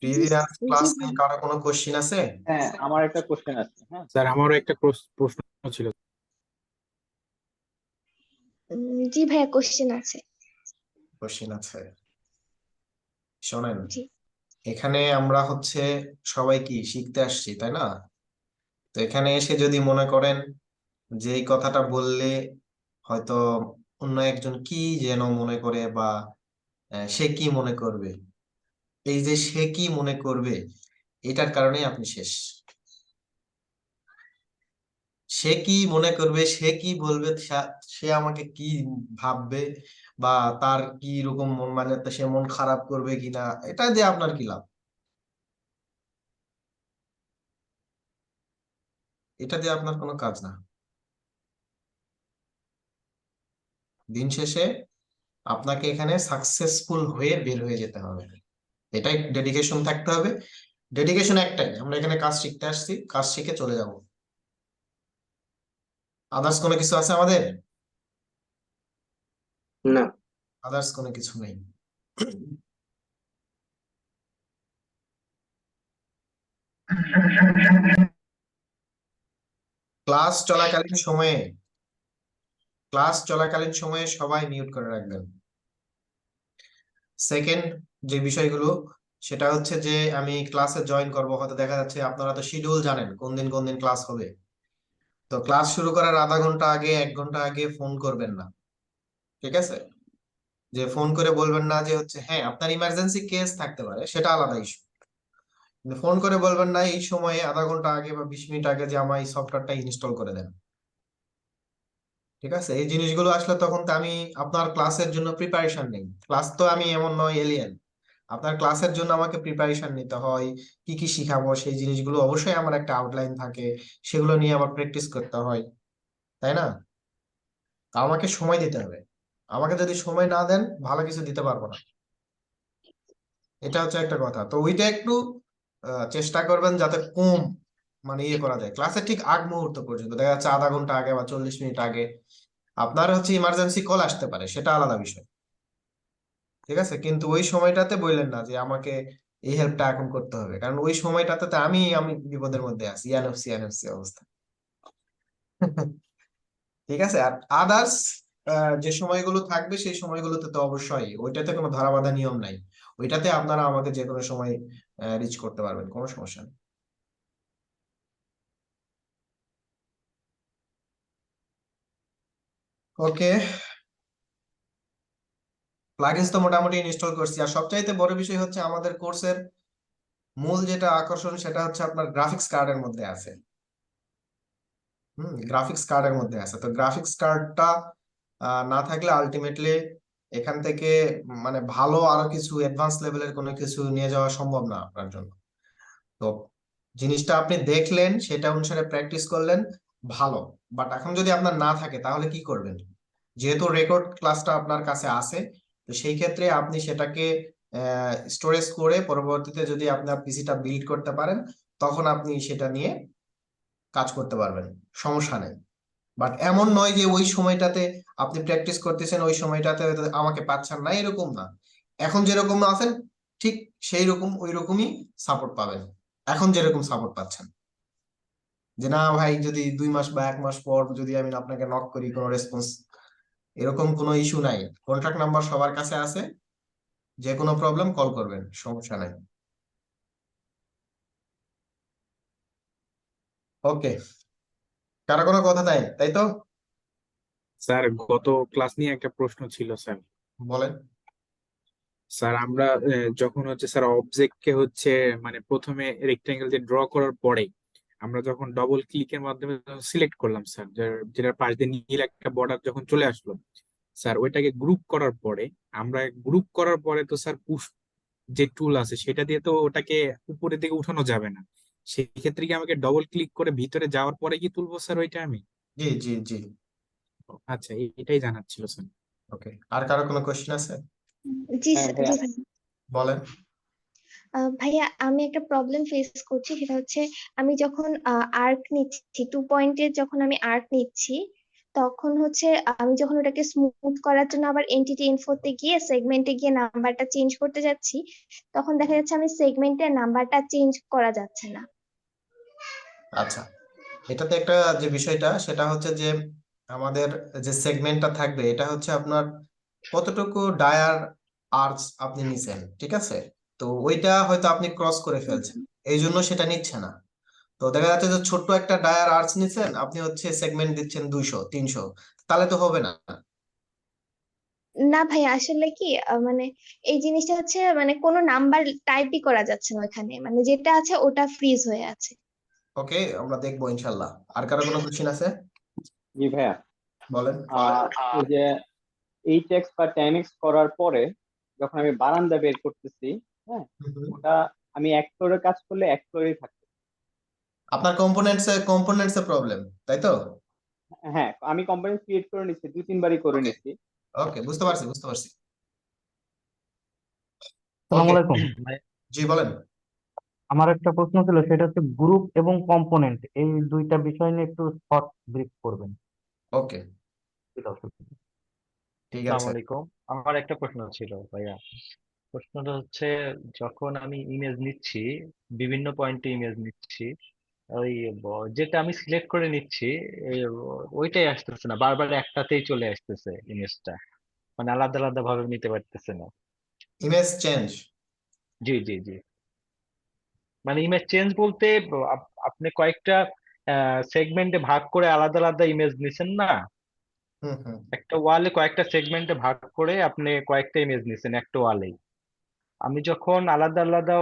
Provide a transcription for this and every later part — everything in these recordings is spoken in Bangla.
জি প্রিভিয়াস জি ক্লাস ভাই। নিয়ে কারো কোনো কোশ্চিন আছে? হ্যাঁ, আমার একটা কোশ্চেন আছে। হ্যাঁ স্যার, আমারও একটা প্রশ্ন ছিল। জি ভাইয়া, কোশ্চেন আছে। কোশ্চিন আছে, শোনেন। জি এখানে আমরা হচ্ছে সবাই কি শিখতে আসছি, তাই না? তো এখানে এসে যদি মনে করেন যে এই কথাটা বললে হয়তো অন্য একজন কি যেন মনে করে, বা সে কি মনে করবে, এই যে সে কি মনে করবে, এটার কারণেই আপনি শেষ। সে কি মনে করবে, সে কি বলবে, সে আমাকে কি ভাববে, বা তার কি রকম মন, মানে সে মন খারাপ করবে কিনা, এটা দিয়ে আপনার কি লাভ? এটা দিয়ে আপনার কোনো কাজ না। দিন শেষে আপনাকে এখানে সাকসেসফুল হয়ে বের হয়ে যেতে হবে, এটাই ডেডিকেশন থাকতে হবে। ডেডিকেশন একটাই, আমরা এখানে কাজ শিখতে আসছি, কাজ শিখে চলে যাব। আদার্স কোনো কিছু আছে আমাদের? না। আদার্স কোনো কিছু নেই। ক্লাস চলাকালীন সময়ে, ক্লাস চলাকালীন সময়ে সবাই মিউট করে রাখবেন। সেকেন্ড যে বিষয়গুলো, সেটা হচ্ছে যে আমি ক্লাসে জয়েন করব, হয়তো দেখা যাচ্ছে আপনারা তো শিডিউল জানেন কোন দিন ক্লাস হবে। তো ক্লাস শুরু করার আধা ঘন্টা আগে, 1 ঘন্টা আগে ফোন করবেন না, ঠিক আছে? যে ফোন করে বলবেন না যে হচ্ছে, হ্যাঁ আপনার ইমার্জেন্সি কেস থাকতে পারে, সেটা আলাদা ইস্যু, কিন্তু ফোন করে বলবেন না এই সময়ে আধা ঘন্টা আগে বা 20 মিনিট আগে যে আমার এই সফটওয়্যারটা ইনস্টল করে দেন। ঠিক আছে? এই জিনিসগুলো আসলে তখন তো আমি আপনার ক্লাসের জন্য প্রিপারেশন নেই। ক্লাস তো আমি এমন নয় এলিয়েন, আপনার ক্লাসের জন্য আমাকে প্রিপারেশন নিতে হয়। কি কি শিখাবো সেই জিনিসগুলো অবশ্যই আমার একটা আউটলাইন থাকে, সেগুলো নিয়ে আবার প্র্যাকটিস করতে হয়, তাই না? তা আমাকে সময় দিতে হবে। আমাকে যদি সময় না দেন, ভালো কিছু দিতে পারবো না। এটা হচ্ছে একটা কথা। তো ওইটা একটু চেষ্টা করবেন যাতে কম, মানে ইয়ে করা যায় ক্লাসের ঠিক আগ মুহূর্ত পর্যন্ত, দেখা যাচ্ছে আধা ঘন্টা আগে বা 40 মিনিট আগে। আপনার হচ্ছে ইমার্জেন্সি কল আসতে পারে, সেটা আলাদা বিষয়, ঠিক আছে? কিন্তু ওই সময়টাতে বললেন না যে আমাকে এই হেল্পটা এখন করতে হবে, কারণ ওই সময়টাতে তো আমি বিপদের মধ্যে আছি, ইয়ানফসি ইয়ানফসি অবস্থা। ঠিক আছে? আর আদার্স যে সময়গুলো থাকবে সেই সময়গুলোতে তো অবশ্যই ওইটাতে কোনো ধরাবাঁধা নিয়ম নাই, ওইটাতে আপনারা আমাকে যে কোনো সময় রিচ করতে পারবেন, কোনো সমস্যা নেই। ওকে, প্লাগইনস তো মোটামুটি ইনস্টল করছি। আর সবচাইতে বড় বিষয় হচ্ছে আমাদের কোর্সের মূল যেটা আকর্ষণ, সেটা হচ্ছে আপনার গ্রাফিক্স কার্ডের মধ্যে আছে। গ্রাফিক্স কার্ডের মধ্যে আছে, তো গ্রাফিক্স কার্ডটা না থাকলে আলটিমেটলি এখান থেকে মানে ভালো আরো কিছু অ্যাডভান্স লেভেলের কোনো কিছু নিয়ে যাওয়া সম্ভব না আপনার জন্য। তো জিনিসটা আপনি দেখলেন, সেটা অনুসারে প্র্যাকটিস করলেন, ভালো। বাট এখন যদি আপনার না থাকে তাহলে কি করবেন? যেহেতু রেকর্ড ক্লাসটা আপনার কাছে আছে, তো সেই ক্ষেত্রে আপনি সেটাকে স্টোরেজ করে পরবর্তীতে যদি আপনার পিসিটা বিল্ড করতে পারেন, তখন আপনি সেটা নিয়ে কাজ করতে পারবেন, সমস্যা নেই। বাট এমন নয় যে ওই সময়টাতে আপনি প্র্যাকটিস করতেছেন, ওই সময়টাতে হয়তো আমাকে পাচ্ছেন না, এরকম না। এখন যেরকম আছেন ঠিক সেই রকম ওই রকমই সাপোর্ট পাবেন, এখন যেরকম সাপোর্ট পাচ্ছেন। যে না ভাই, যদি 2 মাস বা 1 মাস পর যদি আমি আপনাকে নক করি, কোনো রেসপন্স, এরকম কোনো ইস্যু নাই। কন্ট্যাক্ট নাম্বার সবার কাছে আছে, যে কোনো প্রবলেম কল করবেন, সমস্যা নাই। ওকে, কারো কোনো কথা নাই, তাই তো? স্যার, গত ক্লাস নিয়ে একটা প্রশ্ন ছিল স্যার। বলেন। স্যার, আমরা যখন হচ্ছে স্যার অবজেক্ট কে হচ্ছে মানে প্রথমে রেক্টাঙ্গেল দিয়ে ড্র করার পরে আমরা যখন ডবল ক্লিকের মাধ্যমে সিলেক্ট করলাম স্যার, যেটার পাশ দিয়ে নীল একটা বর্ডার যখন চলে আসলো স্যার, ওইটাকে গ্রুপ করার পরে আমরা গ্রুপ করার পরে তো স্যার পুশ যে টুল আছে সেটা দিয়ে তো ওটাকে উপরের দিকে উঠানো যাবে না। সেই ক্ষেত্রে কি আমাকে ডবল ক্লিক করে ভিতরে যাওয়ার পরে কি তুলবো স্যার ওইটা আমি? জি জি জি। আচ্ছা, এটাই জানার ছিল স্যার। ওকে, আর কারো কোনো কোশ্চেন আছে? জি হ্যাঁ জি ভাইয়া। ভাই। বলেন। ভাইয়া, আমি একটা প্রবলেম ফেস করছি, সেটা হচ্ছে আমি যখন আর্ক নিচ্ছি, 2 পয়েন্টের যখন আমি আর্ক নিচ্ছি, তখন হচ্ছে আমি যখন ওটাকে স্মুথ করার জন্য আবার এন্টিটি ইনফোতে গিয়ে সেগমেন্টে গিয়ে নাম্বারটা চেঞ্জ করতে যাচ্ছি, তখন দেখা যাচ্ছে আমি সেগমেন্টের নাম্বারটা চেঞ্জ করা যাচ্ছে না। আচ্ছা, এটাতে একটা যে বিষয়টা সেটা হচ্ছে যে আমাদের যে সেগমেন্টটা থাকবে এটা হচ্ছে আপনার কতটুকু ডায়ার আর্চ আপনি নিছেন, ঠিক আছে? তো ওইটা হয়তো আপনি ক্রস করে ফেলছেন, এই জন্য সেটা নিচ্ছে না। তো দেখা যাচ্ছে যে ছোট্ট একটা ডায়ার আর্চ নিছেন, আপনি হচ্ছে সেগমেন্ট দিচ্ছেন 200 300, তাহলে তো হবে না। না ভাই, আসলে কি মানে এই জিনিসটা হচ্ছে মানে কোনো নাম্বার টাইপই করা যাচ্ছে না ওখানে, মানে যেটা আছে ওটা ফ্রিজ হয়ে আছে। ওকে, আমরা দেখবো ইনশাল্লাহ। আর কারো কোনো কোশ্চেন আছে? জি ভাইয়া, বলেন। এই যে 8x বা 10x করার পরে যখন আমি বারান্দা বের করতেছি, হ্যাঁ, হুম। ওটা আমি এক ফ্লোরের কাজ করলে এক ফ্লোরেই থাকবে। আপনার কম্পোনেন্টস এ প্রবলেম, তাই তো? হ্যাঁ, আমি কম্পোনেন্ট ক্রিয়েট করে নিচ্ছি, 2-3 বারই করে ওকে, নিচ্ছি। ওকে, বুঝতে পারছি বুঝতে পারছি। আসসালামু ওকে, আলাইকুম। জি বলেন। আমার একটা প্রশ্ন ছিল, সেটা হচ্ছে গ্রুপ এবং কম্পোনেন্ট এই দুইটা বিষয় নিয়ে একটু শর্ট ব্রিফ করবেন। ওকে, ঠিক আসসালামু আছে। আলাইকুম। আমার একটা প্রশ্ন ছিল ভাইয়া। প্রশ্নটা হচ্ছে, যখন আমি ইমেজ নিচ্ছি, বিভিন্ন পয়েন্টে ইমেজ নিচ্ছি, ওই যেটা আমি সিলেক্ট করে নিচ্ছি, এই ওইটাই আসতেছে না, বারবার একটাতেই চলে আসতেছে ইমেজটা, মানে আলাদা আলাদা ভাবে নিতে পারতেছে না। Image change. জি জি জি। মানে ইমেজ চেঞ্জ বলতে আপনি কয়েকটা সেগমেন্টে ভাগ করে আলাদা আলাদা ইমেজ নিছেন না, হুম হুম, একটা ওয়ালে কয়েকটা সেগমেন্টে ভাগ করে আপনি কয়েকটা ইমেজ নিছেন একটা ওয়ালে। আমি যখন আলাদা আলাদা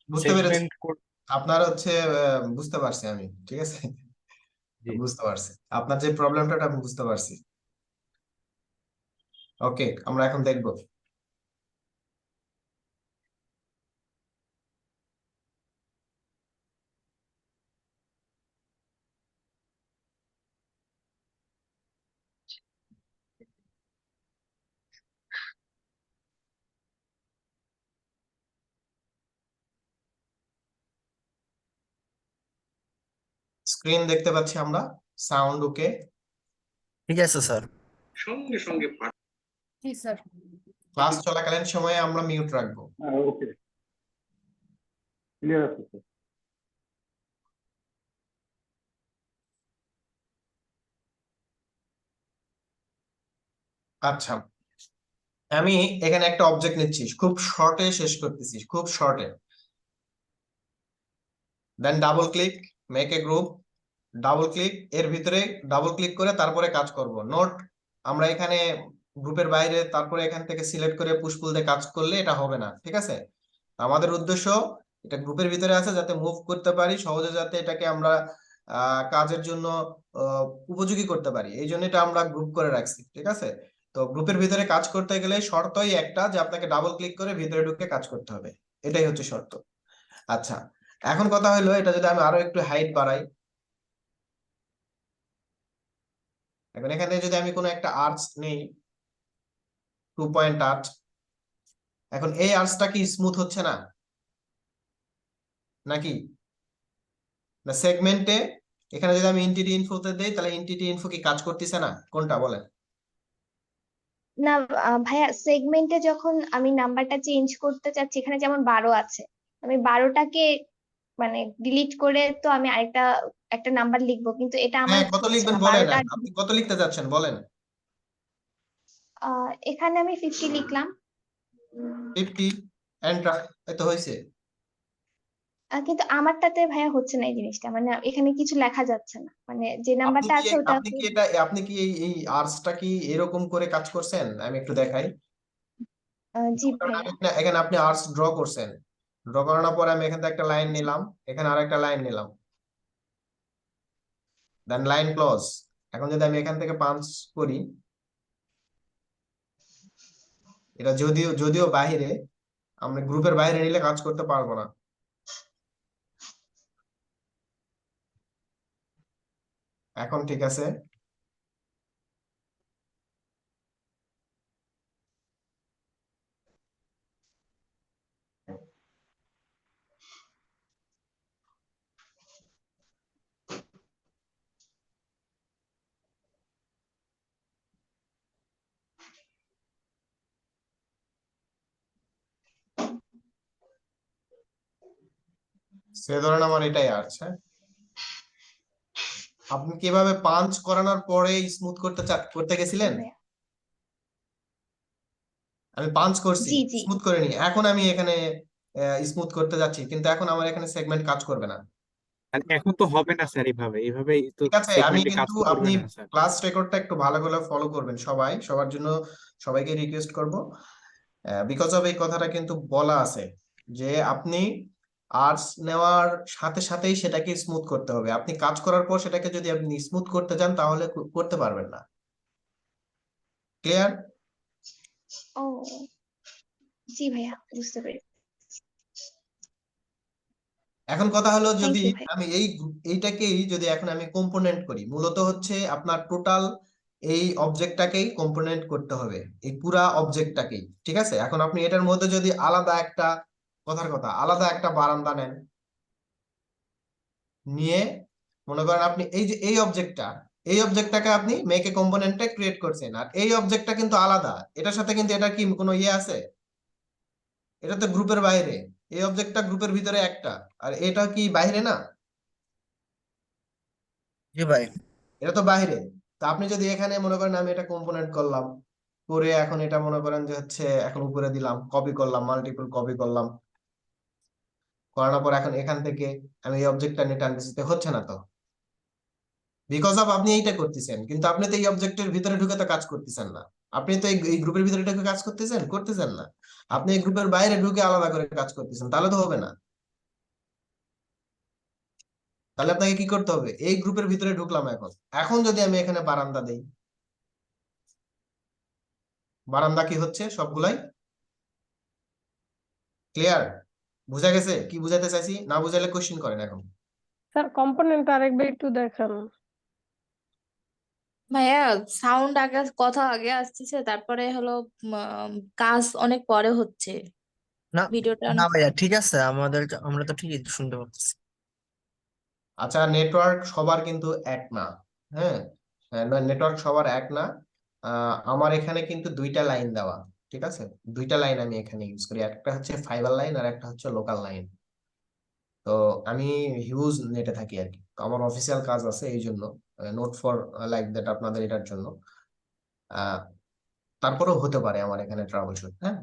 বুঝতে পেরেছি। সেগমেন্ট। আপনার হচ্ছে বুঝতে পারছি আমি, ঠিক আছে। জি। বুঝতে পারছি আপনার যে প্রবলেমটা, আমি বুঝতে পারছি। ওকে, আমরা এখন দেখবো। স্ক্রিন দেখতে পাচ্ছি আমরা, সাউন্ড ওকে। ঠিক আছে স্যার। জি স্যার। ক্লাস চলাকালীন সময়ে আমরা মিউট রাখবো। ওকে, ক্লিয়ার আছে স্যার। আচ্ছা, আমি এখানে একটা অবজেক্ট নিচ্ছি, খুব শর্টে শেষ করতেছি, খুব শর্টে। Then double click, make a group, double click, এর ভিতরে ডাবল ক্লিক করে তারপরে কাজ করব। নোট, আমরা এখানে গ্রুপের বাইরে তারপরে এখান থেকে সিলেক্ট করে পুশ পুল দিয়ে কাজ করলে এটা হবে না, ঠিক আছে? আমাদের উদ্দেশ্য এটা গ্রুপের ভিতরে আছে যাতে মুভ করতে পারি সহজে, যাতে এটাকে আমরা কাজের জন্য উপযোগী করতে পারি, এই জন্য এটা আমরা গ্রুপ করে রাখছি, ঠিক আছে? তো গ্রুপের ভিতরে কাজ করতে গেলে শর্তই একটা যে আপনাকে ডাবল ক্লিক করে ভিতরে ঢুকে কাজ করতে হবে, এটাই হচ্ছে শর্ত। আচ্ছা, এখন কথা হলো এটা যদি আমি আরো একটু হাইট বাড়াই, এখন এখানে যদি আমি কোনো একটা আর্চ নেই, 2 পয়েন্ট আর্চ, এখন এই আর্চটা কি স্মুথ হচ্ছে না নাকি? না সেগমেন্টে, এখানে যদি আমি এন্টিটি ইনফোতে দেই তাহলে এন্টিটি ইনফো কি কাজ করতেছে না, কোনটা বলেন? না ভাইয়া, সেগমেন্টে যখন আমি নাম্বারটা চেঞ্জ করতে চাচ্ছি, এখানে যেমন 12 আছে, আমি 12টাকে মানে ডিলিট করে তো আমি আরেকটা একটা নাম্বার লিখবো, কিন্তু এটা আমার হ্যাঁ, কত হচ্ছে লিখবেন না, বলেন, 12টা। আপনি কত লিখতে যাচ্ছেন বলেন। এখানে আমি 50 লিখলাম। 50, এন্টার, এই তো হয়েছে। কিন্তু আমারটাতে ভাইয়া হচ্ছে না এই জিনিসটা, মানে এখানে কিছু লেখা যাচ্ছে না, মানে যে আপনি নাম্বারটা কি আছে ওটা আপনি কি এটা আপনি কি এই আর্টসটা কি এরকম করে কাজ করছেন? আমি একটু দেখাই। জি কারণ ভাইয়া। এখানে আপনি আর্টস ড্র করছেন, ড্র করানোর পরে আমি এখান থেকে একটা লাইন নিলাম, এখানে আরেকটা লাইন নিলাম, দেন লাইন ক্লোজ। এখন যদি আমি এখান থেকে পাঞ্চ করি, এটা যদিও যদিও বাহিরে, আমরা গ্রুপের বাইরে নিলে কাজ করতে পারবো না। এখন ঠিক আছে। সে ধরেন আমার এটাই আছে, আপনি কিভাবে পাঞ্চ করানোর পরে স্মুথ করতে জি গেছিলেন? ভাইয়া। আমি পাঞ্চ করছি, জি জি। স্মুথ করে নি, এখন আমি এখানে স্মুথ করতে যাচ্ছি, কিন্তু এখন আমার এখানে সেগমেন্ট কাজ করবে না। আর এখন তো হবে না স্যার, এইভাবেই তো ঠিক আছে, আমি সেগমেন্টে কাজ কিন্তু তো করবে আপনি না স্যার। ক্লাস রেকর্ডটা একটু ভালো করে ফলো করবেন সবাই, সবার জন্য সবাইকে রিকোয়েস্ট করব, বিকজ অফ এই কথাটা কিন্তু বলা আছে যে আপনি আর্টস নেওয়ার সাথে সাথেই সেটাকে স্মুথ করতে হবে, আপনি কাজ করার পর সেটাকে যদি আপনি স্মুথ করতে যান তাহলে করতে পারবেন না। ক্লিয়ার? ও জি ভাইয়া, বুঝতে পেরেছি। এখন কথা হলো, থ্যাংক যদি ইউ ভাইয়া। আমি এইটাকেই যদি এখন আমি কম্পোনেন্ট করি, মূলত হচ্ছে আপনার টোটাল এই অবজেক্টটাকেই কম্পোনেন্ট করতে হবে, এই পুরা অবজেক্টটাকেই। ঠিক আছে, এখন আপনি এটার মধ্যে যদি আলাদা একটা বারান্দা নেন, নিয়ে মনে করেন আপনি এই যে এই অবজেক্টটাকে আপনি মেক এ কম্পোনেন্টে ক্রিয়েট করছেন, আর এই অবজেক্টটা কিন্তু আলাদা, এটার সাথে কিন্তু এটা কি কোনো ইয়ে আছে? এটা তো গ্রুপের বাইরে, এই অবজেক্টটা গ্রুপের ভিতরে একটা, আর এটা কি বাইরে না? জি ভাই। এটা তো বাইরে। তা আপনি যদি এখানে মনে করেন আমি এটা কম্পোনেন্ট করলাম, করে এখন এটা মনে করেন যে হচ্ছে এখন উপরে দিলাম, কপি করলাম, মাল্টিপল কপি করলাম, করানোর পর এখন এখান থেকে আমি এই অবজেক্টটা নিয়ে টানতেছি, হচ্ছে না তো, বিকজ অফ আপনি এইটা করতেছেন, কিন্তু আপনি তো এই অবজেক্টের ভিতরে ঢুকে তো কাজ করতেছেন না, আপনি তো এই গ্রুপের ভিতরে ঢুকে কাজ করতেছেন না, আপনি এই গ্রুপের বাইরে ঢুকে আলাদা করে কাজ করতেছেন, তাহলে তো হবে না। তাহলে আপনাকে কি করতে হবে, এই গ্রুপের ভিতরে ঢুকলাম, এখন এখন যদি আমি এখানে বারান্দা দেই, বারান্দা কি হচ্ছে সবগুলাই ক্লিয়ার? বুঝা গেছে কি বুঝাতে চাইছি? না বুঝালে কোশ্চেন করেন এখন। স্যার কম্পোনেন্ট আরেকবার একটু দেখান। ভাইয়া সাউন্ড আগে, কথা আগে আসতেছে, তারপরে হলো কাজ অনেক পরে হচ্ছে, না ভিডিওটা না অনেক ভাইয়া, ঠিক আছে, আমরা তো ঠিকই শুনতে পাচ্ছি। আচ্ছা, নেটওয়ার্ক সবার কিন্তু এক না, হ্যাঁ, নেটওয়ার্ক সবার এক না। আমার এখানে কিন্তু দুইটা লাইন দেওয়া, ঠিক আছে, দুইটা লাইন আমি এখানে ইউজ করি, একটা হচ্ছে ফাইবার লাইন আর একটা হচ্ছে লোকাল লাইন। তো আমি হিউজ নেটে থাকি আর কি, তো আমার অফিসিয়াল কাজ আছে এই জন্য, নোট ফর লাইক দ্যাট আপনাদের এটার জন্য। আহ তারপরেও হতে পারে আমার এখানে ট্রাবল শুট, হ্যাঁ,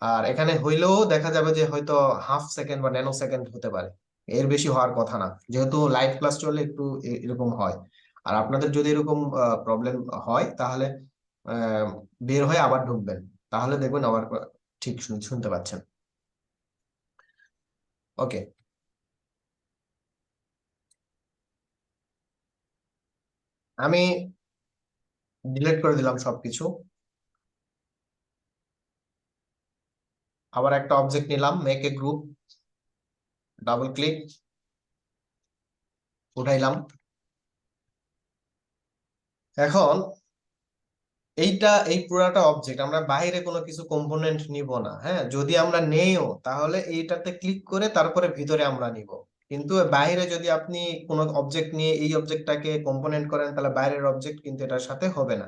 আর এখানে হইলেও দেখা যাবে যে হয়তো হাফ সেকেন্ড বা ন্যানো সেকেন্ড হতে পারে, এর বেশি হওয়ার কথা না, যেহেতু লাইভ ক্লাস চললে একটু এরকম হয়। আর আপনাদের যদি এরকম প্রবলেম হয় তাহলে আহ, বের হয়ে আবার ঢুকবেন, তাহলে দেখবেন আবার ঠিক শুনতে পাচ্ছেন। ওকে, আমি ডিলিট করে দিলাম সবকিছু, আবার একটা অবজেক্ট নিলাম, make a group, double click, উঠাইলাম। এখন এই পুরাটা অবজেক্ট, আমরা বাইরে কোনো কিছু কম্পোনেন্ট নিব না, হ্যাঁ, যদি আমরা নেইও তাহলে এইটাতে ক্লিক করে তারপরে ভিতরে আমরা নিব, কিন্তু বাইরে যদি আপনি কোনো অবজেক্ট নিয়ে এই অবজেক্টটাকে কম্পোনেন্ট করেন তাহলে বাইরের অবজেক্ট কিন্তু এটার সাথে হবে না।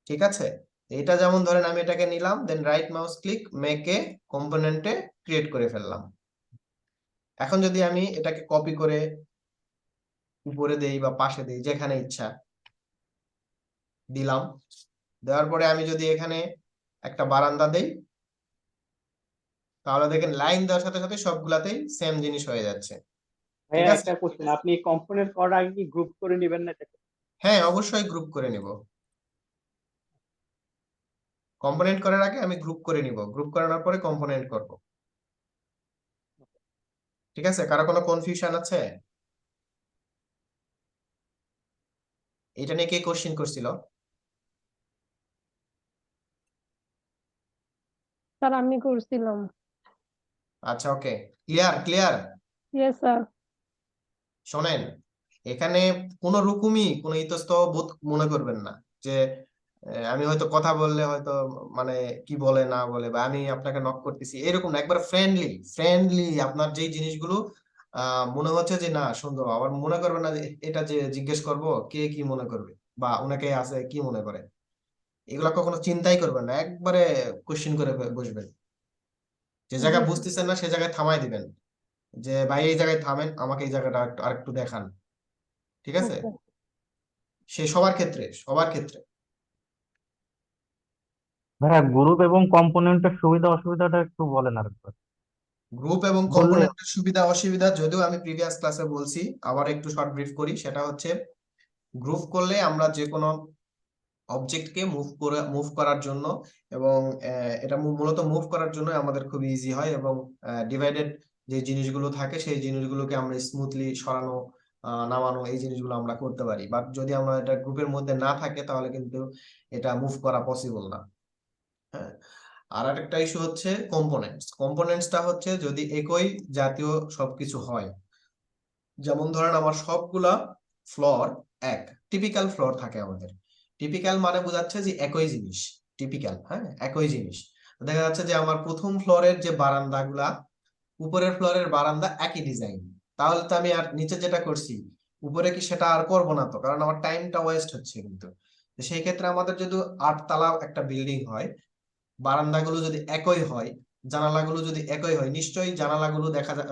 ঠিক আছে, এটা যেমন ধরেন আমি এটাকে নিলাম, then right mouse click, make a কম্পোনেন্টে ক্রিয়েট করে ফেললাম। এখন যদি আমি এটাকে কপি করে উপরে দেই বা পাশে দেই, যেখানে ইচ্ছা দিলাম, দেওয়ার পরে আমি যদি এখানে একটা বারান্দা দেই, তাহলে দেখেন লাইন দেওয়ার সাথে সাথে সবগুলাতেই সেম জিনিস হয়ে যাচ্ছে। ঠিক ভাইয়া আছে, একটা কোশ্চেন, আপনি কম্পোনেন্ট করার আগে কি গ্রুপ করে নেবেন না এটাকে? হ্যাঁ অবশ্যই গ্রুপ করে নিব, কম্পোনেন্ট করার আগে আমি গ্রুপ করে নিব, গ্রুপ করানোর পরে কম্পোনেন্ট করব। ঠিক আছে, কারো কোনো কনফিউশন আছে? এটা নিয়ে কে কোশ্চেন করছিল? স্যার আমি করছিলাম। আচ্ছা, ওকে, ক্লিয়ার ক্লিয়ার। Yes sir. শোনেন, এখানে কোন রকমই কোনো ইতস্তত বোধ মনে করবেন না যে আমি হয়তো কথা বললে হয়তো মানে কি বলে না বলে, বা আমি আপনাকে নক করতেছি এরকম না, একবার ফ্রেন্ডলি আপনার যেই জিনিসগুলো মনে হচ্ছে যে না সুন্দর, আবার মনে করবেন না যে এটা যে জিজ্ঞেস করব কে কি মনে করবে বা ওনাকে আছে কি মনে করে, এগুলা কখনো চিন্তাই করবেন না, একবারে কোশ্চেন করে বসবেন, যে জি জায়গায় স্যার। বুঝতেছেন না সে জায়গায় থামাই দিবেন, যে ভাই এই জায়গায় থামেন, আমাকে এই জায়গাটা আরেকটু দেখান, ঠিক আছে? ওকে সে সবার ক্ষেত্রে, সবার ক্ষেত্রে। ভাইয়া গ্রুপ এবং কম্পোনেন্টের সুবিধা অসুবিধাটা একটু বলেন আরেকবার। গ্রুপ এবং বললে কম্পোনেন্টের সুবিধা অসুবিধা যদিও আমি প্রিভিয়াস ক্লাসে বলছি, আবার একটু শর্ট ব্রিফ করি। সেটা হচ্ছে গ্রুপ করলে আমরা যে কোনো অবজেক্টকে মুভ করার জন্য এবং এটা মূলত মুভ করার জন্য আমাদের খুব ইজি হয়, এবং ডিভাইডেড যে জিনিসগুলো থাকে সেই জিনিসগুলোকে আমরা স্মুথলি সরানো, নামানো, এই জিনিসগুলো আমরা করতে পারি। বাট যদি আমরা এটা গ্রুপের মধ্যে না থাকে তাহলে কিন্তু এটা মুভ করা পসিবল না। হ্যাঁ, আর একটা ইস্যু হচ্ছে কম্পোনেন্টসটা হচ্ছে যদি একই জাতীয় সবকিছু হয়, যেমন ধরেন আমার সবগুলা ফ্লোর এক, টিপিক্যাল ফ্লোর থাকে আমাদের। টিপিক্যাল মানে বোঝাচ্ছে যে একই জিনিস, টিপিক্যাল, হ্যাঁ, একই জিনিস। দেখা যাচ্ছে যে আমার প্রথম ফ্লোরের যে বারান্দাগুলা, উপরের ফ্লোরের বারান্দা একই ডিজাইন, তাহলে তো আমি আর নিচে যেটা করছি উপরে কি সেটা আর করবো না তো, কারণ আমার টাইমটা ওয়েস্ট হচ্ছে। কিন্তু তো সেই ক্ষেত্রে আমাদের যদি 8 তলা একটা বিল্ডিং হয়, বারান্দাগুলো যদি একই হয়, জানালাগুলো যদি একই হয়, নিশ্চয়ই জানালাগুলো দেখা যায়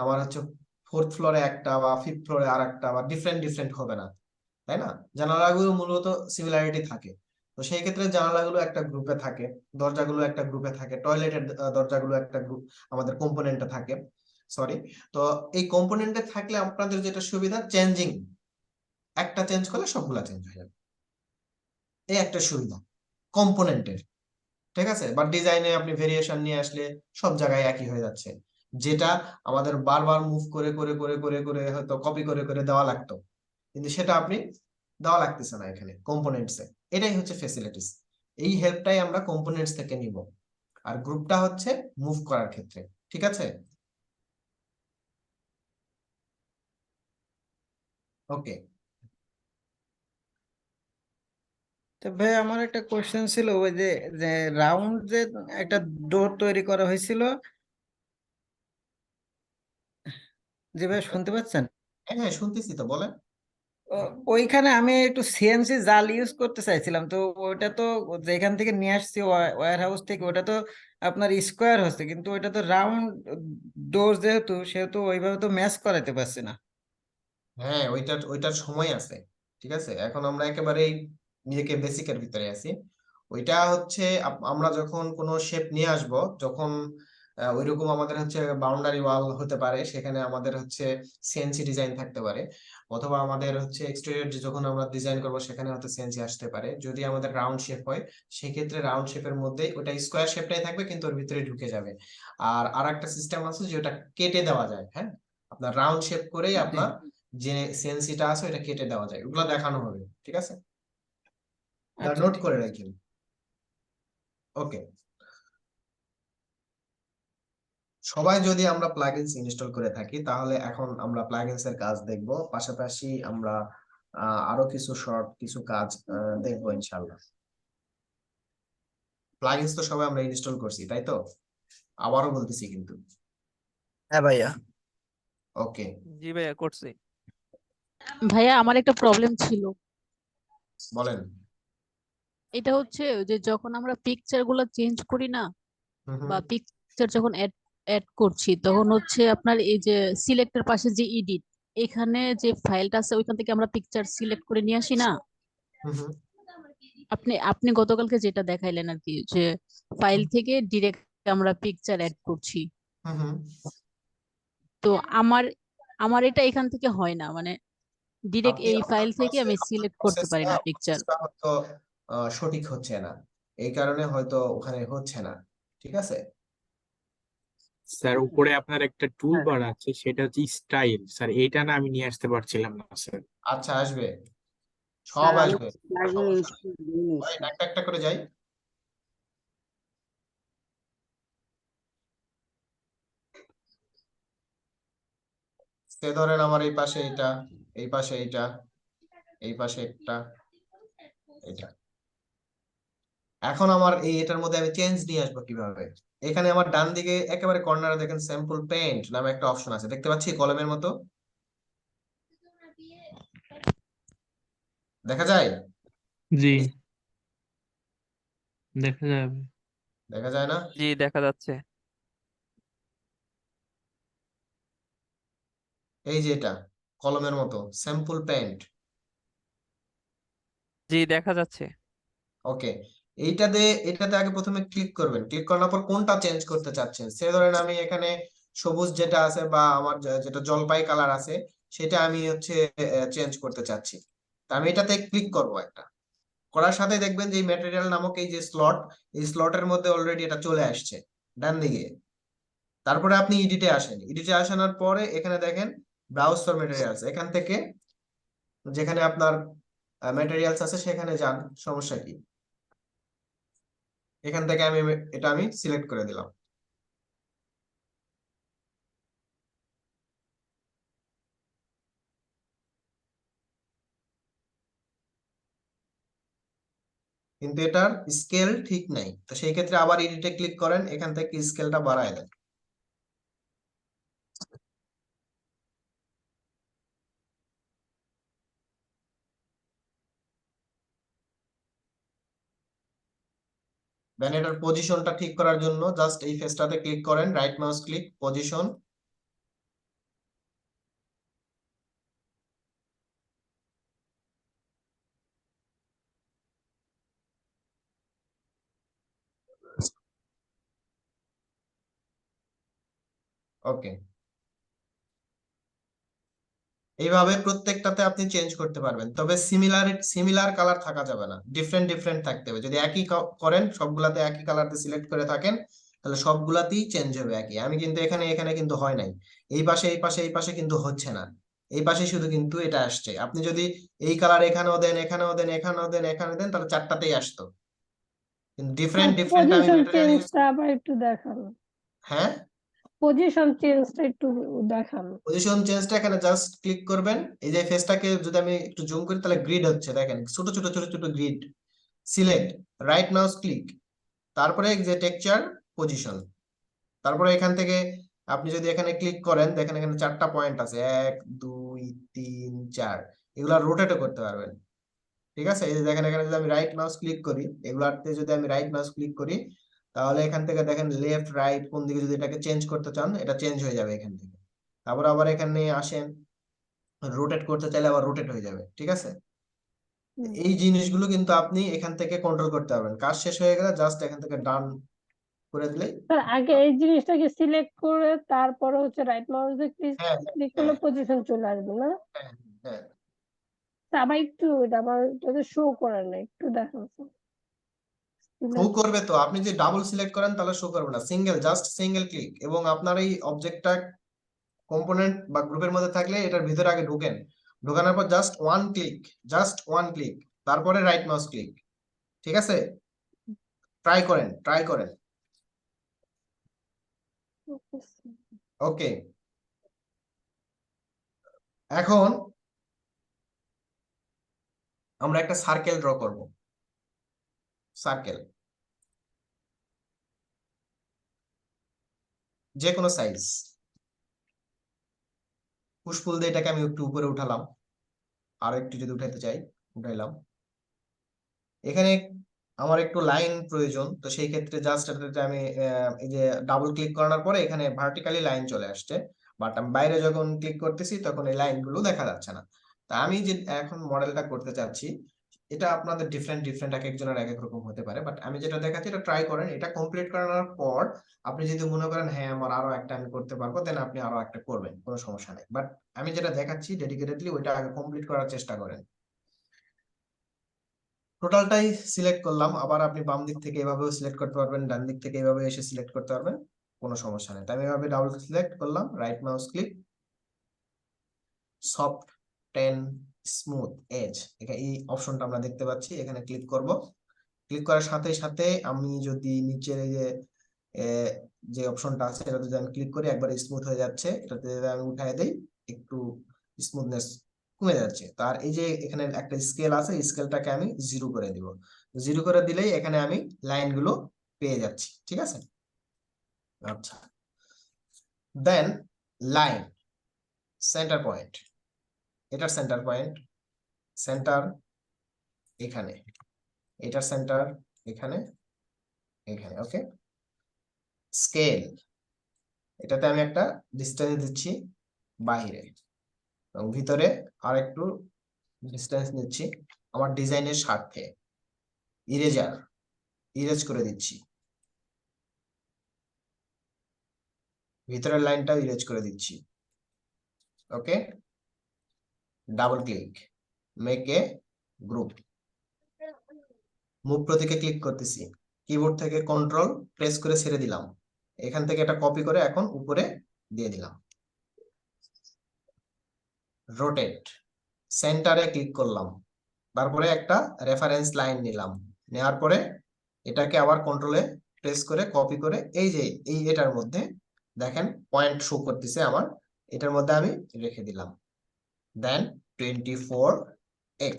আমার হচ্ছে 4th ফ্লোরে একটা বা 5th ফ্লোরে আর একটা বা ডিফারেন্ট ডিফারেন্ট হবে না, তাই না? জানালাগুলো মূলত সিমিলারিটি থাকে। তো সেই ক্ষেত্রে জানালাগুলো একটা গ্রুপে থাকে, দরজাগুলো একটা গ্রুপে থাকে, টয়লেটের দরজাগুলো একটা গ্রুপ আমাদের কম্পোনেন্টে থাকে, সরি। তো এই কম্পোনেন্টে থাকলে আপনাদের যেটা সুবিধা, চেঞ্জিং, একটা চেঞ্জ করলে সবগুলা চেঞ্জ হয়ে যাবে, এই একটা সুবিধা কম্পোনেন্টের। ঠিক আছে, বাট ডিজাইনে আপনি ভেরিয়েশন নিয়ে আসলে সব জায়গায় একই হয়ে যাচ্ছে, যেটা আমাদের বারবার মুভ করে করে করে করে করে হয়তো কপি করে করে দেওয়া লাগতো, কিন্তু সেটা আপনি দেওয়া লাগতেছে না এখানে কম্পোনেন্টসে। এটাই হচ্ছে ফেসিলিটিস, এই হেল্পটাই আমরা কম্পোনেন্টস থেকে নিব। আর গ্রুপটা হচ্ছে মুভ করার ক্ষেত্রে, ঠিক আছে? ওকে। তো ভাই আমার একটা কোশ্চেন ছিল, ওই যে যে রাউন্ড যে একটা ডোর তৈরি করা হয়েছিল, যে ভাই শুনতে পাচ্ছেন? হ্যাঁ হ্যাঁ, শুনতেছি তো, বলেন। ওইখানে আমি একটু সিএনসি জাল ইউজ করতে চাইছিলাম, তো ওইটা তো যেখান থেকে নিয়ে আসছি ওয়্যার হাউস থেকে, ওটা তো আপনার স্কোয়ার হচ্ছে, কিন্তু ওইটা তো রাউন্ড ডোর, যেহেতু সেহেতু ওইভাবে তো ম্যাচ করাইতে পারছি না। হ্যাঁ, ওইটার ওইটার সময় আছে, ঠিক আছে। এখন আমরা একেবারেই নিজেকে বেসিকের ভিতরে আছি। ওইটা হচ্ছে আমরা যখন কোনো শেপ নিয়ে আসব, যখন ওইরকম আমাদের হচ্ছে বাউন্ডারি ওয়াল হতে পারে, সেখানে আমাদের হচ্ছে সিএনসি ডিজাইন থাকতে পারে, অথবা আমাদের হচ্ছে এক্সটেরিয়র যখন আমরা ডিজাইন করব সেখানে হয়তো সিএনসি আসতে পারে। যদি আমাদের রাউন্ড শেপ হয় সেক্ষেত্রে রাউন্ড শেপের মধ্যেই ওটা স্কোয়ার শেপটাই থাকবে, কিন্তু ওর ভিতরে ঢুকে যাবে। আর আরেকটা সিস্টেম আছে যেটা কেটে দেওয়া যায়, হ্যাঁ, আপনার রাউন্ড শেপ করেই জি। আপনার যে সিএনসিটা আছে ওটা কেটে দেওয়া যায়, ওগুলো দেখানো হবে, ঠিক আছে? আচ্ছা, নোট ঠিক করে আছে। রাখেন। ওকে, সবাই যদি আমরা প্লাগইনস ইনস্টল করে থাকি তাহলে এখন আমরা প্লাগইনস এর কাজ দেখব, পাশাপাশি আমরা আরো কিছু শর্ট কিছু কাজ দেখবো ইনশাআল্লাহ। প্লাগইনস তো সবাই আমরা ইনস্টল করছি, তাই তো? আবারও বলতেছি কিন্তু। হ্যাঁ ভাইয়া। ওকে, জি ভাইয়া করছি। ভাইয়া আমার একটা প্রবলেম ছিল। বলেন। এটা হচ্ছে যে যখন আমরা পিকচার গুলো চেঞ্জ করি না, হুম হুম বা পিকচার যখন অ্যাড অ্যাড করছি, তখন হচ্ছে আপনার এই যে সিলেক্টের পাশে যে এডিট, এখানে যে ফাইলটা আছে ওইখান থেকে আমরা পিকচার সিলেক্ট করে নিয়ে আসি না। হুম হুম আপনি আপনি গতকালকে যেটা দেখাইলেন আর কি, যে ফাইল থেকে ডিরেক্ট আমরা পিকচার অ্যাড করছি। হুম হুম। তো আমার আমার এটা এখান থেকে হয় না, মানে ডিরেক্ট আপনি এই আপনার ফাইল থেকে আমি সিলেক্ট করতে পারি না পিকচার। প্রসেসটা হয়তো সঠিক হচ্ছে না, এই কারণে হয়তো ওখানে হচ্ছে না, ঠিক আছে? স্যার উপরে আপনার একটা টুল হ্যাঁ বার আছে, সেটা হচ্ছে স্টাইল, স্যার এইটা না আমি নিয়ে আসতে পারছিলাম না স্যার। আচ্ছা, আসবে, সব স্যার, আমি আসবে, কোনো প্লাগইন সমস্যা নেই। ইনস্টল দিইনি ভাই, স্যার। একটা একটা করে যাই। ধরেন আমার এই পাশে এটা, এই পাশে এটা, এই পাশে একটা, এটা। এখন আমার এই এটার মধ্যে আমি চেঞ্জ নিয়ে আসবো কিভাবে? এখানে আমার ডান দিকে একেবারে কর্নারে দেখেন স্যাম্পল পেইন্ট নামে একটা অপশন আছে, দেখতে পাচ্ছি কলমের মতো, দেখা যায়? জি, দেখা যাবে। দেখা যায় না? জি দেখা যাচ্ছে। এই যে এটা কলমের মতো স্যাম্পল পেইন্ট। জি দেখা যাচ্ছে। ওকে, এটাতে আগে প্রথমে ক্লিক করবেন। ক্লিক করার পর কোনটা চেঞ্জ করতে চাচ্ছেন, সে ধরেন আমি এখানে সবুজ যেটা আছে বা আমার যেটা জলপাই কালার আছে সেটা আমি হচ্ছে চেঞ্জ করতে চাচ্ছি। তা আমি এটাতে ক্লিক করব একটা, করার সাথে দেখবেন যে ম্যাটেরিয়াল নামক এই যে স্লট, এই স্লটের মধ্যে অলরেডি এটা চলে আসছে ডান দিকে। তারপরে আপনি এডিটে আসেন, এডিটে আসানোর পরে এখানে দেখেন ব্রাউজ ফর ম্যাটেরিয়ালস, এখান থেকে যেখানে আপনার ম্যাটেরিয়ালস আছে সেখানে যান, সমস্যা কি, এখান থেকে আমি সিলেক্ট করে দিলাম। কিন্তু এটার স্কেল ঠিক নাই, তো সেই ক্ষেত্রে আবার এডিটে ক্লিক করেন, এখান থেকে স্কেলটা বাড়ায় দেন। দেন এটার পজিশনটা ঠিক করার জন্য জাস্ট এই ফেসটাতে ক্লিক করেন, রাইট মাউস ক্লিক, পজিশন। ওকে, এইভাবে প্রত্যেকটাতে আপনি চেঞ্জ করতে পারবেন, তবে সিমিলার কালার থাকা যাবে না, ডিফারেন্ট ডিফারেন্ট থাকতে হবে। যদি একই করেন, সবগুলাতে একই কালার দিয়ে সিলেক্ট করে থাকেন, তাহলে সবগুলাতেই চেঞ্জ হবে একই। আমি কিন্তু এখানে এখানে কিন্তু হয় নাই, এই পাশে এই পাশে এই পাশে কিন্তু হচ্ছে না, এই পাশে শুধু কিন্তু এটা আসছে। আপনি যদি এই কালার এখানেও দেন, এখানেও দেন, এখানেও দেন, এখানে দেন, তাহলে চারটাতেই আসতো। কিন্তু ডিফারেন্ট ডিফারেন্ট আমি পজিশন ম্যাটেরিয়াল ইউজ, চেঞ্জটা আবার একটু দেখান, হ্যাঁ পজিশন চেঞ্জটা একটু দেখান। পজিশন চেঞ্জটা এখানে জাস্ট ক্লিক করবেন। এই যে ফেসটাকে যদি আমি একটু জুম করি তাহলে গ্রিড হচ্ছে, দেখেন ছোট ছোট ছোট ছোট grid. Select, right mouse click, তারপরে এই যে টেক্সচার, পজিশন, তারপরে এখান থেকে আপনি যদি এখানে ক্লিক করেন, দেখেন এখানে চারটা পয়েন্ট আছে, 1 2 3 4, এগুলা রোটেটও করতে পারবেন। ঠিক আছে, এই যে দেখেন এখানে যদি আমি রাইট মাউস ক্লিক করি, এগুলাতে যদি আমি রাইট মাউস ক্লিক করি, তাহলে এখান থেকে দেখেন লেফট রাইট কোন দিকে যদি এটাকে চেঞ্জ করতে চান, এটা চেঞ্জ হয়ে যাবে এখান থেকে। তারপর আবার এখানে আসেন, রোটেট করতে চাইলে আবার রোটেট হয়ে যাবে। ঠিক আছে, এই জিনিসগুলো কিন্তু আপনি এখান থেকে কন্ট্রোল করতে পারবেন। কাজ শেষ হয়ে গেলে জাস্ট এখান থেকে ডান করে দিলেই, স্যার আগে এই জিনিসটাকে সিলেক্ট করে তারপরে হচ্ছে রাইট মাউস দিয়ে হ্যাঁ ক্লিক করলে পজিশন চলে আসবে না? হ্যাঁ হ্যাঁ। স্যার আবার একটু এটা আমার শো করে না, একটু দেখান স্যার। শো করবে তো, আপনি যে ডাবল সিলেক্ট করেন তাহলে শো করবে না, জাস্ট সিঙ্গেল ক্লিক, এবং আপনার এই অবজেক্টটা কম্পোনেন্ট বা গ্রুপের মধ্যে থাকলে এটার ভিতরে আগে ঢোকেন, ঢোকানোর পর জাস্ট ওয়ান ক্লিক, তারপরে রাইট মাউস ক্লিক। ঠিক আছে, ট্রাই করেন। ওকে, এখন আমরা একটা সার্কেল ড্র করব। সার্কেল যে কোনো সাইজ, পুশপুল দিয়ে এটাকে আমি একটু উপরে উঠালাম, আর একটু যদি উঠাইতে চাই উঠাইলাম। এখানে আমার একটু লাইন প্রয়োজন, তো সেই ক্ষেত্রে জাস্ট এটাতে আমি এই যে ডাবল ক্লিক করার পরে এখানে ভার্টিক্যালি লাইন চলে আসছে, বাট আমি বাইরে যখন ক্লিক করতেছি তখন এই লাইনগুলো দেখা যাচ্ছে না। তা আমি যে এখন মডেলটা করতে চাচ্ছি, এটা আপনাদের ডিফারেন্ট ডিফারেন্ট এক একজনের এক এক রকম হতে পারে, বাট আমি যেটা দেখাচ্ছি এটা ট্রাই করেন। এটা কমপ্লিট করানোর পর আপনি যদি মনে করেন হ্যাঁ আমার আরো একটা আমি করতে পারবো, দেন আপনি আরো একটা করবেন, কোনো সমস্যা নেই। বাট আমি যেটা দেখাচ্ছি ডেডিকেটেডলি ওইটা আগে কমপ্লিট করার চেষ্টা করেন। টোটালটাই সিলেক্ট করলাম, আবার আপনি বাম দিক থেকে এভাবেও সিলেক্ট করতে পারবেন, ডান দিক থেকে এভাবে এসে সিলেক্ট করতে পারবেন, কোনো সমস্যা নেই। আমি এভাবে ডাবল সিলেক্ট করলাম, right mouse click, soften smooth edge, এই অপশনটা আমরা দেখতে পাচ্ছি, এখানে ক্লিক করব। ক্লিক করার সাথে সাথে আমি যদি নিচের এই যে অপশনটা আছে এটা যদি আমি ক্লিক করি, একবার স্মুথ হয়ে যাচ্ছে। এটাতে যদি আমি উঠাই দেই, একটু স্মুথনেস কমে যাচ্ছে। তার এই যে এখানে একটা স্কেল আছে, স্কেলটাকে আমি 0 করে দিব। 0 করে দিলেই এখানে আমি লাইনগুলো পেয়ে যাচ্ছি। ঠিক আছে, আচ্ছা। দেন লাইন সেন্টার পয়েন্ট, এটার সেন্টার পয়েন্ট, সেন্টার এখানে, এটার সেন্টার এখানে, এখানে। ওকে, স্কেল, এটাতে আমি একটা ডিসটেন্স দিচ্ছি বাইরে, এবং ভিতরে আর একটু ডিস্টেন্স নিচ্ছি আমার ডিজাইনের স্বার্থে। ইরেজ করে দিচ্ছি, ভিতরের লাইনটাও ইরেজ করে দিচ্ছি। Okay, double click, make a group, move প্রতীকে ক্লিক করতেছি, কিবোর্ড থেকে কন্ট্রোল প্রেস করে ছেড়ে দিলাম, এখান থেকে এটা কপি করে এখন উপরে দিয়ে দিলাম। রোটেট, সেন্টারে ক্লিক করলাম, তারপরে একটা রেফারেন্স লাইন নিলাম, নেওয়ার পরে এটাকে আবার কন্ট্রোলে প্রেস করে কপি করে এই যে এটার মধ্যে দেখেন পয়েন্ট শো করতেছে আমার, এটার মধ্যে আমি রেখে দিলাম। দেন 24x,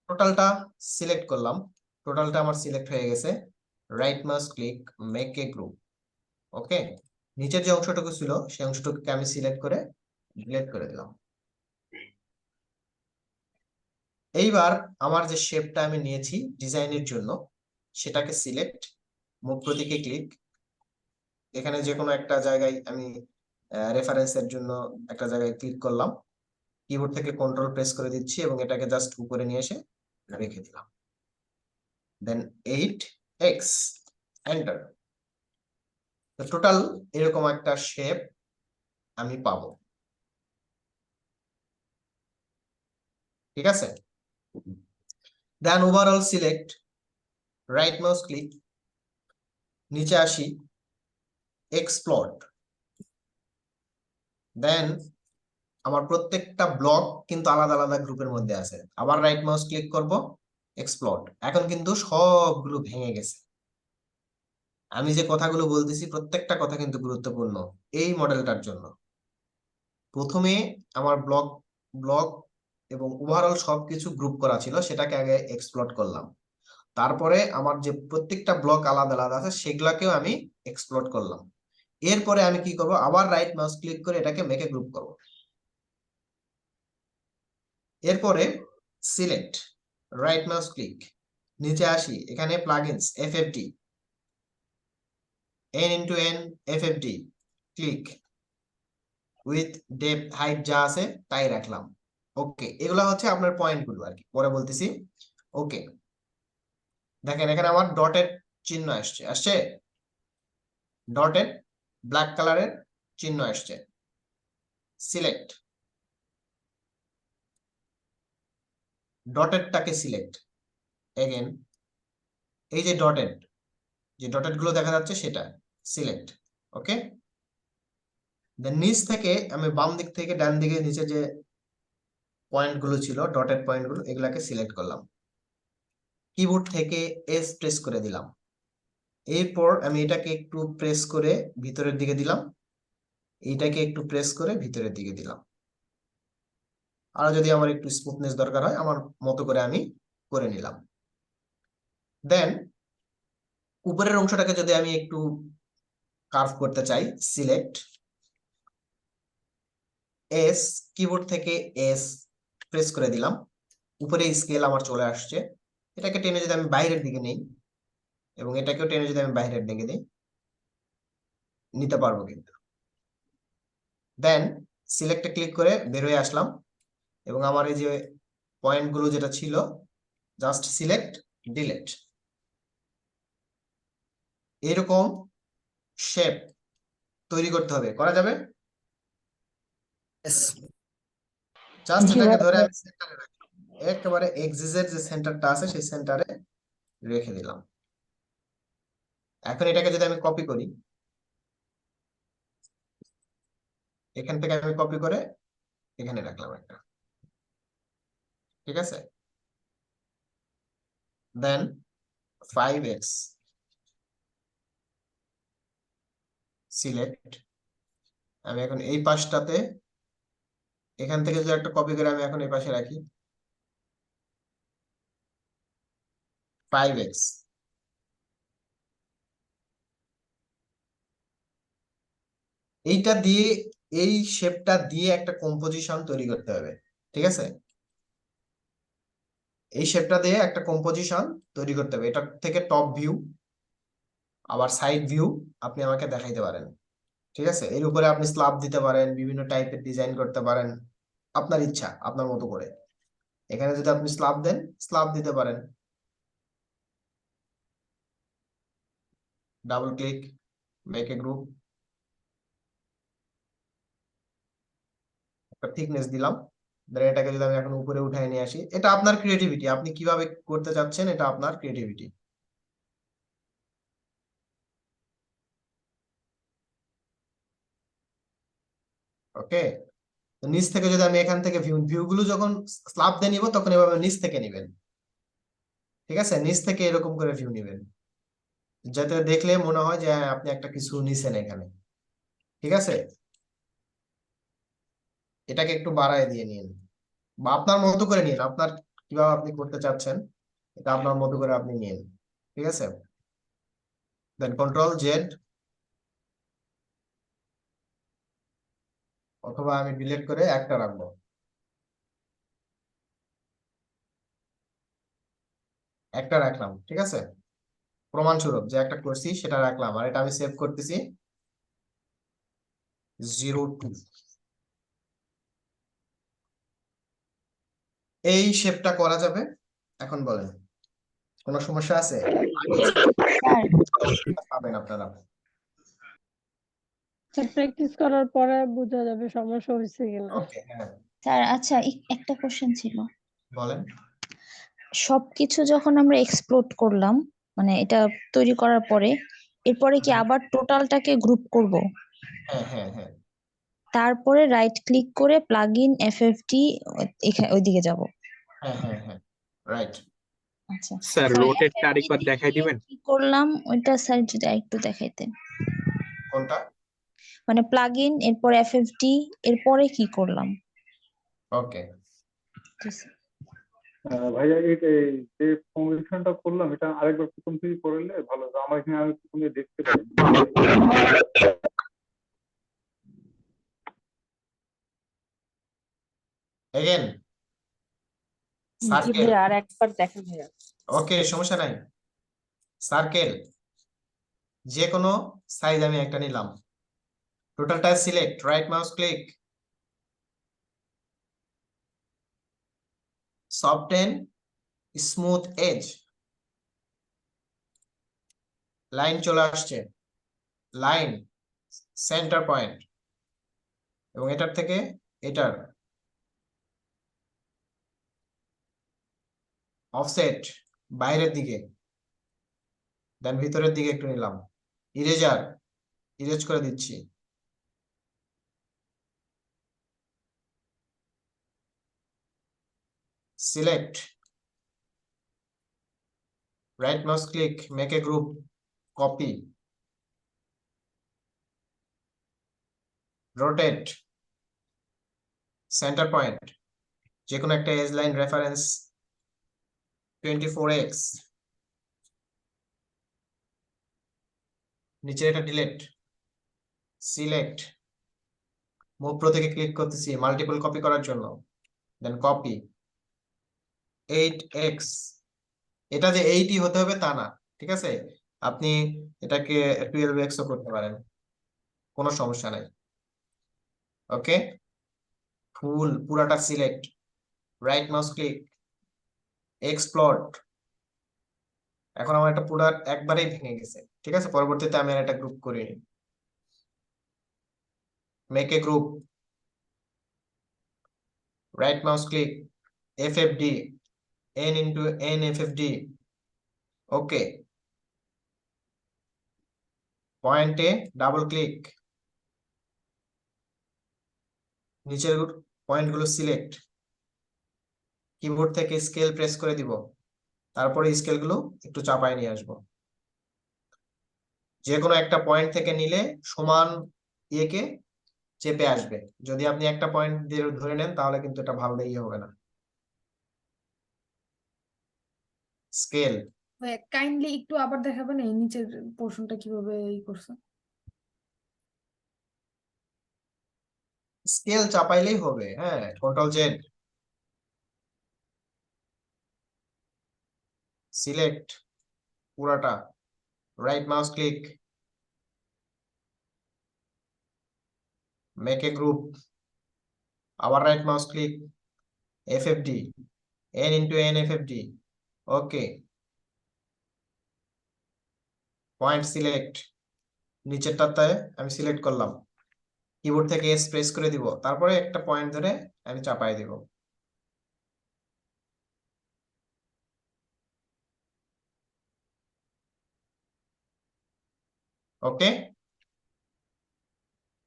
টোটালটা সিলেক্ট করলাম, টোটালটা আমার সিলেক্ট হয়ে গেছে। Right mouse click, make a group. Okay, নিচের যে অংশটুকু ছিল সেই অংশটুকুকে আমি সিলেক্ট করে ডিলিট করে দিলাম। এইবার আমার যে শেপটা আমি নিয়েছি ডিজাইনের জন্য সেটাকে সিলেক্ট, মুভ প্রতীকে ক্লিক, এখানে যে কোনো একটা জায়গায় আমি রেফারেন্সের জন্য একটা জায়গায় ক্লিক করলাম, কিবোর্ড থেকে কন্ট্রোল প্রেস করে দিচ্ছি এবং এটাকে জাস্ট উপরে নিয়ে এসে রেখে দিলাম। দেন 8x, এন্টার। টোটাল এরকম একটা শেপ আমি পাবো। ঠিক আছে, then overall select, right mouse click, নিচে আসি, এক্সপ্লোর। দেন আমার প্রত্যেকটা ব্লক কিন্তু আলাদা আলাদা গ্রুপের মধ্যে আছে, আবার রাইট মাউস ক্লিক করব, এক্সপ্লোর। এখন কিন্তু সবগুলো ভেঙে গেছে। আমি যে কথাগুলো বলতেছি প্রত্যেকটা কথা কিন্তু গুরুত্বপূর্ণ এই মডেলটার জন্য। প্রথমে আমার ব্লক এবং ওভারঅল সবকিছু গ্রুপ করা ছিল, সেটাকে আগে এক্সপ্লোর করলাম। তারপরে আমার যে প্রত্যেকটা ব্লক আলাদা আলাদা আছে সেগুলাকেও আমি এক্সপ্লোর করলাম। এরপরে আমি কি করব, আবার রাইট মাউস ক্লিক করে এটাকে মেকে গ্রুপ করব। এরপরে সিলেক্ট, রাইট মাউস ক্লিক, নিচে আসি, এখানে plugins FFD, n FFD click, with depth height যা আছে তাই রাখলাম। ওকে, এগুলা হচ্ছে আপনার পয়েন্টগুলো আর কি, পরে বলতেছি। ওকে, দেখেন এখানে আমার ডটের চিহ্ন আসছে ডটের ব্ল্যাক কালারের চিহ্ন আসছে। সিলেক্ট, ডটেডটাকে সিলেক্ট এগেন, এই যে ডটেড গুলো দেখা যাচ্ছে সেটা সিলেক্ট। ওকে, দেন নিচ থেকে আমি বাম দিক থেকে ডান দিকে নিচে যে পয়েন্ট গুলো ছিল ডটেড পয়েন্ট গুলো এগুলাকে সিলেক্ট করলাম, কিবোর্ড থেকে এস প্রেস করে দিলাম। এরপর আমি এটাকে একটু প্রেস করে ভিতরের দিকে দিলাম, এইটাকে একটু প্রেস করে ভিতরের দিকে দিলাম। আর যদি আমার একটু স্মুথনেস দরকার হয় আমার মতো করে আমি করে নিলাম। দেন উপরের অংশটাকে যদি আমি একটু কার্ভ করতে চাই, সিলেক্ট, এস, কিবোর্ড থেকে এস প্রেস করে দিলাম, উপরে স্কেল আমার চলে আসছে। এটাকে টেনে যদি আমি বাইরের দিকে নেই এবং এটাকেও টেনে যদি আমি বাইরের দিকে নেই নিতে পারবো কিন্তু। দেন সিলেক্টে ক্লিক করে বের হয়ে আসলাম এবং আমার এই যে পয়েন্ট গুলো যেটা ছিল জাস্ট সিলেক্ট, ডিলিট। এরকম শেপ তৈরি করতে হবে, করা যাবে? জাস্ট জি এটাকে ভাই। ধরে আমি সেন্টারে রাখলাম, একেবারে এক্সিসের যে সেন্টারটা আছে সেই সেন্টারে রেখে দিলাম। এখন এটাকে যদি আমি কপি করি, এখান থেকে আমি কপি করে এখানে রাখলাম একটা। ঠিক আছে, দেন 5x, সিলেক্ট। আমি এখন এই পাশটাতে এখান থেকে যদি একটা কপি করে আমি এখন এই পাশে রাখি, 5x, এইটা দিয়ে এই শেপটা দিয়ে একটা কম্পোজিশন তৈরি করতে হবে। ঠিক আছে, এই শেপটা দিয়ে একটা কম্পোজিশন তৈরি করতে হবে। এটা থেকে টপ ভিউ আবার সাইড ভিউ আপনি আমাকে দেখাইতে পারেন। ঠিক আছে, এর উপরে আপনি স্ল্যাব দিতে পারেন, বিভিন্ন টাইপের ডিজাইন করতে পারেন, আপনার ইচ্ছা, আপনার মতো করে। এখানে যদি আপনি স্ল্যাব দেন, স্ল্যাব দিতে পারেন। Double click, make a group, একটা থিকনেস দিলাম। দেন এটাকে যদি আমি এখন উপরে উঠায় নিয়ে আসি, এটা আপনার ক্রিয়েটিভিটি, আপনি কিভাবে করতে চাচ্ছেন, এটা আপনার ক্রিয়েটিভিটি। ওকে, নিচ থেকে যদি আমি এখান থেকে ভিউ গুলো যখন স্ল্যাব দিয়ে নিব, তখন এভাবে নিচ থেকে নিবেন। ঠিক আছে, নিচ থেকে এরকম করে ভিউ নিবেন, যাতে দেখলে মনে হয় যে হ্যাঁ, আপনি একটা কিছু নিছেন এখানে। ঠিক আছে, এটাকে একটু বাড়ায় দিয়ে নিন, বা আপনার মতো করে নিন, আপনার কিভাবে আপনি করতে চাচ্ছেন, এটা আপনার মতো করে আপনি নিন। ঠিক আছে, দেন কন্ট্রোল জেড, অথবা আমি ডিলিট করে একটা রাখবো, একটা রাখলাম। ঠিক আছে, প্রমাণস্বরূপ যে একটা করছি সেটা রাখলাম, আর এটা আমি সেভ করতেছি 02। এই শেপটা করা যাবে। এখন বলেন, কোনো সমস্যা আছে? পাবেন আপনারা। প্র্যাকটিস করার পরে বোঝা যাবে সমস্যা হয়েছে কিনা। ওকে, হ্যাঁ, স্যার আচ্ছা একটা কোশ্চেন ছিল। বলেন। সবকিছু যখন আমরা এক্সপ্লোর করলাম, মানে এটা তৈরি করার পরে, এরপরে কি আবার টোটালটাকে গ্রুপ করব? হ্যাঁ হ্যাঁ হ্যাঁ তারপরে রাইট ক্লিক করে প্লাগ ইন এফএফটি ওইদিকে যাব। হ্যাঁ হ্যাঁ হ্যাঁ, রাইট। আচ্ছা স্যার স্যার রোটেটটা এফএফটি আরেকবার দেখাই থেকে দিবেন। কি করলাম ওইটা স্যার যদি একটু দেখাইতেন। কোনটা? মানে প্লাগ ইন, এরপর এফএফটি, এরপরে কি করলাম? ওকে, ভাইয়া এই এই যে ফর্মেশনটা করলাম এটা আরেকবার প্রথম থেকে করলে ভালো হতো। আমার এখানে আমি প্রথমে দেখতে পারি। এগেন জি সার্কেল। ভাইয়া আর একবার দেখেন ভাইয়া। ওকে, সমস্যা নাই। সার্কেল, যে কোনো সাইজ আমি একটা নিলাম, টোটালটা select, right mouse click, soften smooth edge, line চলে আসছে, লাইন সেন্টার পয়েন্ট, এবং এটার থেকে এটার অফসেট বাইরের দিকে, দেন ভিতরের দিকে একটু নিলাম, ইরেজার ইরেজ করে দিচ্ছি, select, right mouse click, make a group, copy, rotate, centre point, যে কোনো একটা এজ লাইন রেফারেন্স 24x, নিচে এটা ডিলিট, সিলেক্ট, মুভ প্রতীকে ক্লিক করতেছি মাল্টিপল কপি করার জন্য, দেন কপি 8x। এটা যে 8ই হতে হবে তা না, ঠিক আছে, আপনি এটাকে 12x ও করতে পারেন, কোনো সমস্যা নাই। ওকে, পুরাটা select, right mouse click, explore. এখন আমার এটা পুরা একবারেই ভেঙে গেছে। ঠিক আছে, পরবর্তীতে আমি আর একটা গ্রুপ করে নিই, make a group, right mouse click, FFD, n into n FFD, okay, পয়েন্টে ডাবল ক্লিক, নিচের পয়েন্টগুলো সিলেক্ট, কিবোর্ড থেকে স্কেল প্রেস করে দিব, তারপরে স্কেলগুলো একটু চাপায় নিয়ে আসবো। যে কোনো একটা পয়েন্ট থেকে নিলে সমান ইয়েকে চেপে আসবে, যদি আপনি একটা পয়েন্ট দিয়ে ধরে নেন তাহলে কিন্তু এটা ভালো ইয়ে হবে না। স্কেল কাইন্ডলি একটু আবার দেখাবেন এই নিচের পোর্শনটা কিভাবে ই করছে? স্কেল চাপাইলেই হবে, হ্যাঁ, কন্ট্রোল জেড, সিলেক্ট পুরাটা, right mouse click, make a group, আবার right mouse click, FFD, n into n FFD, okay, point select, নিচেরটাতে আমি সিলেক্ট করলাম, কিবোর্ড থেকে এস প্রেস করে দিব, তারপরে একটা পয়েন্ট ধরে আমি চাপাই দিব। ওকে,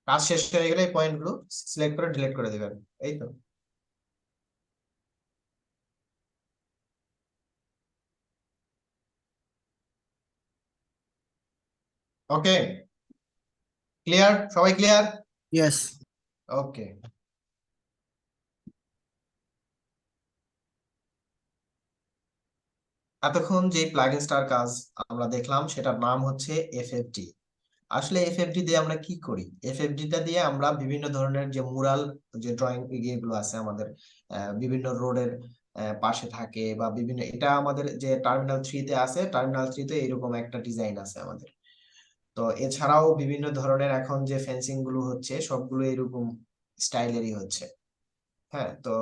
কাজ শেষ হয়ে গেলে এই পয়েন্টগুলো সিলেক্ট করে ডিলিট করে দিবেন, এই তো। ওকে, ক্লিয়ার, সবাই ক্লিয়ার? ইয়েস। ওকে, এতক্ষণ যে প্লাগইনসটার কাজ আমরা দেখলাম সেটার নাম হচ্ছে এফএফডি। আসলে এফএফডি দিয়ে আমরা কি করি? এফএফডিটা দিয়ে আমরা বিভিন্ন ধরনের যে মুরাল, যে ড্রয়িং ইয়েগুলো আছে আমাদের বিভিন্ন রোডের পাশে থাকে বা বিভিন্ন, এটা আমাদের যে টার্মিনাল 3-তে আছে, টার্মিনাল 3-তে এরকম একটা ডিজাইন আছে আমাদের। তো এছাড়াও বিভিন্ন ধরনের এখন যে ফেন্সিং গুলো হচ্ছে সবগুলো এরকম স্টাইলেরই হচ্ছে। হ্যাঁ, তো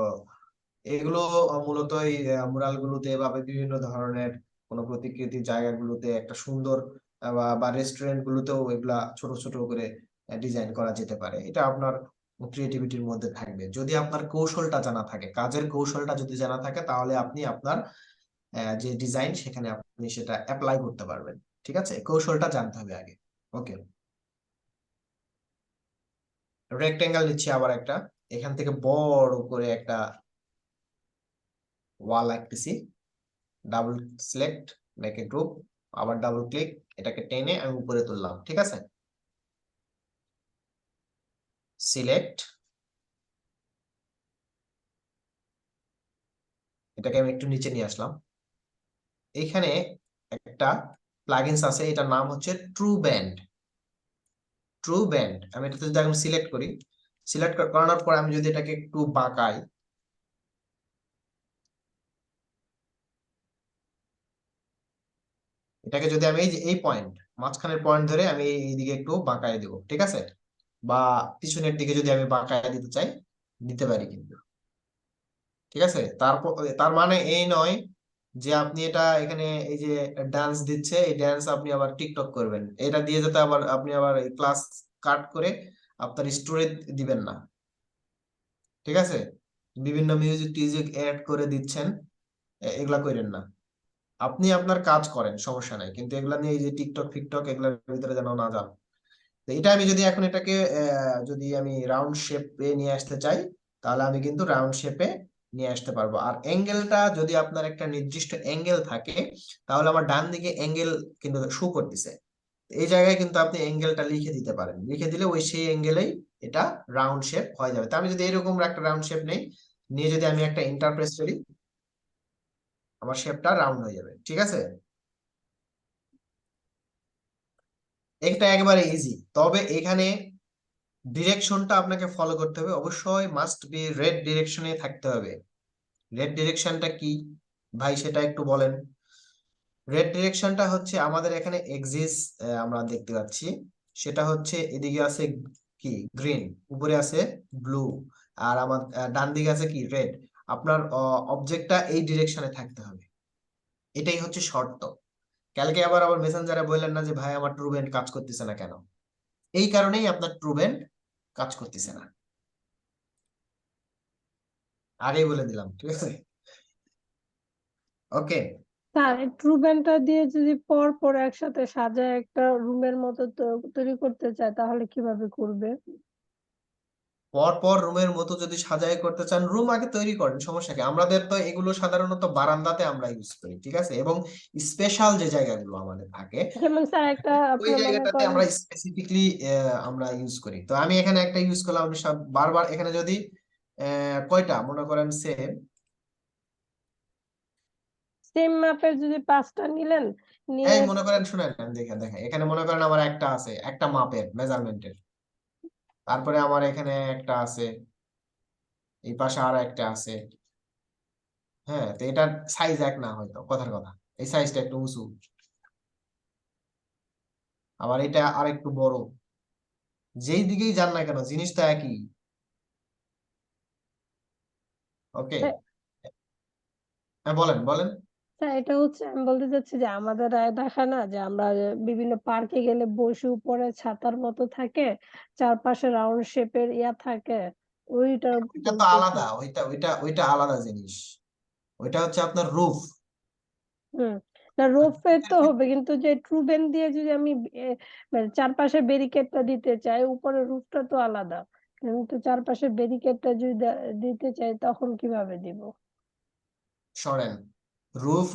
এগুলো মূলত এই মুরাল গুলোতে বা বিভিন্ন ধরনের কোনো প্রতিকৃতির জায়গাগুলোতে একটা সুন্দর বা রেস্টুরেন্ট গুলোতেও এগুলা ছোট ছোট করে ডিজাইন করা যেতে পারে। এটা আপনার ক্রিয়েটিভিটির মধ্যে থাকবে যদি আপনার কৌশলটা জানা থাকে, কাজের কৌশলটা যদি জানা থাকে, তাহলে আপনি আপনার যে ডিজাইন সেখানে আপনি সেটা অ্যাপ্লাই করতে পারবেন। ঠিক আছে, কৌশলটা জানতে হবে আগে। ওকে, রেক্টেঙ্গেল নিচ্ছি আবার একটা, এখান থেকে বড় করে একটা ওয়াল আঁকতেছি, double select, make a group, আবার ডাবল ক্লিক, এটাকে টেনে আমি উপরে তুললাম। ঠিক আছে, সিলেক্ট, এটাকে আমি একটু নিচে নিয়ে আসলাম। এইখানে একটা প্লাগইনস আছে, এটার নাম হচ্ছে ট্রু ব্যান্ড। ট্রু ব্যান্ড, আমি এটাতে যদি এখন সিলেক্ট করি, সিলেক্ট করানোর পর আমি যদি এটাকে একটু বাঁকাই, এটাকে যদি আমি এই পয়েন্ট, মাঝখানের পয়েন্ট ধরে আমি এইদিকে একটু বাঁকায় দেবো, ঠিক আছে, বা পিছনের দিকে যদি আমি বাঁকায় দিতে চাই দিতে পারি কিন্তু। ঠিক আছে, তারপর তার মানে এই নয় যে আপনি এটা এখানে এই যে ডান্স দিচ্ছে, এই ডান্স আপনি আবার টিকটক করবেন, এটা দিয়ে যাতে আবার আপনি আবার এই ক্লাস কাট করে আপনার স্টোরি দিবেন না। ঠিক আছে, বিভিন্ন মিউজিক টিউজিক অ্যাড করে দিচ্ছেন, এগুলা করেন না। আপনি আপনার কাজ করেন, সমস্যা নাই, কিন্তু এগুলা নিয়ে এই যে টিকটক ফিকটক এগুলোর ভিতরে যেন না যান। তো এটা আমি যদি এখন এটাকে যদি আমি রাউন্ড শেপে নিয়ে আসতে চাই, তাহলে আমি কিন্তু রাউন্ড শেপে নিয়ে আসতে পারবো। আর অ্যাঙ্গেলটা যদি আপনার একটা নির্দিষ্ট অ্যাঙ্গেল থাকে, তাহলে আমার ডান দিকে অ্যাঙ্গেল কিন্তু শো করতেছে, এই জায়গায় কিন্তু আপনি অ্যাঙ্গেলটা লিখে দিতে পারেন, লিখে দিলে ওই সেই অ্যাঙ্গেলেই এটা রাউন্ড শেপ হয়ে যাবে। তো আমি যদি এরকম একটা রাউন্ড শেপ নেই, নিয়ে যদি আমি একটা এন্টার প্রেস করি, আমার শেপটা রাউন্ড হয়ে যাবে। ঠিক আছে, এটা একেবারে ইজি। তবে এখানে ডিরেকশনটা আপনাকে ফলো করতে হবে, অবশ্যই মাস্ট বি রেড ডিরেকশনে থাকতে হবে। রেড ডিরেকশনটা কি ভাই, সেটা একটু বলেন। রেড ডিরেকশনটা হচ্ছে আমাদের এখানে এক্সিস আমরা দেখতে পাচ্ছি, সেটা হচ্ছে এদিকে আছে কি গ্রিন, উপরে আছে ব্লু, আর আমার ডান দিকে আছে কি রেড। আপনার অবজেক্টটা এই ডিরেকশনে থাকতে হবে, এটাই হচ্ছে শর্ত। কালকে আবার মেসেঞ্জারে বললেন না যে ভাই আমার ট্রুবেন্ড কাজ করতেছে না কেন, এই কারণেই আপনার ট্রুবেন্ড কাজ করতেছে না, আগেই বলে দিলাম। ঠিক আছে, ওকে। স্যার ট্রুবেনটা দিয়ে যদি পর পর একসাথে সাজায় একটা রুমের মতো তৈরি করতে চায় তাহলে কিভাবে করবে? পর পর রুমের মতো যদি সাজাই করতে চান, রুম আগে তৈরি করেন, সমস্যা কি। আমাদের তো এগুলো সাধারণত বারান্দাতে আমরা ইউজ করি, ঠিক আছে, এবং স্পেশাল যে জায়গাগুলো আমাদের থাকে যেমন স্যার একটা ওই আপনার মনে জায়গাটাতে করেন আমরা স্পেসিফিকলি আমরা ইউজ করি। তো আমি এখানে একটা ইউজ করলাম, আমি সব বারবার এখানে যদি কয়টা মনে করেন সেম মাপের যদি 5টা নিলেন, নিয়ে এই মনে করেন শুনেন, আমি দেখেন দেখেন এখানে মনে করেন আমার একটা আছে, একটা মাপের মেজারমেন্টের, তারপরে আমার এখানে একটা আছে, এই পাশে আর একটা আছে। হ্যাঁ, তো এটার সাইজ এক না, হয়তো কথার কথা এই সাইজটা একটু উঁচু, আবার এটা আর একটু বড়, যেই দিকেই যান না কেন জিনিস তো একই। ওকে, হ্যাঁ, হ্যাঁ বলেন বলেন। এটা হচ্ছে আমি বলতে চাচ্ছি যে আমাদের দেখায় না যে আমরা যে বিভিন্ন পার্কে গেলে বসে উপরে ছাতার মতো থাকে, চারপাশে রাউন্ড শেপের ইয়া থাকে, ওইটা ওইটা তো বলতেছি। আলাদা, ওইটা আলাদা জিনিস। ওইটা হচ্ছে আপনার রুফ। হুম, না রোফের তো হবে, কিন্তু যে ট্রুবেন দিয়ে যদি আমি মানে চারপাশে ব্যারিকেডটা দিতে চাই, উপরে রুফটা তো আলাদা, কিন্তু চারপাশে ব্যারিকেডটা যদি দিতে চাই তখন কিভাবে দিব? সরেন, রুফ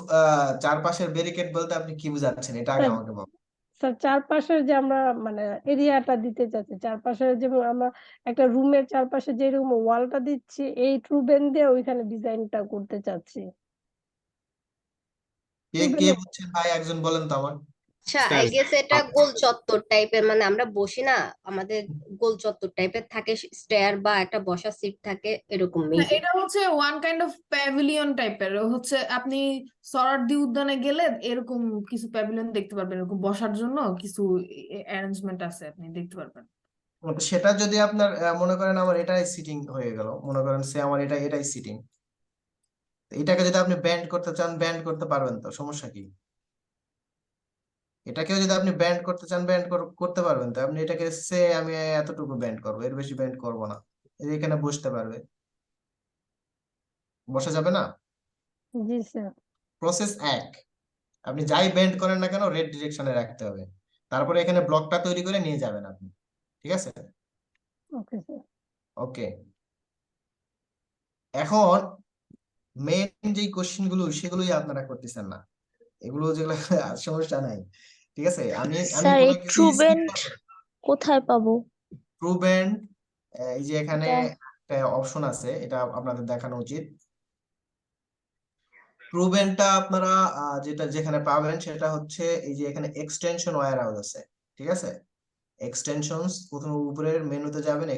চারপাশের ব্যারিকেড বলতে আপনি কি বুঝাচ্ছেন এটা আগে স্যার, আমাকে বলেন। স্যার চারপাশের যে আমরা মানে এরিয়াটা দিতে চাচ্ছি, চারপাশে যে আমরা একটা রুমের চারপাশে যে রুম ওয়ালটা দিচ্ছি, এই ট্রুবেন দিয়ে ওইখানে ডিজাইনটা করতে চাচ্ছি। কে কে ট্রুবেনের বুঝছেন ভাই, একজন বলেন তো আমার। আচ্ছা, স্যার আই গেস এটা গোল চত্বর টাইপের, মানে আমরা বসি না, আমাদের গোল চত্বর টাইপের থাকে, স্টেয়ার বা একটা বসার সিট থাকে, এরকম না, মেবি। এটা হচ্ছে ওয়ান কাইন্ড অফ প্যাভিলিয়ন টাইপের। হচ্ছে আপনি সরারদি উদ্যানে গেলে এরকম কিছু প্যাভিলিয়ন দেখতে পারবেন, এরকম বসার জন্য কিছু অ্যারেঞ্জমেন্ট আছে, আপনি দেখতে পারবেন। সেটা যদি আপনার মনে করেন আমার এটাই সিটিং হয়ে গেল, মনে করেন সে আমার এটাই সিটিং, এটাকে যদি আপনি ব্যান্ড করতে চান ব্যান্ড করতে পারবেন, তো সমস্যা কি? এটাকেও যদি আপনি ব্যান্ড করতে চান ব্যান্ড করতে পারবেন, তো আপনি এটাকে সে আমি এতটুকু ব্যান্ড করবো, এর বেশি ব্যান্ড করবো না, এই যে এখানে বসতে পারবে, বসা যাবে না? জি স্যার। প্রসেস এক, আপনি যাই ব্যান্ড করেন না কেন রেড ডিরেকশনে রাখতে হবে, তারপরে এখানে ব্লকটা তৈরি করে নিয়ে যাবেন আপনি, ঠিক আছে? Okay sir. ওকে, এখন মেইন যে কোশ্চেন গুলো সেগুলোই আপনারা করতেছেন না, এগুলো যেগুলো সমস্যা নাই, ঠিক আছে? আমি স্যার কোনো এই কিছু ট্রুবেন্ট কোথায় পাবো? ট্রু ব্যান্ড, এই যে এখানে এটা একটা অপশন আছে, এটা আপনাদের দেখানো উচিত। ট্রু ব্যান্ডটা আপনারা যেখানে পাবেন সেটা হচ্ছে এই যে এখানে এক্সটেনশন ওয়্যার হাউস আছে, ঠিক আছে? এক্সটেনশনস, প্রথমে উপরের মেনুতে যাবেন,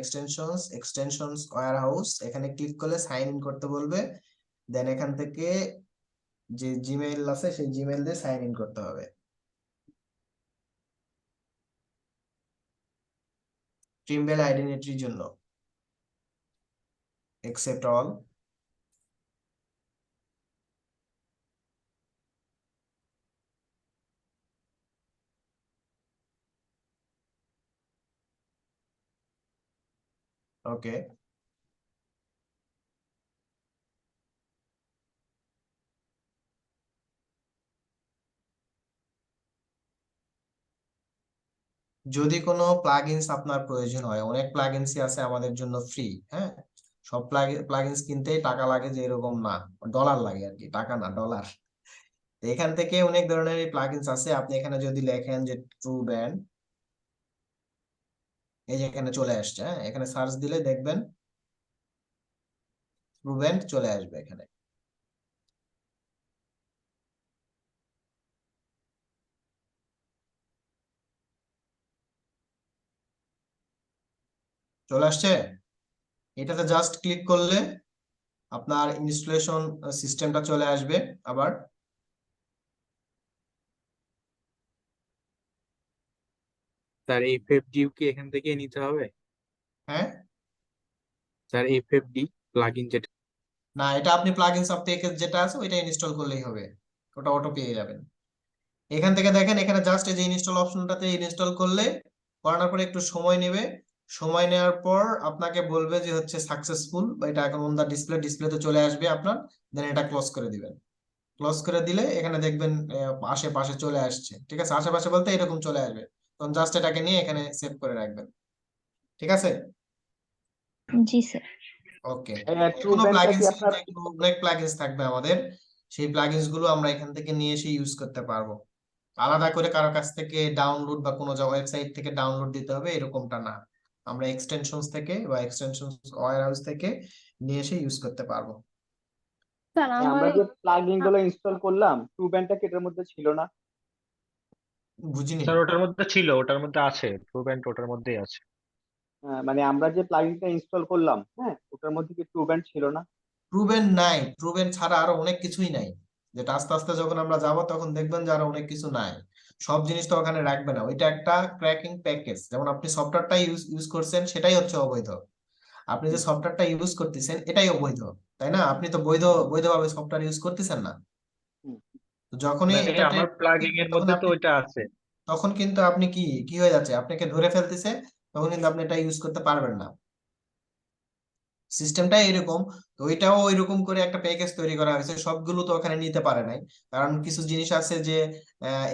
এক্সটেনশনস ওয়্যার হাউস, এখানে ক্লিক করলে সাইন ইন করতে বলবে, দেন এখান থেকে যে জিমেইল আছে সেই জিমেইল দিয়ে সাইন ইন করতে হবে। ট্রিমবেল আইডেন্টিটির জন্য accept all, ওকে। যদি কোনো প্লাগইনস আপনার প্রয়োজন হয়, অনেক প্লাগইনসই আছে আমাদের জন্য ফ্রি, হ্যাঁ, সব প্লাগইনস কিনতেই টাকা লাগে যে এরকম না, ডলার লাগে আর কি, টাকা না ডলার। এখান থেকে অনেক ধরনের প্লাগইনস আছে, আপনি এখানে যদি লেখেন যে ট্রু ব্যান্ড, এই যে এখানে চলে আসছে, হ্যাঁ, এখানে সার্চ দিলে দেখবেন ট্রু ব্যান্ড চলে আসবে, এখানে চলে আসছে। এটাতে জাস্ট ক্লিক করলে আপনার ইনস্টলেশন সিস্টেমটা চলে আসবে আবার। স্যার এফএফডি কি এখান থেকে নিতে হবে? হ্যাঁ, স্যার এফএফডি প্লাগইন যেটা, না এটা আপনি প্লাগইনস অফ প্যাকেজ যেটা আছে ওইটা ইনস্টল করলেই হবে, ওটা অটো পেয়ে যাবেন। এখান থেকে দেখেন এখানে জাস্ট এই যে ইনস্টল অপশনটাতে ইনস্টল করলে, করানোর পরে একটু সময় নেবে, সময় নেওয়ার পর আপনাকে বলবে যে হচ্ছে সাকসেসফুল, বা এটা এখন অন দা ডিসপ্লেতে চলে আসবে আপনার, দেন এটা ক্লোজ করে দিবেন। ক্লোজ করে দিলে এখানে দেখবেন আশেপাশে চলে আসছে, ঠিক আছে? আশেপাশে বলতে এরকম চলে আসবে, তখন জাস্ট এটাকে নিয়ে এখানে সেভ করে রাখবেন, ঠিক আছে? জি স্যার। ওকে, ট্রু এখনো ব্যান্ডটা কি প্লাগইনস, আপনার অনেক প্লাগইনস থাকবে আমাদের, সেই প্লাগইনস গুলো আমরা এখান থেকে নিয়ে এসে ইউজ করতে পারবো। আলাদা করে কারো কাছ থেকে ডাউনলোড বা কোনো ওয়েবসাইট থেকে ডাউনলোড দিতে হবে এরকমটা না, আমরা এক্সটেনশনস থেকে বা এক্সটেনশনস ওয়্যারহাউস থেকে নিয়ে এসে ইউজ করতে পারবো। স্যার আমার আমরা যে প্লাগইন গুলো ইনস্টল করলাম, ট্রু ব্যান্ডটা কি এটার মধ্যে ছিল না? বুঝিনি। স্যার ওটার মধ্যে ছিল, ওটার মধ্যে আছে, ট্রুবেন্ট ওটার মধ্যেই আছে। মানে আমরা যে প্লাগইনটা ইনস্টল করলাম, হ্যাঁ, ওটার মধ্যে কি ট্রু ব্যান্ড ছিল না? প্রুভেন নাই, প্রুভেন ছাড়া আরো অনেক কিছুই নাই, যেটা আস্তে আস্তে যখন আমরা যাব তখন দেখবেন যে আরো অনেক কিছু নাই। সব জিনিস তো ওখানে রাখবে না, ওইটা একটা ক্র্যাকিং প্যাকেজ। যেমন আপনি সফটওয়্যারটা ইউজ করছেন সেটাই হচ্ছে অবৈধ, আপনি যে সফটওয়্যারটা ইউজ করতেছেন এটাই অবৈধ, তাই না? আপনি তো বৈধভাবে সফটওয়্যার ইউজ করতেছেন না। তো যখনই মানে এটা আমার প্লাগইন এর তখন মধ্যে তো আপনি ওইটা আছে। তখন কিন্তু আপনি কি কি হয়ে যাচ্ছে, আপনাকে ধরে ফেলতেছে, তখন কিন্তু আপনি এটা ইউজ করতে পারবেন না। সিস্টেমটাই এরকম। তো ওইটাও ওইরকম করে একটা প্যাকেজ তৈরি করা হয়েছে, সবগুলো তো ওখানে নিতে পারে নাই, কারণ কিছু জিনিস আছে যে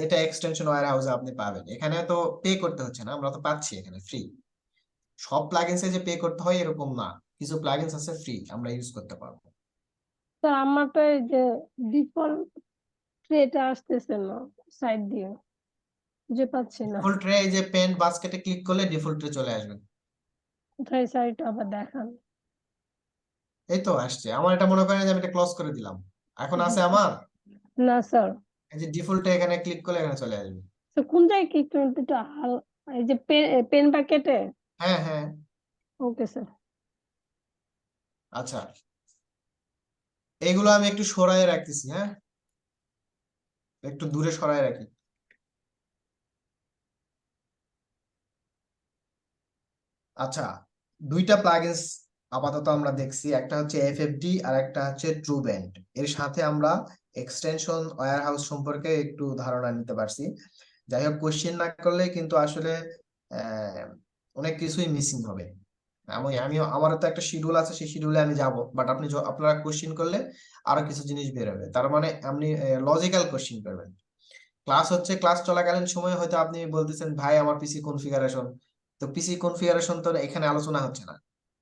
এটা এক্সটেনশন ওয়্যার হাউসে আপনি পাবেন, এখানে তো পে করতে হচ্ছে না, আমরা তো পাচ্ছি এখানে ফ্রি। সব প্লাগইনসে যে পে করতে হয় এরকম না, কিছু প্লাগইনস আছে ফ্রি, আমরা ইউজ করতে পারবো। স্যার আমারটা এই যে ডিফল্ট ট্রেটা আসতেছে না সাইড দিয়ে, যে পাচ্ছি না। ডিফল্ট ট্রে, এই যে পেন বাস্কেটে ক্লিক করলে ডিফল্ট ট্রে চলে আসবে। কোথায় সাইডটা আবার দেখান? এই তো আসছে আমার, এটা মনে করেন যে আমি এটা ক্লোজ করে দিলাম, এখন আছে আমার। না স্যার, এই যে ডিফল্টে এখানে ক্লিক করলে এখানে চলে আসবে। তো কোন জায়গায় কি একটু একটু এই যে পেন প্যাকেটে? হ্যাঁ হ্যাঁ। Okay sir. আচ্ছা, এগুলো আমি একটু সরায় রাখতেছি, হ্যাঁ একটু দূরে সরায় রাখি। আচ্ছা, দুইটা প্লাগইনস আপাতত আমরা দেখছি, একটা হচ্ছে এফএফডি আর একটা হচ্ছে ট্রুবেন্ড। এর সাথে আমরা এক্সটেনশন ওয়্যার হাউস সম্পর্কে একটু ধারণা নিতে পারছি। যাই হোক, কোশ্চেন না করলে কিন্তু আসলে আহ, অনেক কিছুই মিসিং হবে। আমি আমারও তো একটা শিডিউল আছে, সেই শিডিউলে আমি যাব, বাট আপনি আপনারা কোশ্চেন করলে আরো কিছু জিনিস বের হবে, তার মানে আপনি লজিক্যাল কোশ্চেন করবেন। ক্লাস হচ্ছে, ক্লাস চলাকালীন সময় হয়তো আপনি বলতেছেন ভাই আমার পিসি কনফিগারেশন, তো পিসি কনফিগারেশন তো এখানে আলোচনা হচ্ছে না।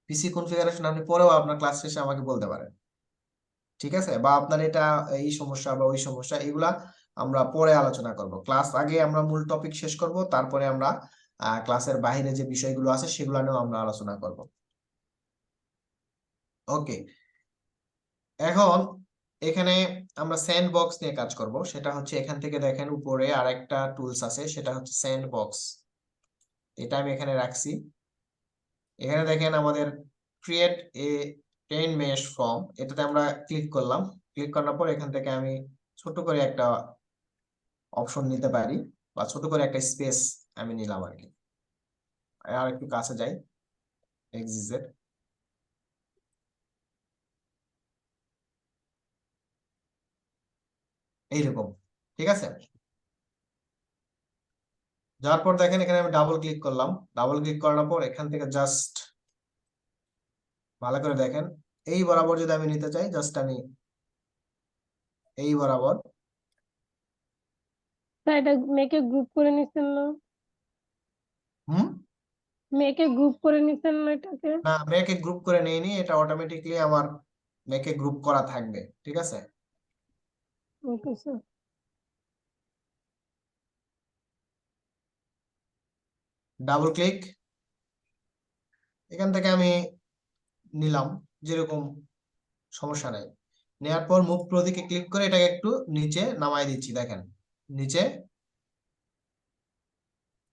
পিসি কনফিগারেশন আপনি পরেও আপনার ক্লাস শেষে আমাকে বলতে পারেন, ঠিক আছে? বা আপনার এটা এই সমস্যা বা ওই সমস্যা, এগুলা আমরা পরে আলোচনা করব। ক্লাস আগে আমরা মূল টপিক শেষ করব, তারপরে আমরা ক্লাসের বাইরে যে বিষয়গুলো আছে সেগুলো নিয়েও আমরা আলোচনা করব। ওকে, এখন এখানে আমরা স্যান্ড বক্স নিয়ে কাজ করব। সেটা হচ্ছে এখান থেকে দেখেন উপরে আরেকটা টুলস আছে, সেটা হচ্ছে স্যান্ড বক্স। এটা আমি এখানে রাখছি। এখানে দেখেন আমাদের create a train mesh form, এটাতে আমরা ক্লিক করলাম। ক্লিক করার পর এখান থেকে আমি ছোট করে একটা অপশন নিতে পারি, বা ছোট করে একটা স্পেস আমি নিলাম আর কি। আর একটু কাছে যাই, এক্সিট, এইরকম, ঠিক আছে? যাওয়ার পর দেখেন এখানে আমি ডাবল ক্লিক করলাম। ডাবল ক্লিক করার পর এখান থেকে জাস্ট ভালো করে দেখেন, এই বরাবর যদি আমি নিতে চাই, জাস্ট আমি এই বরাবর। স্যার এটা মেয়েকে গ্রুপ করে নিছেন না? হুম, মেয়েকে গ্রুপ করে নিছেন না এটাকে? না মেকে গ্রুপ করে নেইনি, এটা অটোমেটিকলি আমার মেকে গ্রুপ করা থাকবে, ঠিক আছে? Okay sir. ডাবল ক্লিক, এখান থেকে আমি নিলাম, যেরকম সমস্যা নাই। নেওয়ার পর মুভ প্রতীকে ক্লিক করে এটাকে একটু নিচে নামাই দিচ্ছি, দেখেন নিচে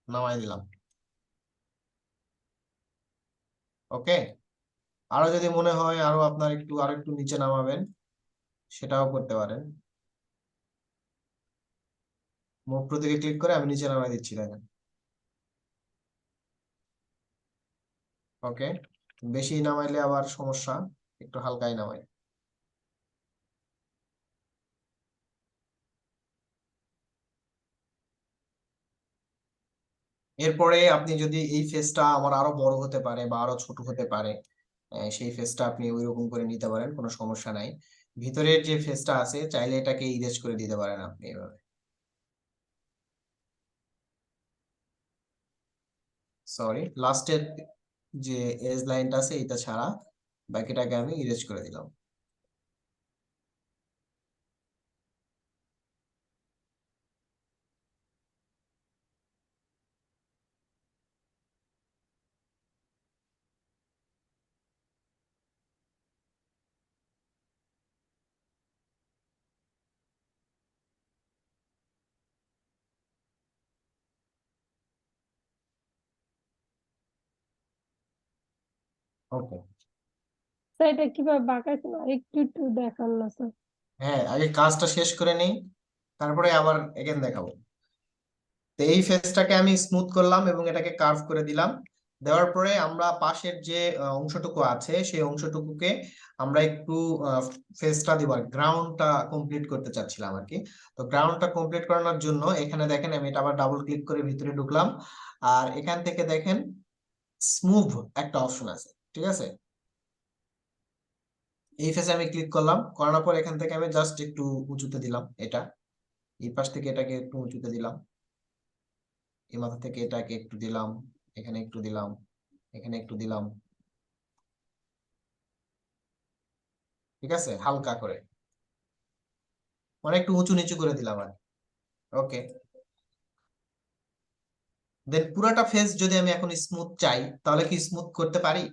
নামাই দিলাম। ওকে, আরো যদি মনে হয় আরো আপনার আরো একটু নিচে নামাবেন, সেটাও করতে পারেন। মুভ প্রতীকে ক্লিক করে আমি নিচে নামাই দিচ্ছি, দেখেন। ওকে, বেশি নামাইলে আবার সমস্যা, একটু হালকাই নামাই। এরপরে আপনি যদি এই ফেসটা আমার আরো বড় হতে পারে বা আরো ছোট হতে পারে, সেই ফেসটা আপনি ওইরকম করে নিতে পারেন, কোনো সমস্যা নাই। ভিতরের যে ফেসটা আছে চাইলে এটাকে ইরেজ করে দিতে পারেন আপনি এভাবে। সরি, লাস্টের যে এজ লাইনটা আছে এটা ছাড়া বাকিটাকে আমি ইরেজ করে দিলাম। ওকে, স্যার এটা কিভাবে বাঁকাইছেন আর একটু একটু দেখান না স্যার। হ্যাঁ আগে কাজটা শেষ করে নেই, তারপরে আবার এগেন দেখাবো। তো এই ফেসটাকে আমি স্মুথ করলাম এবং এটাকে কার্ভ করে দিলাম। দেওয়ার পরে আমরা পাশের যে অংশটুকু আছে সেই অংশটুকুকে আমরা একটু ফেসটা দিব, গ্রাউন্ডটা কমপ্লিট করতে চাচ্ছিলাম আর কি। তো গ্রাউন্ডটা কমপ্লিট করানোর জন্য এখানে দেখেন আমি এটা আবার ডাবল ক্লিক করে ভিতরে ঢুকলাম, আর এখান থেকে দেখেন স্মুভ একটা অপশন আছে, ঠিক আছে। এই ফেসে আমি ক্লিক করলাম, করানোর পর এখান থেকে আমি জাস্ট একটু উঁচুতে দিলাম, এটা এই পাশ থেকে এটাকে একটু উঁচুতে দিলাম, এই মাথা থেকে এটাকে একটু দিলাম, এখানে একটু দিলাম, এখানে একটু দিলাম, ঠিক আছে, হালকা করে মানে একটু উঁচু নিচু করে দিলাম আর ওকে। দেন পুরাটা ফেস যদি আমি এখন স্মুথ চাই তাহলে কি স্মুথ করতে পারি?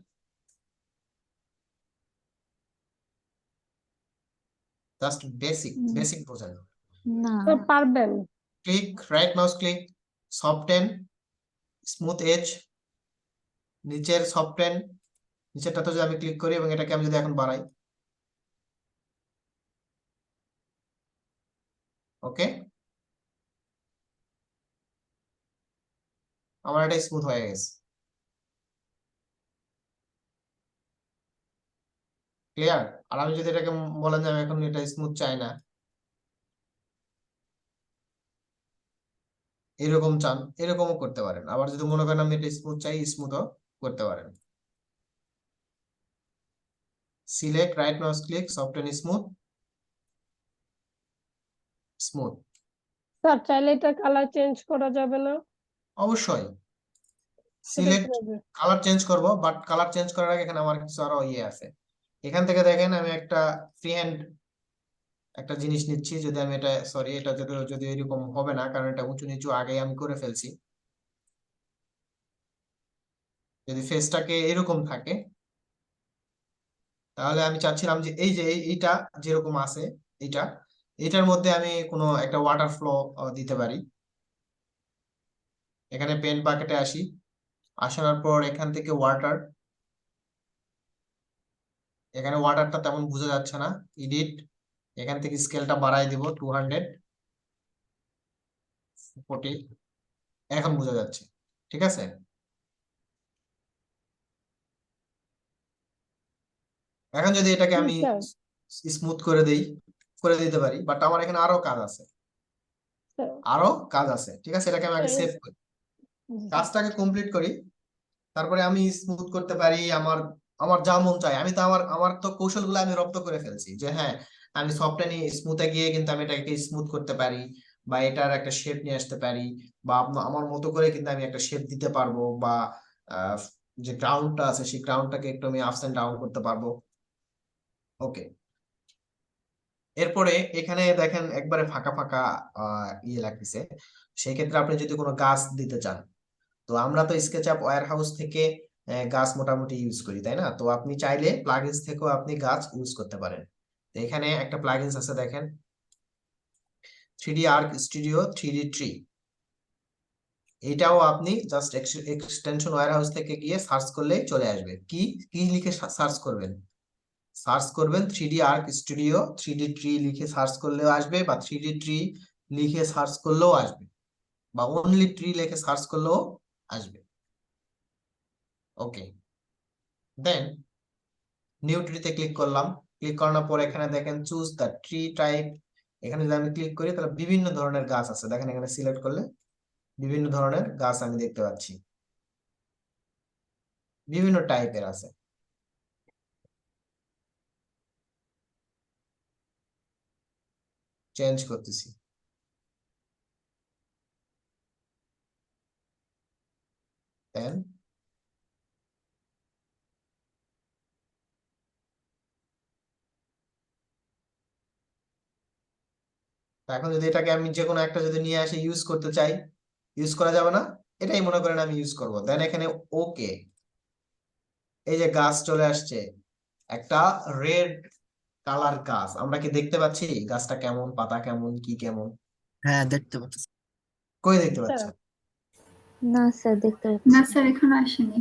জাস্ট বেসিক বেসিক বোঝেন। না তো পারবেন। Click, right mouse click, soften, smooth edge, নিচের সফটেন, নিচেরটাতে যদি আমি ক্লিক করি এবং এটাকে আমি যদি এখন বাড়াই, ওকে, আমার এটা স্মুথ হয়ে গেছে। ক্লিয়ার? আর আমি যদি এটাকে বলেন যে আমি এখন এটা স্মুথ চাই না, এরকম চান, এরকমও করতে পারেন। আবার যদি মনে করেন আমি এটা স্মুথ চাই, স্মুথও করতে পারেন। Select, right mouse click, soften, smooth, smooth. Sir চাইলে এটা কালার চেঞ্জ করা যাবে না? অবশ্যই সেটা সিলেক্ট, কিভাবে? কালার চেঞ্জ করব, বাট কালার চেঞ্জ করার আগে এখানে আমার কিছু আরো ইয়ে আছে। এখান থেকে দেখেন আমি একটা ফ্রি হ্যান্ড একটা জিনিস নিচ্ছি, যদি আমি এটা, সরি এটা যদি এরকম হবে না, কারণ এটা উঁচু নিচু আগে আমি করে ফেলছি। যদি ফেসটাকে এরকম থাকে তাহলে আমি চাচ্ছিলাম যে এই যে এইটা যেরকম আছে, এইটা এটার মধ্যে আমি কোনো একটা ওয়াটার ফ্লো দিতে পারি। এখানে পেন্ট বাকেটে আসি, আসার পর এখান থেকে ওয়াটার, এখানে ওয়াটারটা তেমন বোঝা যাচ্ছে না, এডিট, এখান থেকে স্কেলটা বাড়াই দিব 240, এখন বোঝা যাচ্ছে, ঠিক আছে। এখন যদি এটাকে জি আমি স্যার। স্মুথ করে দেই, করে দিতে পারি, বাট আমার এখানে আরো কাজ আছে, স্যার, আরো কাজ আছে, ঠিক আছে। এটাকে আমি আগে সেভ করি, জি স্যার। কাজটাকে কমপ্লিট করি, তারপরে আমি স্মুথ করতে পারি আমার আমার যা মন চায়। আমি তো আমার আমার তো কৌশলগুলো আমি রপ্ত করে ফেলছি, যে হ্যাঁ আমি সফটটা নিয়ে স্মুথে গিয়ে কিন্তু আমি এটাকে স্মুথ করতে পারি, বা এটার একটা শেপ নিয়ে আসতে পারি, বা আমার মতো করে কিন্তু আমি একটা শেপ দিতে পারবো, বা আহ, যে গ্রাউন্ডটা আছে সেই গ্রাউন্ডটাকে একটু আমি আপস এন্ড ডাউন করতে পারবো, ওকে। এরপরে এখানে দেখেন একবারে ফাঁকা ফাঁকা ইয়ে লাগতেছে, সেই ক্ষেত্রে আপনি যদি কোনো গাছ দিতে চান, তো আমরা তো স্কেচআপ ওয়্যার হাউস থেকে গাছ মোটামুটি ইউজ করি, তাই না? তো আপনি চাইলে প্লাগইনস থেকেও আপনি গাছ ইউজ করতে পারেন। তো এখানে একটা প্লাগইনস আছে দেখেন, 3D arc studio 3D tree, এটাও আপনি জাস্ট এক্সটেনশন ওয়্যার হাউস থেকে গিয়ে সার্চ করলেই চলে আসবে। কি কি লিখে সার্চ করবেন? সার্চ করবেন 3D arc studio 3D tree লিখে সার্চ করলেও আসবে, বা 3D ট্রি লিখে সার্চ করলেও আসবে, বা অনলি ট্রি লিখে সার্চ করলেও আসবে, ওকে। দেন নিউ ট্রিতে ক্লিক করলাম, ক্লিক করানোর পর এখানে দেখেন চুজ দ্য ট্রি টাইপ, এখানে যদি আমি ক্লিক করি তাহলে বিভিন্ন ধরনের গাছ আছে, দেখেন এখানে সিলেক্ট করলে বিভিন্ন ধরনের গাছ আমি দেখতে পাচ্ছি, বিভিন্ন টাইপের আছে। চেঞ্জ করতেছি, দেন এখন যদি এটাকে আমি যে কোনো একটা যদি নিয়ে আসে ইউজ করতে চাই, ইউজ করা যাবে না, এটাই মনে করেন আমি ইউজ করব। দেন এখানে ওকে, এই যে গাছ চলে আসছে, একটা রেড কালার গাছ, আমরা কি দেখতে পাচ্ছি গাছটা কেমন, পাতা কেমন, কি কেমন? হ্যাঁ দেখতে পাচ্ছি। কই দেখতে স্যার পাচ্ছেন? না স্যার দেখতে না পাচ্ছি স্যার এখনো আসেনি।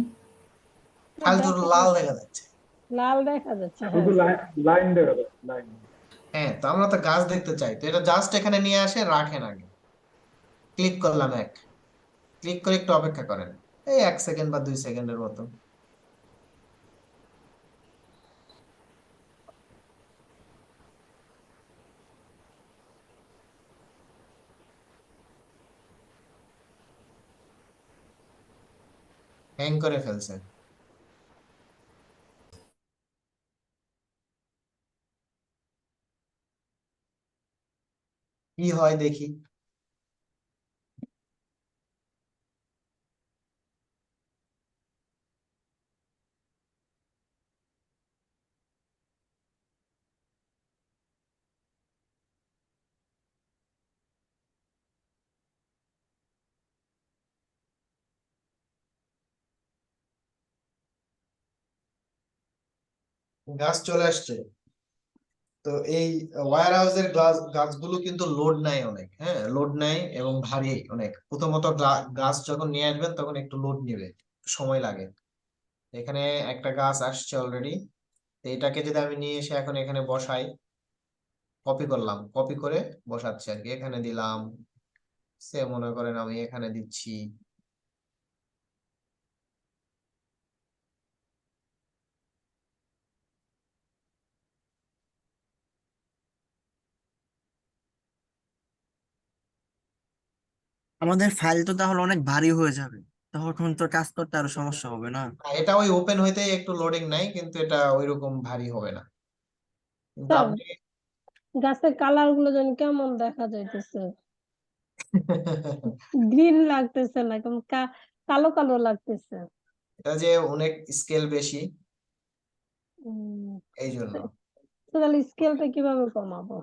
খালি তো দেখা লাল যাচ্ছে, দেখা যাচ্ছে। লাল দেখা যাচ্ছে, হ্যাঁ শুধু স্যার। লাইন দেখা যাচ্ছে, লাইন। হ্যাঁ, তো আমরা তো গাছ দেখতে চাই, তো এটা জাস্ট এখানে নিয়ে আসে রাখেন, আগে ক্লিক করলাম এক, ক্লিক করে একটু অপেক্ষা করেন, এই 1 সেকেন্ড বা 2 সেকেন্ডের মতো। হ্যাং করে ফেলছে। কি হয় দেখি। গাছ চলে আসছে। তো এই ওয়্যার হাউসের গাছগুলো কিন্তু লোড নেয় অনেক, হ্যাঁ লোড নেয় এবং ভারী অনেক। প্রথমত গাছ যখন নিয়ে আসবেন তখন একটু লোড নিবে, সময় লাগে। এখানে একটা গাছ আসছে অলরেডি। এটাকে যদি আমি নিয়ে এসে এখন এখানে বসাই, কপি করলাম, কপি করে বসাচ্ছি আর কি। এখানে দিলাম, সে মনে করেন আমি এখানে দিচ্ছি। আমাদের ফাইল তো তাহলে অনেক ভারী হয়ে যাবে, তখন তো কাজ করতে আরো সমস্যা হবে না? এটা ওই ওপেন হইতে একটু লোডিং নাই, কিন্তু এটা ওইরকম ভারী হবে না। কিন্তু স্যার আপনি গাছের কালার গুলো যেন কেমন দেখা যাইতেছে, গ্রিন লাগতেছে না, কেমন কালো কালো লাগতেছে। এটা যে অনেক স্কেল বেশি, উম, এই জন্য। তো তাহলে স্কেলটা কিভাবে কমাবো?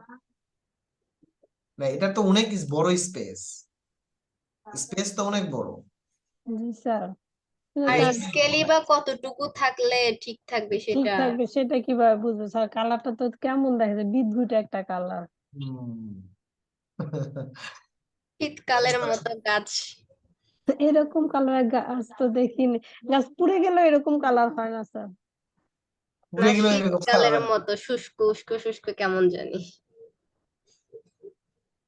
না, এটা তো অনেক বড় স্পেস, স্পেস তো অনেক বড়। জি স্যার, আর এই স্কেলই বা কতটুকু থাকলে ঠিক থাকবে ঠিক সেটা? থাকবে সেটা কিভাবে বুঝবো স্যার? কালারটা তো কেমন দেখা যায়, বিদঘুটে একটা কালার। হুম। শীতকালের মতো গাছ। এরকম কালারের গাছ তো দেখিনি, গাছ পুড়ে গেলে এরকম কালার হয় না স্যার। না, পুড়ে গেলে এরকম শীতকালের কালার। মতো শুষ্ক উস্কো শুষ্ক কেমন জানি।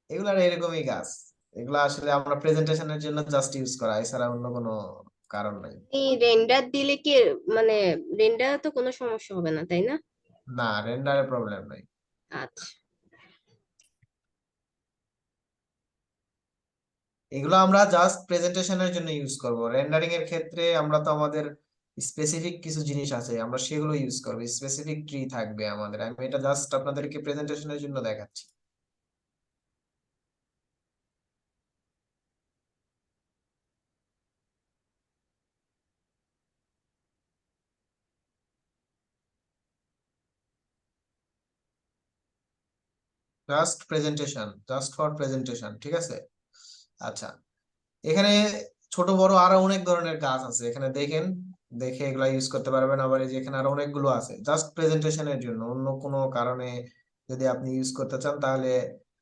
এগুলা এরকমই গাছ। এগুলা আসলে আমরা প্রেজেন্টেশনের জন্য জাস্ট ইউজ করা, এছাড়া অন্য কোনো কারণ নাই। এই রেন্ডার দিলে কি মানে রেন্ডার তো কোনো সমস্যা হবে না তাই না? না, রেন্ডারে প্রবলেম নাই। আচ্ছা। এগুলো আমরা জাস্ট প্রেজেন্টেশনের জন্য ইউজ করব। রেন্ডারিং এর ক্ষেত্রে আমরা তো আমাদের স্পেসিফিক কিছু জিনিস আছে, আমরা সেগুলো ইউজ করব। স্পেসিফিক ট্রি থাকবে আমাদের। আমি এটা জাস্ট আপনাদেরকে প্রেজেন্টেশনের জন্য দেখাচ্ছি। Just presentation, just for presentation, ঠিক আছে? আচ্ছা, এখানে ছোট বড় আরো অনেক ধরনের গাছ আছে, এখানে দেখেন, দেখে এগুলা ইউজ করতে পারবেন। আবার এই যে এখানে আরো অনেকগুলো আছে জাস্ট প্রেজেন্টেশনের জন্য। অন্য কোনো কারণে যদি আপনি ইউজ করতে চান তাহলে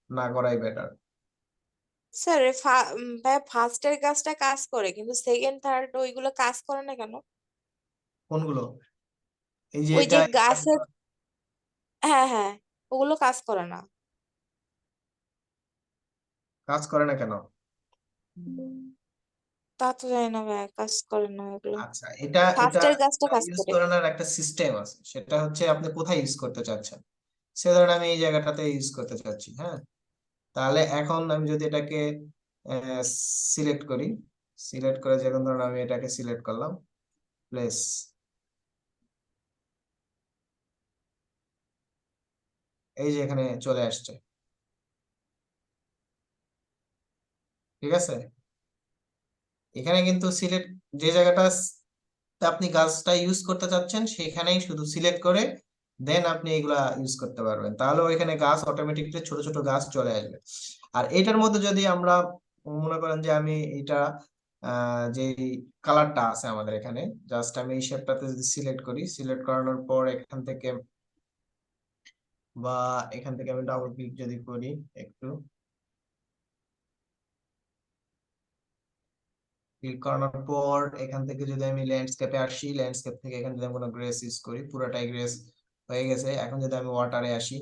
না করাই বেটার। স্যার ভাই ফার্স্টের কাজটা কাজ করে কিন্তু সেকেন্ড থার্ড ওইগুলো কাজ করে না কেন? কোনগুলো? এই যে ওই এটা যে গাছের, হ্যাঁ হ্যাঁ, ওগুলো কাজ করে না। কাজ করে না কেন? তা তো জানি না ভাই, কাজ করে না ওগুলো। আচ্ছা, এটা এটা ফার্স্টের কাজটা কাজ ইউজ করে। করানোর একটা সিস্টেম আছে, সেটা হচ্ছে আপনি কোথায় ইউজ করতে চাচ্ছেন। সে ধরেন আমি এই জায়গাটাতে ইউজ করতে চাচ্ছি, হ্যাঁ। তাহলে এখন আমি যদি এটাকে সিলেক্ট করি, সিলেক্ট করে যখন ধরুন আমি এটাকে সিলেক্ট করলাম, প্লেস, এই যে এখানে চলে আসছে, ঠিক আছে? এখানে কিন্তু সিলেক্ট, যে জায়গাটা আপনি গাছটা ইউজ করতে চাচ্ছেন সেখানেই শুধু সিলেক্ট করে দেন আপনি এগুলা ইউজ করতে পারবেন। তাহলে ওইখানে গাছ অটোমেটিকলি ছোট ছোট গাছ চলে আসবে। আর এটার মধ্যে যদি আমরা মনে করেন যে আমি এটা যে কালারটা আছে আমাদের এখানে, জাস্ট আমি এই শেপটাতে যদি সিলেক্ট করি, সিলেক্ট করানোর পর এখান থেকে বা এখান থেকে আমি ডাবল ক্লিক যদি করি একটু, ক্লিক করানোর পর এখান থেকে যদি আমি ল্যান্ডস্কেপে আসি, ল্যান্ডস্কেপ থেকে এখানে যদি আমি কোনো গ্রেস ইউজ করি, পুরোটাই গ্রেস হয়ে গেছে। এখন যদি আমি ওয়াটারে আসি,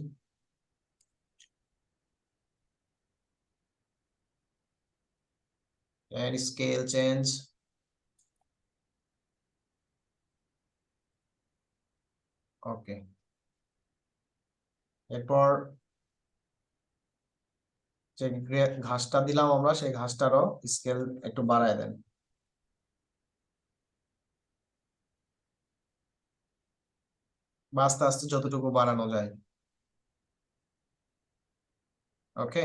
and scale change. ওকে, এরপর যে ঘাসটা দিলাম আমরা, সেই ঘাসটারও স্কেল একটু বাড়ায় দেন। বা আস্তে আস্তে যতটুকু বাড়ানো যায়। ওকে,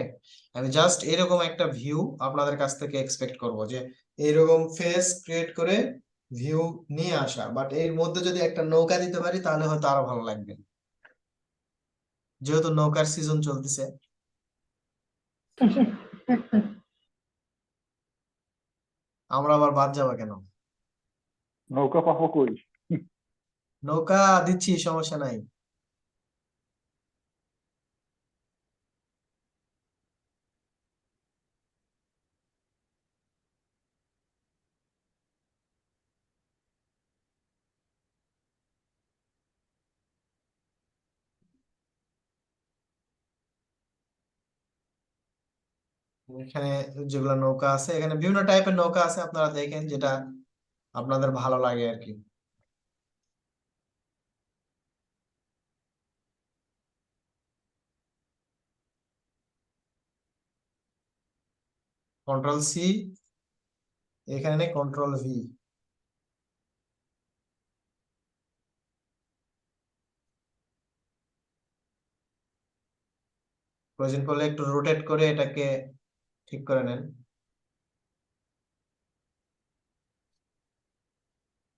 আমি জাস্ট এরকম একটা ভিউ আপনাদের কাছ থেকে এক্সপেক্ট করব, যে এরকম ফেস ক্রিয়েট করে ভিউ নিয়ে আসা। বাট এর মধ্যে যদি একটা নৌকা দিতে পারি তাহলে হয়তো আরো ভালো লাগবে, যেহেতু নৌকার সিজন চলতেছে। আমরা আবার বাদ যাবো কেন? নৌকা পাবো কই? নৌকা দিচ্ছি, সমস্যা নাই। এখানে যেগুলো নৌকা আছে, এখানে বিভিন্ন টাইপের নৌকা আছে, আপনারা দেখেন যেটা আপনাদের ভালো লাগে আর কি। কন্ট্রোল সি, এখানে কন্ট্রোল ভি। প্রয়োজন পড়লে একটু রোটেট করে এটাকে ঠিক করে নেন।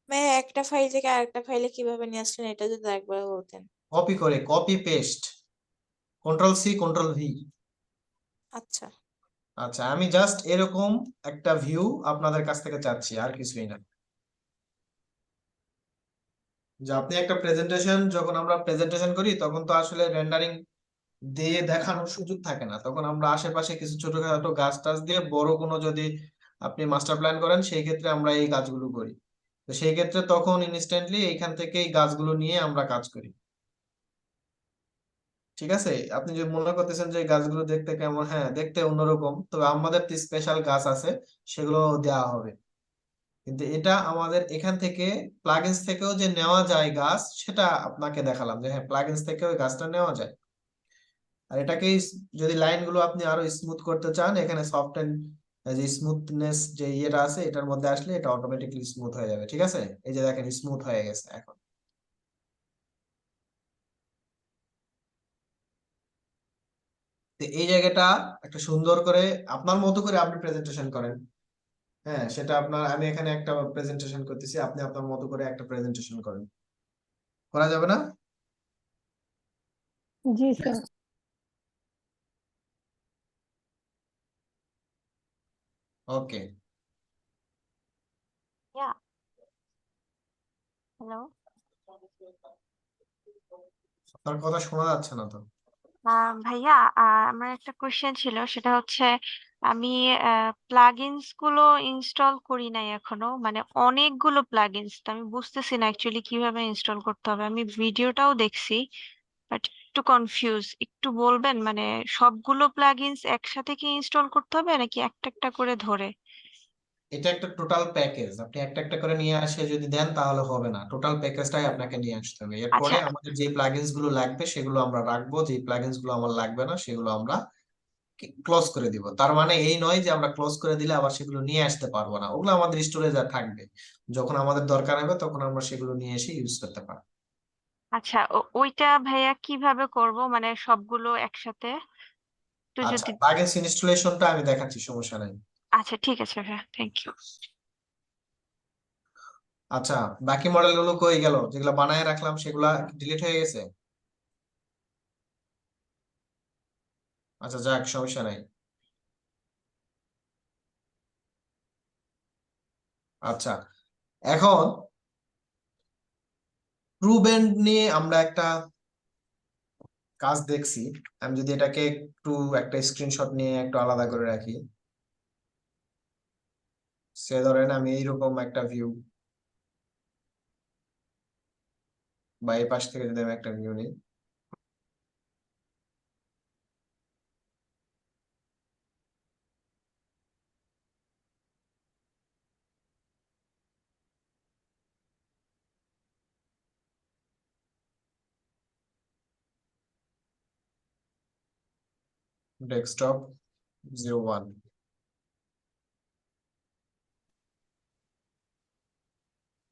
ভাইয়া একটা ফাইল থেকে আরেকটা ফাইলে কিভাবে নিয়ে আসলেন এটা যদি একবার বলতেন। কপি করে, copy paste, control C control V. আচ্ছা। আচ্ছা, আমি জাস্ট এরকম একটা ভিউ আপনাদের কাছ থেকে চাচ্ছি, আর কিছুই না। যে আপনি একটা প্রেজেন্টেশন, যখন আমরা প্রেজেন্টেশন করি তখন তো আসলে রেন্ডারিং দিয়ে দেখানোর সুযোগ থাকে না, তখন আমরা আশেপাশে কিছু ছোটখাটো গাছ টাছ দিয়ে বড় কোনো যদি আপনি মাস্টার প্ল্যান করেন, সেই ক্ষেত্রে আমরা এই কাজগুলো করি। তো সেই ক্ষেত্রে তখন ইনস্ট্যান্টলি এইখান থেকে এই গাছগুলো নিয়ে আমরা কাজ করি। ঠিক আছে, আপনি যদি মনে করতেছেন যে এই গাছগুলো দেখতে কেমন, হ্যাঁ দেখতে অন্যরকম, তবে আমাদের স্পেশাল গাছ আছে, সেগুলো দেওয়া হবে। কিন্তু এটা আমাদের এখান থেকে প্লাগইনস থেকেও যে নেওয়া যায় গাছ, সেটা আপনাকে দেখালাম যে হ্যাঁ প্লাগইনস থেকেও ওই গাছটা নেওয়া যায়। আর এটাকে যদি লাইনগুলো আপনি আরো স্মুথ করতে চান, এখানে সফট এন্ড যে স্মুথনেস যে ইয়েটা আছে, এটার মধ্যে আসলে এটা অটোমেটিকলি স্মুথ হয়ে যাবে। ঠিক আছে, এই যে দেখেন স্মুথ হয়ে গেছে এখন। তো এই জায়গাটা একটা সুন্দর করে আপনার মতো করে আপনি প্রেজেন্টেশন করেন। হ্যাঁ, সেটা আপনার, আমি এখানে একটা প্রেজেন্টেশন করতেছি, আপনি আপনার মতো করে একটা প্রেজেন্টেশন করেন। করা যাবে না? জি স্যার। ওকে, হ্যালো, আপনার কথা শোনা যাচ্ছে না তো। ভাইয়া, আমার একটা কোশ্চেন ছিল, সেটা হচ্ছে আমি প্লাগইনস গুলো ইনস্টল করি নাই এখনো, মানে অনেকগুলো প্লাগইনস, তো আমি বুঝতেছি না অ্যাকচুয়ালি কিভাবে ইনস্টল করতে হবে। আমি ভিডিওটাও দেখছি, বাট একটু কনফিউজ। একটু বলবেন মানে সবগুলো প্লাগইনস একসাথে কি ইনস্টল করতে হবে নাকি একটা একটা করে ধরে? এটা একটা টোটাল প্যাকেজ, আপনি একটা একটা করে নিয়ে আসে যদি দেন তাহলে হবে না, টোটাল প্যাকেজটাই আপনাকে নিয়ে আসতে হবে। এরপরে আচ্ছা, আমাদের যে প্লাগইনস গুলো লাগবে সেগুলো আমরা রাখবো, যে প্লাগইনস গুলো আমার লাগবে না সেগুলো আমরা ক্লোজ করে দিব। তার মানে এই নয় যে আমরা ক্লোজ করে দিলে আবার সেগুলো নিয়ে আসতে পারবো না, ওগুলো আমাদের স্টোরেজে থাকবে, যখন আমাদের দরকার হবে তখন আমরা সেগুলো নিয়ে এসে ইউজ করতে পারবো। আচ্ছা, ওইটা ভাইয়া কিভাবে করব, মানে সবগুলো একসাথে একটু আচ্ছা, যদি। প্লাগইনস ইনস্টলেশনটা আমি দেখাচ্ছি, সমস্যা নাই। আচ্ছা ঠিক আছে ভাইয়া, থ্যাংক ইউ। আচ্ছা, বাকি মডেল গুলো কই গেল, যেগুলো বানায় রাখলাম সেগুলা ডিলিট হয়ে গেছে? আচ্ছা যাক, সমস্যা নাই। আচ্ছা, এখন ট্রু ব্যান্ড নিয়ে আমরা একটা কাজ দেখছি। আমি যদি এটাকে একটু একটা স্ক্রিনশট নিয়ে একটু আলাদা করে রাখি, সে ধরেন আমি এইরকম একটা ভিউ, বা এই পাশ থেকে যদি আমি একটা ভিউ নিই, ডেস্কটপ 01।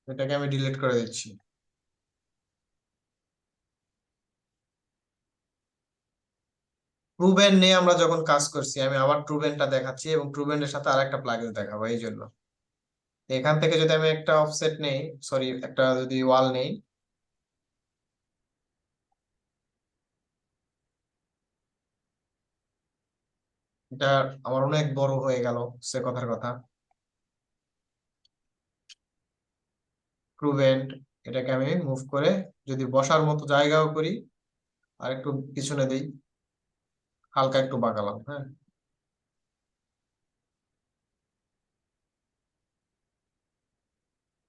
এটাকে আমি ডিলিট করে দিচ্ছি। ট্রুবেন নিয়ে আমরা যখন কাজ করছি, আমি আবার ট্রুবেনটা দেখাচ্ছি এবং ট্রুবেনের সাথে আরেকটা প্লাগইন দেখাবো এই জন্য। এখান থেকে যদি আমি একটা অফসেট নেই, সরি একটা যদি ওয়াল নেই, এটা আমার অনেক বড় হয়ে গেল সে কথার কথা। ট্রুবেন্ট এটাকে আমি মুভ করে যদি বসার মতো জায়গাও করি আর একটু পিছনে দিই, হালকা একটু বাঁকালাম, হ্যাঁ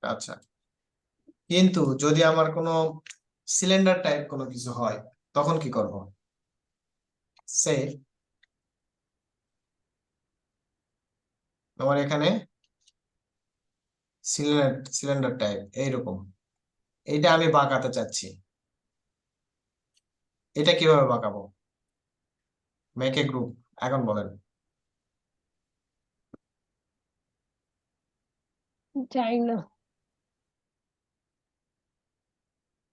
আচ্ছা। কিন্তু যদি আমার কোনো সিলিন্ডার টাইপ কোনো কিছু হয় তখন কি করব? সে আমার এখানে সিলিন্ডার টাইপ এইরকম, এইটা আমি বাঁকাতে চাচ্ছি, এটা কিভাবে বাঁকাবো? মেক এ গ্রুপ, এখন বলেন। চাই না।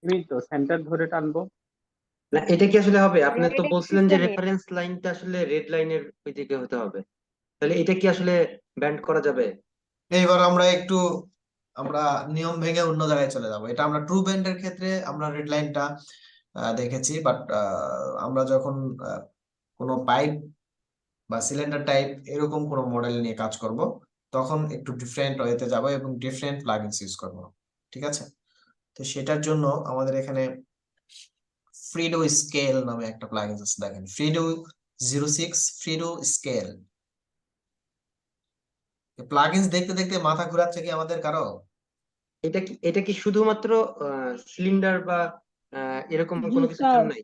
আমি তো সেন্টার ধরে টানবো। না, এটা কি আসলে হবে? আপনি তো এটা বলছিলেন যে কিসের রেফারেন্স লাইনটা আসলে রেড লাইনের ওই দিকে হতে হবে, তাহলে এটা কি আসলে ব্যান্ড করা যাবে? এইবার আমরা নিয়ম ভেঙে অন্য জায়গায় চলে যাব। এটা আমরা ট্রু ব্যান্ডের ক্ষেত্রে আমরা রেড লাইনটা দেখেছি, বাট আমরা যখন কোনো পাইপ বা সিলিন্ডার টাইপ এরকম কোনো মডেল নিয়ে কাজ করব তখন একটু ডিফারেন্ট ওয়েতে যাব এবং ডিফারেন্ট প্লাগইনস ইউজ করব, ঠিক আছে? তো সেটার জন্য আমাদের এখানে ফ্রিডো স্কেল নামে একটা প্লাগইন আছে, দেখেন ফ্রিডো 06 ফ্রিডো স্কেল। প্লাগইনস দেখতে দেখতে মাথা ঘোরাচ্ছে কি আমাদের কারো? এটা কি শুধুমাত্র সিলিন্ডার বা এরকম জি কোনো কিছুর স্যার। জন্য নাই?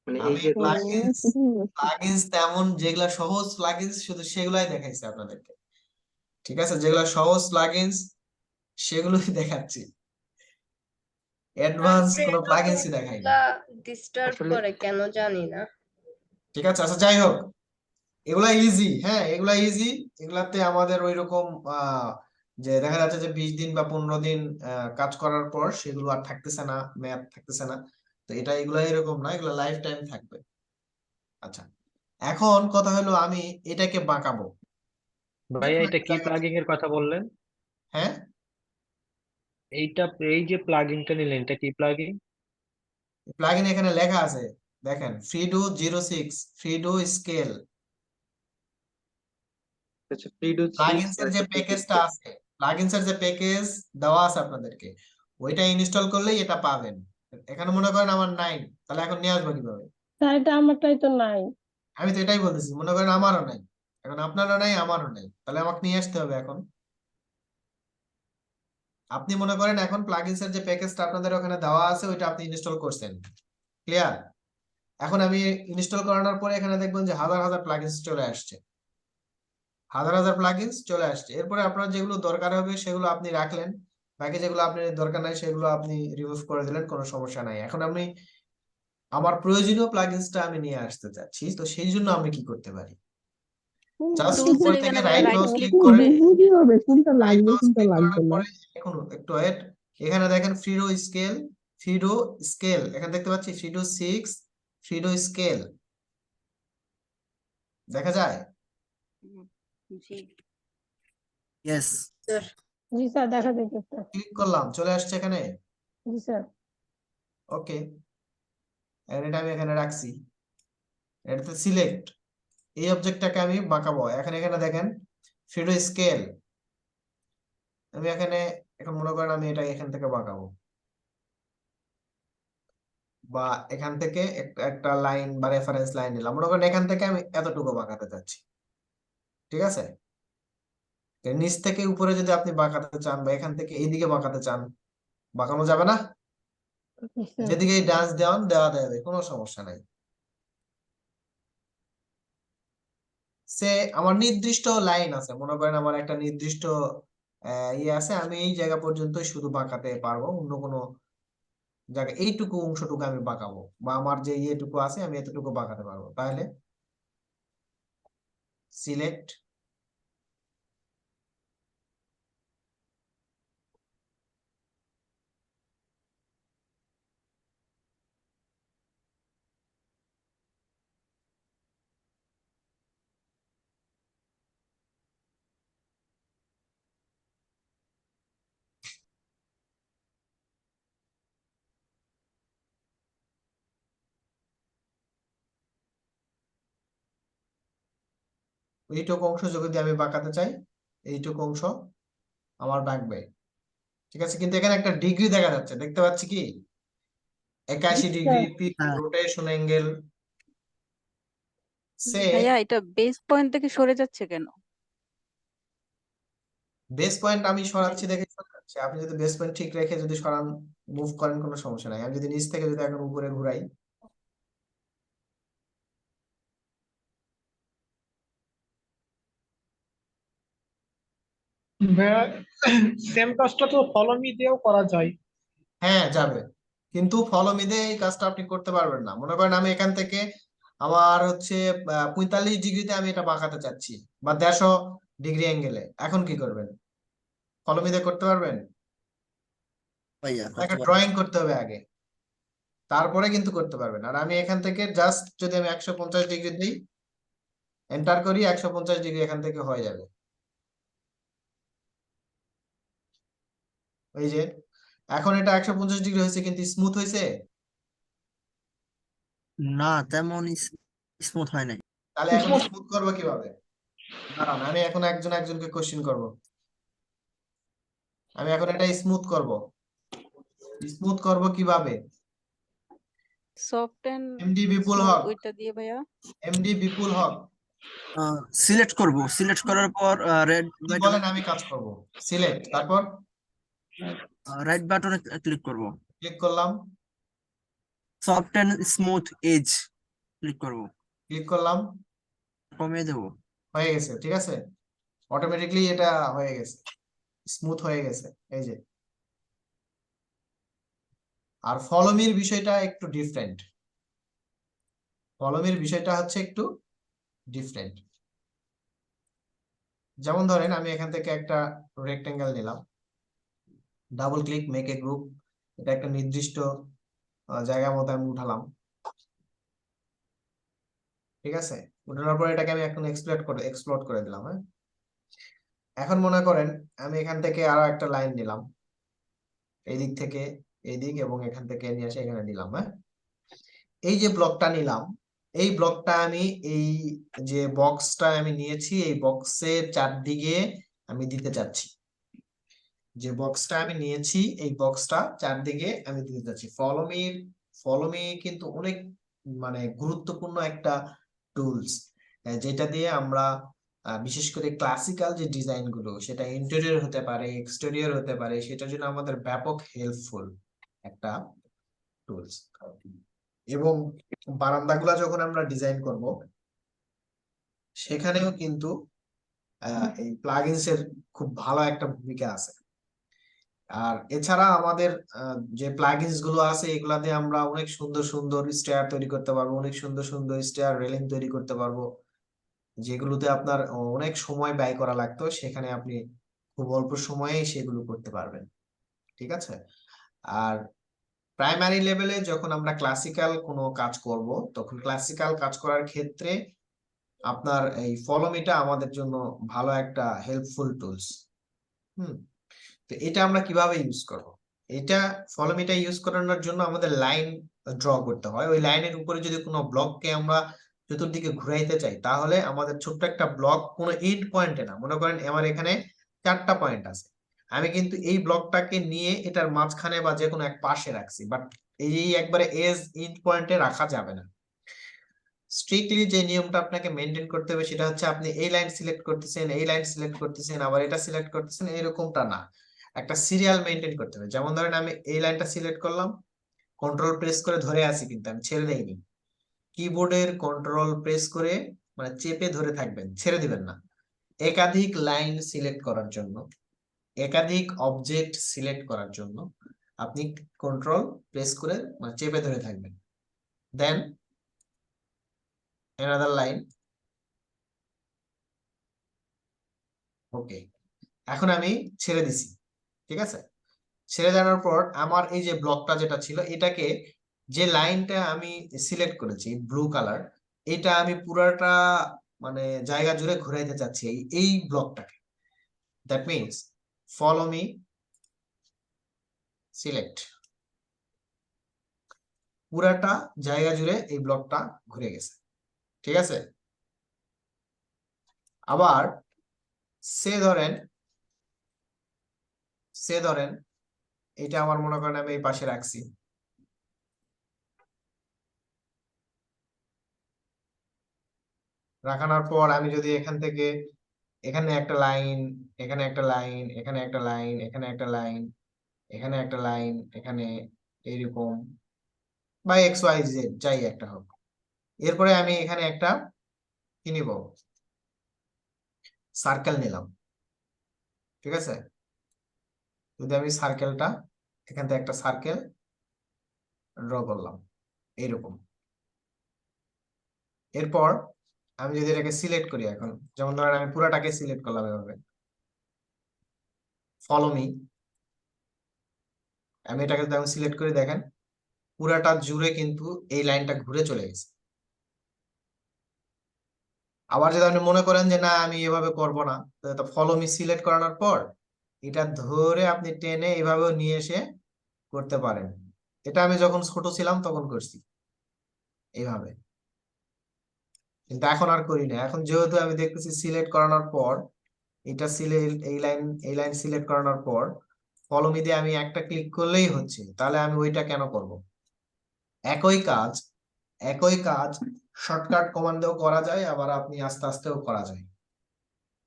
মানে এই আমি যে প্লাগইনস তেমন যেগুলা সহজ প্লাগইনস শুধু সেগুলাই দেখাইছি আপনাদেরকে, ঠিক আছে? যেগুলা সহজ প্লাগইনস সেগুলোই দেখাচ্ছি, অ্যাডভান্স কোনো প্লাগইনসই দেখাই না। ডিস্টার্ব আসলে করে কেন জানি না। ঠিক আছে, আচ্ছা যাই হোক, এগুলা ইজি, হ্যাঁ এগুলা ইজি। এগুলাতে আমাদের ওইরকম যে দেখা যাচ্ছে যে 20 দিন বা 15 দিন কাজ করার পর সেগুলো আর থাকতেছে না, ম্যাথ থাকতেছে না। তো এগুলা এরকম না, এগুলা লাইফ টাইম থাকবে। আচ্ছা, এখন কথা হলো আমি এটাকে বাঁকাবো। ভাইয়া দেখুন এটা কি প্লাগইন এর কথা বললেন? হ্যাঁ, এইটা, এই যে প্লাগইনটা নিলেন এটা কি প্লাগইন? প্লাগইন এখানে লেখা আছে, দেখেন ফ্রিডো 06 ফ্রিডো স্কেল। আচ্ছা, ফ্রিডো 6 প্লাগইনস আর এর যে একটা ফ্রিডো প্যাকেজটা স্কেল। আছে, প্লাগইনস এর যে প্যাকেজ দেওয়া আছে আপনাদেরকে, ওইটা ইনস্টল করলেই এটা পাবেন। এখানে মনে করেন আমার নাই, তাহলে এখন নিয়ে আসবো কিভাবে? স্যার এটা আমারটাই তো নাই। আমি তো এটাই বলতেছি, মনে করেন আমারও নাই, এখন আপনারও নাই আমারও নাই, তাহলে আমাকে নিয়ে আসতে হবে। এখন আপনি মনে করেন এখন প্লাগইনস এর যে প্যাকেজটা আপনাদের ওখানে দেওয়া আছে ওইটা আপনি ইনস্টল করছেন, ক্লিয়ার? এখন আমি ইনস্টল করানোর পরে এখানে দেখবেন যে হাজার হাজার প্লাগইনস চলে আসছে, হাজার হাজার প্লাগইনস চলে আসছে। এরপরে আপনার যেগুলো দরকার হবে সেগুলো আপনি রাখলেন, বাকি যেগুলো আপনার দরকার নাই সেগুলো আপনি রিমুভ করে দিলেন, কোনো সমস্যা নাই। এখন আমি আমার প্রয়োজনীয় প্লাগইনসটা আমি নিয়ে আসতে চাচ্ছি, তো সেই জন্য আমি কি করতে পারি? জাস্ট টুলস উপর এর থেকে এখানে ভাইয়া right right mouse click click করে, কিভাবে কোনটা রাইট লাগবে মাউস কোনটা ক্লিক লাগবে করানোর না? পরে এখন একটু ওয়েট, এখানে দেখেন ফ্রিডো স্কেল, ফ্রিডো স্কেল এখানে দেখতে পাচ্ছি, ফ্রিডো 6 ফ্রিডো স্কেল দেখা যায়। জি ইয়েস। স্যার। জি স্যার, দেখা যাইতেছে। ক্লিক করলাম, চলে আসছে এখানে। জি স্যার। ওকে, এটা আমি এখানে রাখছি, এটাতে সিলেক্ট, এই অবজেক্টটাকে আমি বাঁকাবো। এখানে দেখেন ফ্রিডো স্কেল, আমি এখানে এখন মনে করেন আমি এটা এখান থেকে বাঁকাবো, বা এখান থেকে একটা লাইন বা রেফারেন্স লাইন নিলাম, মনে করেন এখান থেকে আমি এতটুকু বাঁকাতে চাচ্ছি, ঠিক আছে? নিচ থেকে উপরে যদি আপনি বাঁকাতে চান বা এখান থেকে এইদিকে বাঁকাতে চান, বাঁকানো যাবে না? জি স্যার। যেদিকে ডান্স দেওয়া যাবে, কোনো সমস্যা নাই। সে আমার নির্দিষ্ট লাইন আছে, মনে করেন আমার একটা নির্দিষ্ট ইয়ে আছে, আমি এই জায়গা পর্যন্তই শুধু বাঁকাতে পারবো, অন্য কোনো যাক এইটুকু অংশটুকু আমি বাঁকাবো, বা আমার যে ইয়েটুকু আছে আমি এতটুকু বাঁকাতে পারবো। তাহলে সিলেক্ট, এইটুকু অংশ যদি আমি বাঁকাতে চাই, এইটুকু অংশ আমার বাঁকবে, ঠিক আছে। কিন্তু এখানে একটা ডিগ্রি দেখা যাচ্ছে, দেখতে পাচ্ছি কি 81 ডিগ্রি পিক রোটেশন অ্যাঙ্গেল সে। ভাইয়া এটা বেস পয়েন্ট থেকে সরে যাচ্ছে কেন? বেস পয়েন্ট আমি সরাচ্ছি দেখে সরাচ্ছি, আপনি যদি বেস পয়েন্ট ঠিক রেখে যদি সরান মুভ করেন কোনো সমস্যা নাই। আমি যদি নিচ থেকে যদি এখন উপরে ঘুরাই, সেম কাজটা তো ফলো মি দিয়েও করা যায়। হ্যাঁ যাবে, কিন্তু ফলো মি দিয়ে এই কাজটা আপনি করতে পারবেন না। মনে করেন আমি এখান থেকে আমার হচ্ছে 45 ডিগ্রিতে আমি এটা বাঁকাতে চাচ্ছি, বা 150 ডিগ্রি অ্যাঙ্গেলে, এখন কি করবেন? ফলো মি দিয়ে করতে পারবেন? ভাইয়া একটা ড্রয়িং করতে হবে আগে, তারপরে কিন্তু করতে পারবেন। আর আমি এখান থেকে জাস্ট যদি আমি 150 ডিগ্রি দিই, এন্টার করি, 150 ডিগ্রি এখান থেকে হয়ে যাবে। এই যে এখন এটা 150 ডিগ্রি হয়েছে, কিন্তু স্মুথ হয়েছে না, তেমন স্মুথ হয় নাই। তাহলে এখন স্মুথ করবো কিভাবে? দাঁড়ান, আমি এখন একজনকে কোশ্চেন করব। আমি এখন এটা স্মুথ করব কিভাবে? Soft and MD Bipul smooth Haq, ওইটা দিয়ে ভাইয়া। এমডি বিপুল হক, সিলেক্ট করব, সিলেক্ট করার পর রেড কি বলেন আমি কাজ করব? সিলেক্ট, তারপর রাইট বাটনে ক্লিক করব, ক্লিক করলাম, soft and smooth edge click করব, ক্লিক করলাম, কমিয়ে দেব। হয়ে গেছে, ঠিক আছে। অটোমেটিকলি এটা হয়ে গেছে, স্মুথ হয়ে গেছে, এই যে। আর ফলো মির বিষয়টা একটু ডিফারেন্ট, ফলো মির বিষয়টা হচ্ছে একটু ডিফারেন্ট। যেমন ধরেন আমি এখান থেকে একটা রেক্টেঙ্গেল নিলাম, double click, make a group, এটা একটা নির্দিষ্ট জায়গা মতো আমি উঠালাম, ঠিক আছে। উঠানোর পর এটাকে আমি এখন এক্সপ্লোর করে দিলাম। হ্যাঁ, এখন মনে করেন আমি এখান থেকে আরো একটা লাইন নিলাম, এই দিক থেকে এই দিক, এবং এখান থেকে নিয়ে এসে এখানে দিলাম। হ্যাঁ, এই যে ব্লকটা নিলাম, এই ব্লকটা আমি এই যে বক্সটা আমি নিয়েছি, এই বক্সের চারদিকে আমি দিতে চাচ্ছি। যে বক্সটা আমি নিয়েছি এই বক্সটা চারদিকে আমি দিতে চাচ্ছি। ফলো মি কিন্তু অনেক মানে গুরুত্বপূর্ণ একটা টুলস, যেটা দিয়ে আমরা বিশেষ করে ক্লাসিক্যাল যে ডিজাইন গুলো, সেটা ইন্টেরিয়র হতে পারে, এক্সটেরিয়র হতে পারে, সেটার জন্য আমাদের ব্যাপক হেল্পফুল একটা টুলস। এবং বারান্দাগুলা যখন আমরা ডিজাইন করব, সেখানেও কিন্তু এই প্লাগইনস এর খুব ভালো একটা ভূমিকা আছে। আর এছাড়া আমাদের যে প্লাগইনস গুলো আছে, এগুলা দিয়ে আমরা অনেক সুন্দর সুন্দর স্টেয়ার তৈরি করতে পারবো, অনেক সুন্দর সুন্দর স্টেয়ার রেলিং তৈরি করতে পারবো, যেগুলোতে আপনার অনেক সময় ব্যয় করা লাগতো, সেখানে আপনি খুব অল্প সময়ে সেগুলো করতে পারবেন, ঠিক আছে। আর প্রাইমারি লেভেলে যখন আমরা ক্লাসিক্যাল কোনো কাজ করব, তখন ক্লাসিক্যাল কাজ করার ক্ষেত্রে আপনার এই ফলো মিটা আমাদের জন্য ভালো একটা হেল্পফুল টুলস। তো এটা আমরা কিভাবে ইউজ করব? এটা ফলো মিটা ইউজ করানোর জন্য আমাদের লাইন ড্র করতে হয়। ওই লাইনের উপরে যদি কোনো ব্লককে আমরা চতুর্দিকে ঘুরাইতে চাই, তাহলে আমাদের ছোট্ট একটা ব্লক কোনো এন্ড পয়েন্টে না, মনে করেন আমার এখানে 4টা পয়েন্ট আছে, আমি কিন্তু এই ব্লকটাকে নিয়ে এটার মাঝখানে বা যে কোনো এক পাশে রাখছি, বাট এই একবারে এজ এন্ড পয়েন্টে রাখা যাবে না। স্ট্রিক্টলি যে নিয়মটা আপনাকে মেনটেন করতে হবে সেটা হচ্ছে আপনি এই লাইন সিলেক্ট করতেছেন, এই লাইন সিলেক্ট করতেছেন, আবার এটা সিলেক্ট করতেছেন, এরকমটা না, একটা সিরিয়াল মেনটেন করতে হবে। যেমন ধরেন আমি এই লাইনটা সিলেক্ট করলাম, কন্ট্রোল প্রেস করে ধরে আছি, কিন্তু আমি ছেড়ে দেইনি। কিবোর্ডের কন্ট্রোল প্রেস করে মানে চেপে ধরে থাকবেন, ছেড়ে দিবেন না। একাধিক লাইন সিলেক্ট করার জন্য, একাধিক অবজেক্ট সিলেক্ট করার জন্য আপনি কন্ট্রোল প্রেস করে মানে চেপে ধরে থাকবেন, দেন another লাইন। ওকে, এখন আমি ছেড়ে দিছি, ঠিক আছে। ছেড়ে দেওয়ার পর আমার এই যে ব্লকটা যেটা ছিল এটাকে, যে লাইনটা আমি সিলেক্ট করেছি ব্লু কালার, এটা আমি পুরাটা মানে জায়গা জুড়ে ঘুরাইতে চাচ্ছি এই ব্লকটাকে। That means follow me select, পুরাটা জায়গা জুড়ে এই ব্লকটা ঘুরে গেছে, ঠিক আছে। আবার সে ধরেন এটা আমার মনে করেন আমি এই পাশে রাখছি, রাখানোর পর আমি যদি এখান থেকে এখানে একটা লাইন, এখানে একটা লাইন, এখানে একটা লাইন, এখানে একটা লাইন, এখানে একটা লাইন, এখানে এরকম বা এক্স ওয়াই জেড যাই একটা হোক, এরপরে আমি এখানে একটা কি নিব, সার্কেল নিলাম, ঠিক আছে। যদি আমি সার্কেলটা এখান থেকে একটা সার্কেল ড্র করলাম এইরকম, এরপর আমি যদি এটাকে সিলেক্ট করি, এখন যেমন ধরেন আমি পুরাটাকে সিলেক্ট করলাম এভাবে, ফলো মি, আমি এটাকে যদি আমি সিলেক্ট করে দেখেন পুরাটা জুড়ে কিন্তু এই লাইনটা ঘুরে চলে গেছে। আবার যদি আপনি মনে করেন যে না আমি এভাবে করব না, তো ফলো মি সিলেক্ট করানোর পর এটা ধরে আপনি টেনে এভাবেও নিয়ে এসে করতে পারেন। এটা আমি যখন ছোট ছিলাম তখন করছি এইভাবে, কিন্তু এখন আর করি না। এখন যেহেতু আমি দেখতেছি সিলেক্ট করানোর পর এটা এই লাইন সিলেক্ট করানোর পর ফলো মি দিয়ে আমি একটা ক্লিক করলেই হচ্ছে, তাহলে আমি ওইটা কেন করব? একই কাজ শর্টকাট কমান্ডেও করা যায়, আবার আপনি আস্তে আস্তেও করা যায়।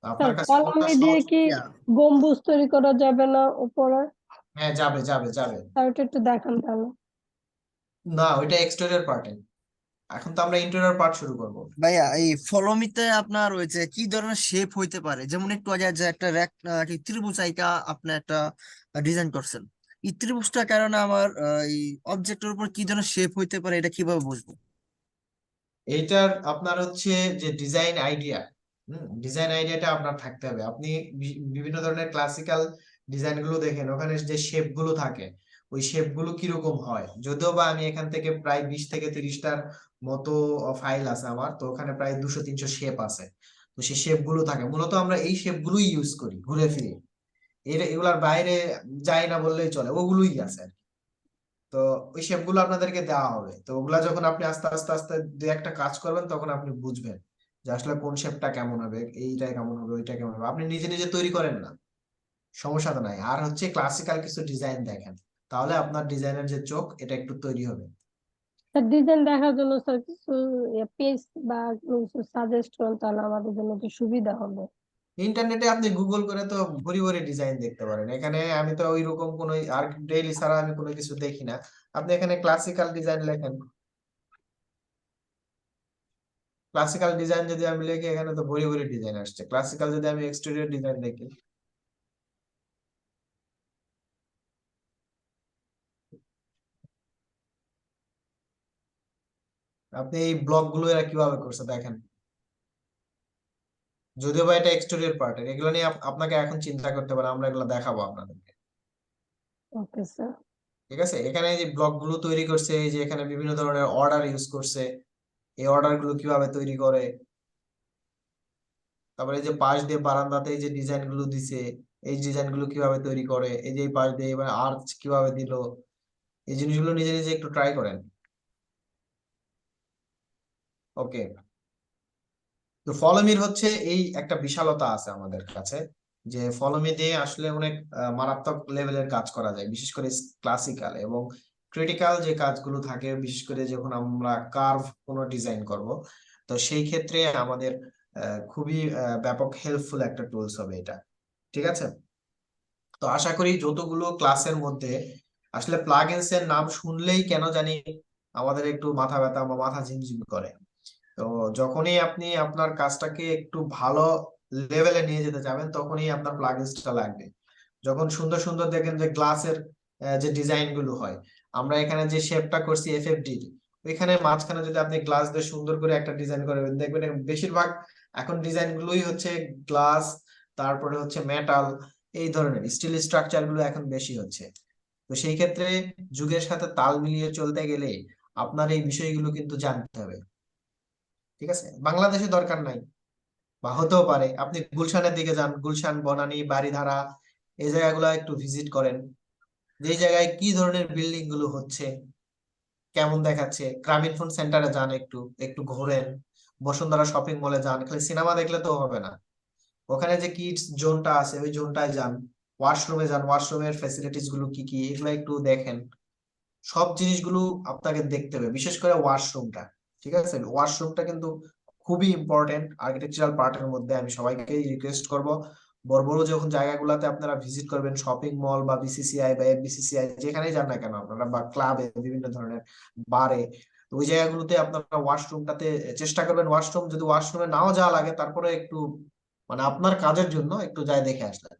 আপনার কাছে কোনটা কলমে দিয়ে সহজ? কি গম্বুজ তৈরি করা যাবে না উপরে? হ্যাঁ যাবে যাবে যাবে। আর ওটা একটু দেখান তাহলে। না ওইটা এক্সটেরিয়র পার্টে, এখন তো আমরা ইন্টেরিয়র পার্ট শুরু করব। ভাইয়া এই ফলোমিতে আপনার ওই যে কি ধরনের শেপ হইতে পারে, যেমন একটু আগে যে একটা ত্রিভুজ আইকা আপনি একটা ডিজাইন করছেন, এই ত্রিভুজটার কারণে আমার এই অবজেক্টের উপর কি ধরনের শেপ হইতে পারে এটা কিভাবে বুঝবো? এইটার আপনার হচ্ছে যে ডিজাইন আইডিয়াটা আপনার থাকতে হবে। আপনি বিভিন্ন ধরনের ক্লাসিক্যাল ডিজাইন গুলো দেখেন, ওখানে যে শেপ গুলো থাকে ওই শেপ গুলো কিরকম হয়, যদিও বা আমি এখান থেকে প্রায় 20 থেকে 30টার মতো ফাইল আছে আমার, তো ওখানে প্রায় 200-300 শেপ আছে। তো সেই শেপ গুলো থাকে, মূলত আমরা এই শেপ গুলোই ইউজ করি ঘুরে ফিরে, এগুলার বাইরে যাই না বললেই চলে, ওগুলোই আছে আর কি। তো ওই শেপ গুলো আপনাদেরকে দেওয়া হবে, তো ওগুলা যখন আপনি আস্তে আস্তে আস্তে দুই একটা কাজ করবেন তখন আপনি বুঝবেন যে আসলে কোন শেপটা কেমন হবে, এইটা কেমন হবে, ওইটা কেমন হবে। আপনি নিজে নিজে তৈরি করেন না, সমস্যা তো নাই। আর হচ্ছে ক্লাসিক্যাল কিছু ডিজাইন দেখেন, তাহলে আপনার ডিজাইনের যে চোখ এটা একটু তৈরি হবে। ডিজাইন দেখার জন্য স্যার কিছু পেজ বা কিছু সাজেস্ট করেন, তাহলে আমাদের জন্য একটু সুবিধা হবে। ইন্টারনেটে আপনি গুগল করে তো ভরি ভরি ডিজাইন দেখতে পারেন, এখানে আমি তো ওই রকম কোনো আর্ট ডেইলি ছাড়া আমি কোনো কিছু দেখি না। আপনি এখানে ক্লাসিক্যাল ডিজাইন লেখেন, ক্লাসিক্যাল ডিজাইন যদি আমি লিখি এখানে তো ভরি ভরি ডিজাইন আসছে। ক্লাসিক্যাল যদি আমি এক্সটেরিয়র ডিজাইন দেখি, আপনি এই ব্লক গুলো এরা কিভাবে করছে দেখেন, যদিও বা এটা এক্সটেরিয়র পার্টের, এগুলো নিয়ে আপনাকে এখন চিন্তা করতে পারেন, আমরা এগুলো দেখাবো আপনাদেরকে, ওকে স্যার। ঠিক আছে। এখানে যে ব্লক গুলো তৈরি করছে, এই যে এখানে বিভিন্ন ধরনের অর্ডার ইউজ করছে, এই অর্ডার গুলো কিভাবে তৈরি করে, তারপরে এই যে পাশ দিয়ে বারান্দাতে এই যে ডিজাইন গুলো দিছে, এই ডিজাইন গুলো কিভাবে তৈরি করে, এই যে এই পাশ দিয়ে এবার আর্চ কিভাবে দিল, এই জিনিসগুলো নিজে নিজে একটু ট্রাই করেন। ওকে, তো ফলোমির হচ্ছে এই একটা বিশালতা আছে আমাদের কাছে, যে ফলোমি দিয়ে আসলে অনেক মারাত্মক লেভেলের কাজ করা যায়, বিশেষ করে ক্লাসিক্যাল এবং ক্রিটিক্যাল যে কাজগুলো থাকে, বিশেষ করে যখন আমরা কার্ভ কোনো ডিজাইন করব, তো সেই ক্ষেত্রে আমাদের খুবই ব্যাপক হেল্পফুল একটা টুলস হবে এটা, ঠিক আছে। তো আশা করি যতগুলো ক্লাসের মধ্যে আসলে প্লাগইনস এর নাম শুনলেই কেন জানি আমাদের একটু মাথা ব্যথা বা মাথা ঝিমঝিম করে। তো যখনই আপনি আপনার কাজটাকে একটু ভালো লেভেলে নিয়ে যেতে যাবেন তখনই আপনার প্লাগইনসটা লাগবে। যখন সুন্দর সুন্দর দেখেন যে গ্লাসের যে ডিজাইন গুলো হয়, আমরা এখানে যে শেপটা করছি এফএফডি, ওইখানে মাঝখানে যদি আপনি গ্লাস দিয়ে সুন্দর করে একটা ডিজাইন করবেন, দেখবেন বেশিরভাগ এখন ডিজাইন গুলোই হচ্ছে গ্লাস, তারপরে হচ্ছে মেটাল, এই ধরনের স্টিল স্ট্রাকচার গুলো এখন বেশি হচ্ছে। তো সেই ক্ষেত্রে যুগের সাথে তাল মিলিয়ে চলতে গেলে আপনার এই বিষয়গুলো কিন্তু জানতে হবে, ঠিক আছে? বাংলাদেশে দরকার নাই, বা হতেও পারে আপনি গুলশানের দিকে যান, গুলশান, বনানী, বারিধারা, এই জায়গাগুলো একটু ভিজিট করেন, যে জায়গায় কি ধরনের বিল্ডিং গুলো হচ্ছে, কেমন দেখাচ্ছে। গ্রামীণ ফোন সেন্টারে যান, একটু একটু ঘোরেন, বসুন্ধরা শপিং মলে যান, খালি সিনেমা দেখলে তো হবে না, ওখানে যে কিডস জোনটা আছে ওই জোনটায় যান, ওয়াশরুমে যান, ওয়াশরুমের ফ্যাসিলিটিস গুলো কি কি এগুলো একটু দেখেন। সব জিনিসগুলো আপনাকে দেখতে হবে, বিশেষ করে ওয়াশরুমটা, ঠিক আছে? ওয়াশরুমটা কিন্তু খুবই ইম্পর্টেন্ট আর্কিটেকচারাল পার্টের মধ্যে। আমি সবাইকে রিকোয়েস্ট করব, বড় বড় যখন জায়গাগুলোতে আপনারা ভিজিট করবেন, শপিং মল বা বিসিসিআই বা এফবিসিসিআই, যেখানেই যান না কেন আপনারা, বা ক্লাবে, বিভিন্ন ধরনের বারে, ওই জায়গাগুলোতে আপনারা ওয়াশরুমটাতে চেষ্টা করবেন, ওয়াশরুম যদি ওয়াশরুমে নাও যাওয়া লাগে তারপরে একটু মানে আপনার কাজের জন্য একটু যায় দেখে আসলেন,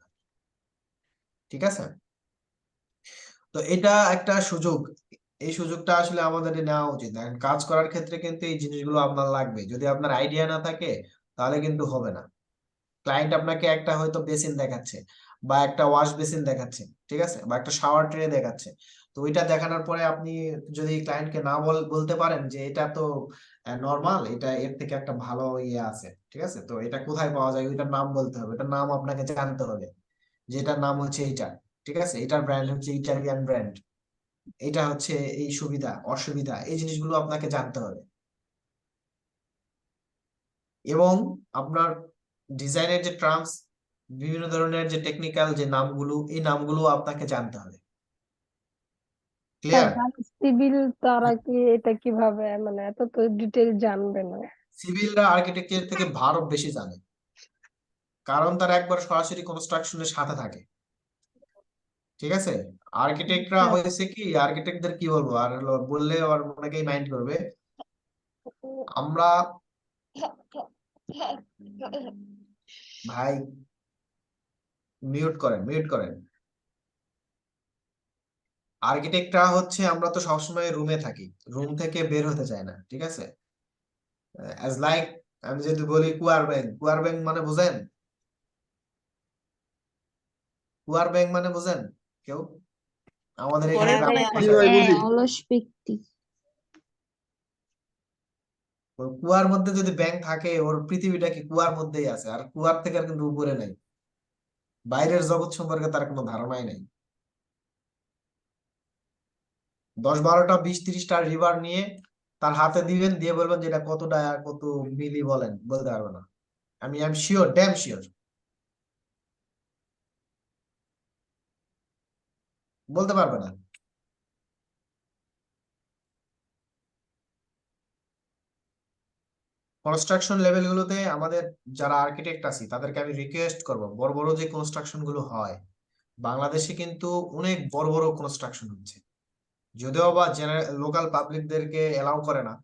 ঠিক আছে? তো এটা একটা সুযোগ, এই সুযোগটা আসলে আমাদের নেওয়া উচিত। দেখেন, কাজ করার ক্ষেত্রে কিন্তু এই জিনিসগুলো আপনার লাগবে, যদি আপনার আইডিয়া না থাকে তাহলে কিন্তু হবে না। ক্লায়েন্ট আপনাকে একটা হয়তো বেসিন দেখাচ্ছে, বা একটা ওয়াশ বেসিন দেখাচ্ছে, ঠিক আছে, বা একটা শাওয়ার ট্রে দেখাচ্ছে, তো ওইটা দেখানোর পরে আপনি যদি ক্লায়েন্টকে না বলতে পারেন যে এটা তো নর্মাল, এটা এর থেকে একটা ভালো ইয়ে আছে, ঠিক আছে, তো এটা কোথায় পাওয়া যায়, ওইটার নাম বলতে হবে, এটার নাম আপনাকে জানতে হবে, যে এটার নাম হচ্ছে এইটা, ঠিক আছে, এটার ব্র্যান্ড হচ্ছে ইটালিয়ান ব্র্যান্ড, এটা হচ্ছে এই সুবিধা অসুবিধা, এই জিনিসগুলো আপনাকে জানতে হবে। এবং আপনার ডিজাইনের যে টার্মস, বিভিন্ন ধরনের যে টেকনিক্যাল যে নামগুলো, এই নামগুলো আপনাকে জানতে হবে। Sir clear? সিভিল তারা কি এটা কিভাবে মানে এত তো ডিটেল জানবে না? সিভিলরা আর্কিটেকচার থেকে ভারত বেশি জানে, কারণ তারা একবার সরাসরি কনস্ট্রাকশনের সাথে থাকে, ঠিক আছে? আর্কিটেক্টরা হয়েছে কি, আর্কিটেক্টদের কি বলবো আর, হলো বললে আর অনেকেই মাইন্ড করবে, আমরা ভাই মিউট করেন, মিউট করেন। আর্কিটেক্টরা হচ্ছে, আমরা তো সবসময় রুমে থাকি, রুম থেকে বের হতে চাই না, ঠিক আছে? অ্যাজ লাইক, আমি যদি বলি কুয়ার ব্যাংক, কুয়ার ব্যাংক মানে বুঝেন? কুয়ার ব্যাংক মানে বুঝেন কেউ? আমাদের এখানে পরে গ্রামের ভাইয়া ভাষায় অলস ব্যক্তি। ওই কুয়ার মধ্যে যদি ব্যাংক থাকে, ওর পৃথিবীটা কি কুয়ার মধ্যেই আছে, আর কুয়ার থেকে আর কিন্তু উপরে নাই, বাইরের জগৎ সম্পর্কে তার কোনো ধারণাই নাই। 10-12টা 20-30টা রিভার নিয়ে তার হাতে দিবেন, দিয়ে বলবেন যে এটা কতটা কত মিলি, বলেন, বলতে পারবে না। আমি I am sure, damn sure, বলতে পারবে না। কনস্ট্রাকশন লেভেল গুলোতে আমাদের যারা আর্কিটেক্ট আছি তাদেরকে আমি রিকোয়েস্ট করব, বড় বড় যে কনস্ট্রাকশন গুলো হয়, বাংলাদেশে কিন্তু অনেক বড় বড় কনস্ট্রাকশন হচ্ছে, যদিও বা জেনারেল লোকাল পাবলিকদেরকে এলাও করে না।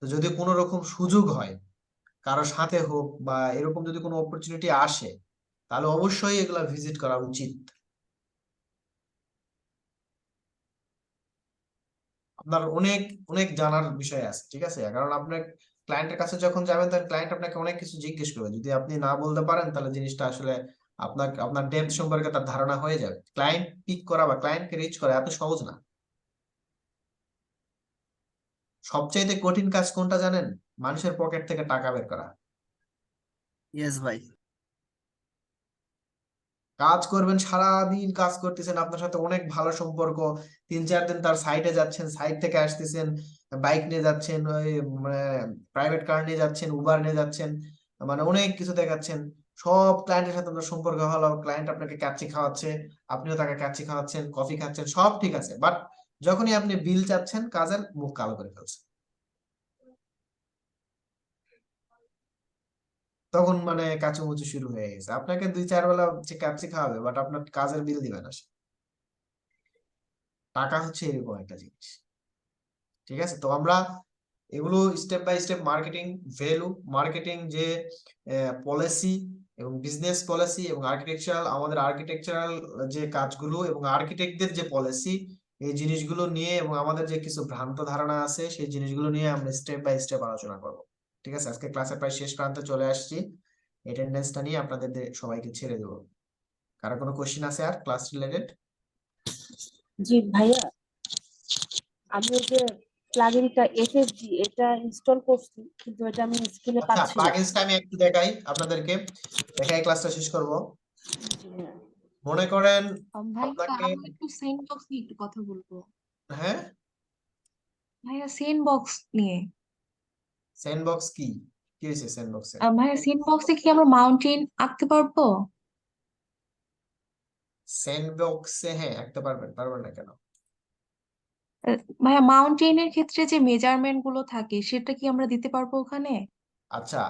তো যদি কোনো রকম সুযোগ হয় কারো সাথে হোক, বা এরকম যদি কোনো অপরচুনিটি আসে, তাহলে অবশ্যই এগুলা ভিজিট করা উচিত। আপনার অনেক অনেক জানার বিষয় আছে, ঠিক আছে? কারণ আপনার ক্লায়েন্টের কাছে যখন যাবেন, তার ক্লায়েন্ট আপনাকে অনেক কিছু জিজ্ঞেস করবে, যদি আপনি না বলতে পারেন তাহলে জিনিসটা আসলে আপনার ডেপথ সম্পর্কে তার ধারণা হয়ে যাবে। ক্লায়েন্ট পিক করা বা ক্লায়েন্টকে রিচ করা এত সহজ না। সবচাইতে কঠিন কাজ কোনটা জানেন? মানুষের পকেট থেকে টাকা বের করা। ইয়েস ভাই। কাজ করবেন, সারাদিন কাজ করতেছেন, আপনার সাথে অনেক ভালো সম্পর্ক, 3-4 দিন তার সাইটে যাচ্ছেন, সাইট থেকে আসতেছেন, বাইক নিয়ে যাচ্ছেন, ওই মানে প্রাইভেট কার নিয়ে যাচ্ছেন, উবার নিয়ে যাচ্ছেন, মানে অনেক কিছু দেখাচ্ছেন, সব ক্লায়েন্টের সাথে আপনার সম্পর্ক ভালো, ক্লায়েন্ট আপনাকে ক্যাপচি খাওয়াচ্ছে, আপনিও তাকে ক্যাপচি খাওয়াচ্ছেন, কফি খাচ্ছেন, সব ঠিক আছে, বাট যখনই আপনি বিল চাচ্ছেন, কাজের মুখ কালো করে ফেলছে, তখন মানে কাচুমুচু শুরু হয়ে গেছে। আপনাকে 2-4 বেলা যে ক্যাপচি খাওয়াবে, বাট আপনার কাজের বিল দিবে না সে। টাকা হচ্ছে এরকম একটা জিনিস, ঠিক আছে? তো আমরা এগুলো step by step, marketing value, marketing যে পলিসি, এবং বিজনেস পলিসি এবং আর্কিটেকচারাল, আমাদের আর্কিটেকচারাল যে কাজগুলো এবং আর্কিটেক্টদের যে পলিসি, এই জিনিসগুলো নিয়ে এবং আমাদের যে কিছু ভ্রান্ত ধারণা আছে সেই জিনিসগুলো নিয়ে আমরা স্টেপ বাই স্টেপ আলোচনা করব। ঠিক আছে, আজকে ক্লাসের প্রায় শেষ প্রান্তে চলে আসছি। অ্যাটেন্ডেন্সটা নিয়ে আপনাদের সবাইকে ছেড়ে দেবো। কারো কোনো কোশ্চেন আছে আর ক্লাস রিলেটেড? জি ভাইয়া, আমি ওই যে প্লাগইনটা এসএসজি এটা ইনস্টল করছি, কিন্তু এটা আমি স্ক্রিনে আচ্ছা, পাচ্ছি না। প্লাগইনসটা আমি একটু দেখাই আপনাদেরকে, দেখাই ক্লাসটা শেষ করব। জি হ্যাঁ। মনে করেন ভাইয়া আপনাকে, আমি একটু সেন্ড বক্স নিয়ে একটু কথা বলবো। হ্যাঁ ভাইয়া সেন্ড বক্স নিয়ে স্যান্ডবক্স কি কি হয়েছে স্যান্ডবক্সে? ভাইয়া সেন্ড বক্সে কি আমরা মাউন্টেন আঁকতে পারবো? স্যান্ডবক্সে হ্যাঁ আঁকতে পারবেন, পারবেন না কেন? ভাইয়া মাউন্টেনের ক্ষেত্রে যে মেজারমেন্ট গুলো থাকে সেটা কি আমরা দিতে পারবো ওখানে? আচ্ছা,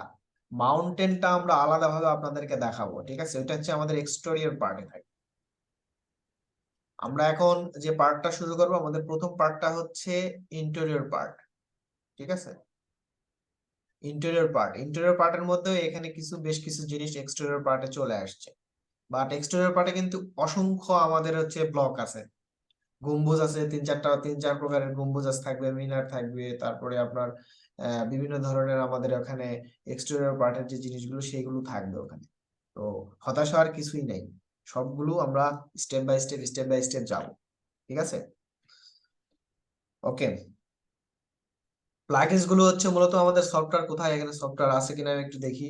মাউন্টেনটা আমরা আলাদাভাবে আপনাদেরকে দেখাবো, ঠিক আছে? এটা হচ্ছে আমাদের এক্সটেরিয়র পার্টে থাকে। আমরা এখন যে পার্টটা শুরু করবো, আমাদের প্রথম পার্টটা হচ্ছে ইন্টেরিয়র পার্ট, ঠিক আছে? ইন্টেরিয়র পার্টের মধ্যে এখানে বেশ কিছু জিনিস এক্সটেরিয়র পার্টে চলে আসছে, বাট এক্সটেরিয়র পার্টে কিন্তু অসংখ্য আমাদের হচ্ছে ব্লক আছে, গম্বুজ আছে, তিন চার প্রকারের গম্বুজ থাকবে, মিনার থাকবে, তারপরে আপনার বিভিন্ন ধরনের আমাদের ওখানে এক্সটেরিয়র পার্টের যে জিনিসগুলো সেগুলো থাকবে ওখানে। তো হতাশ হওয়ার কিছুই নাই, সবগুলো আমরা স্টেপ বাই স্টেপ যাব, ঠিক আছে? ওকে, প্লাগইনস গুলো হচ্ছে মূলত আমাদের সফটওয়্যার। কোথায় এখানে সফটওয়্যার আছে কিনা আমি একটু দেখি।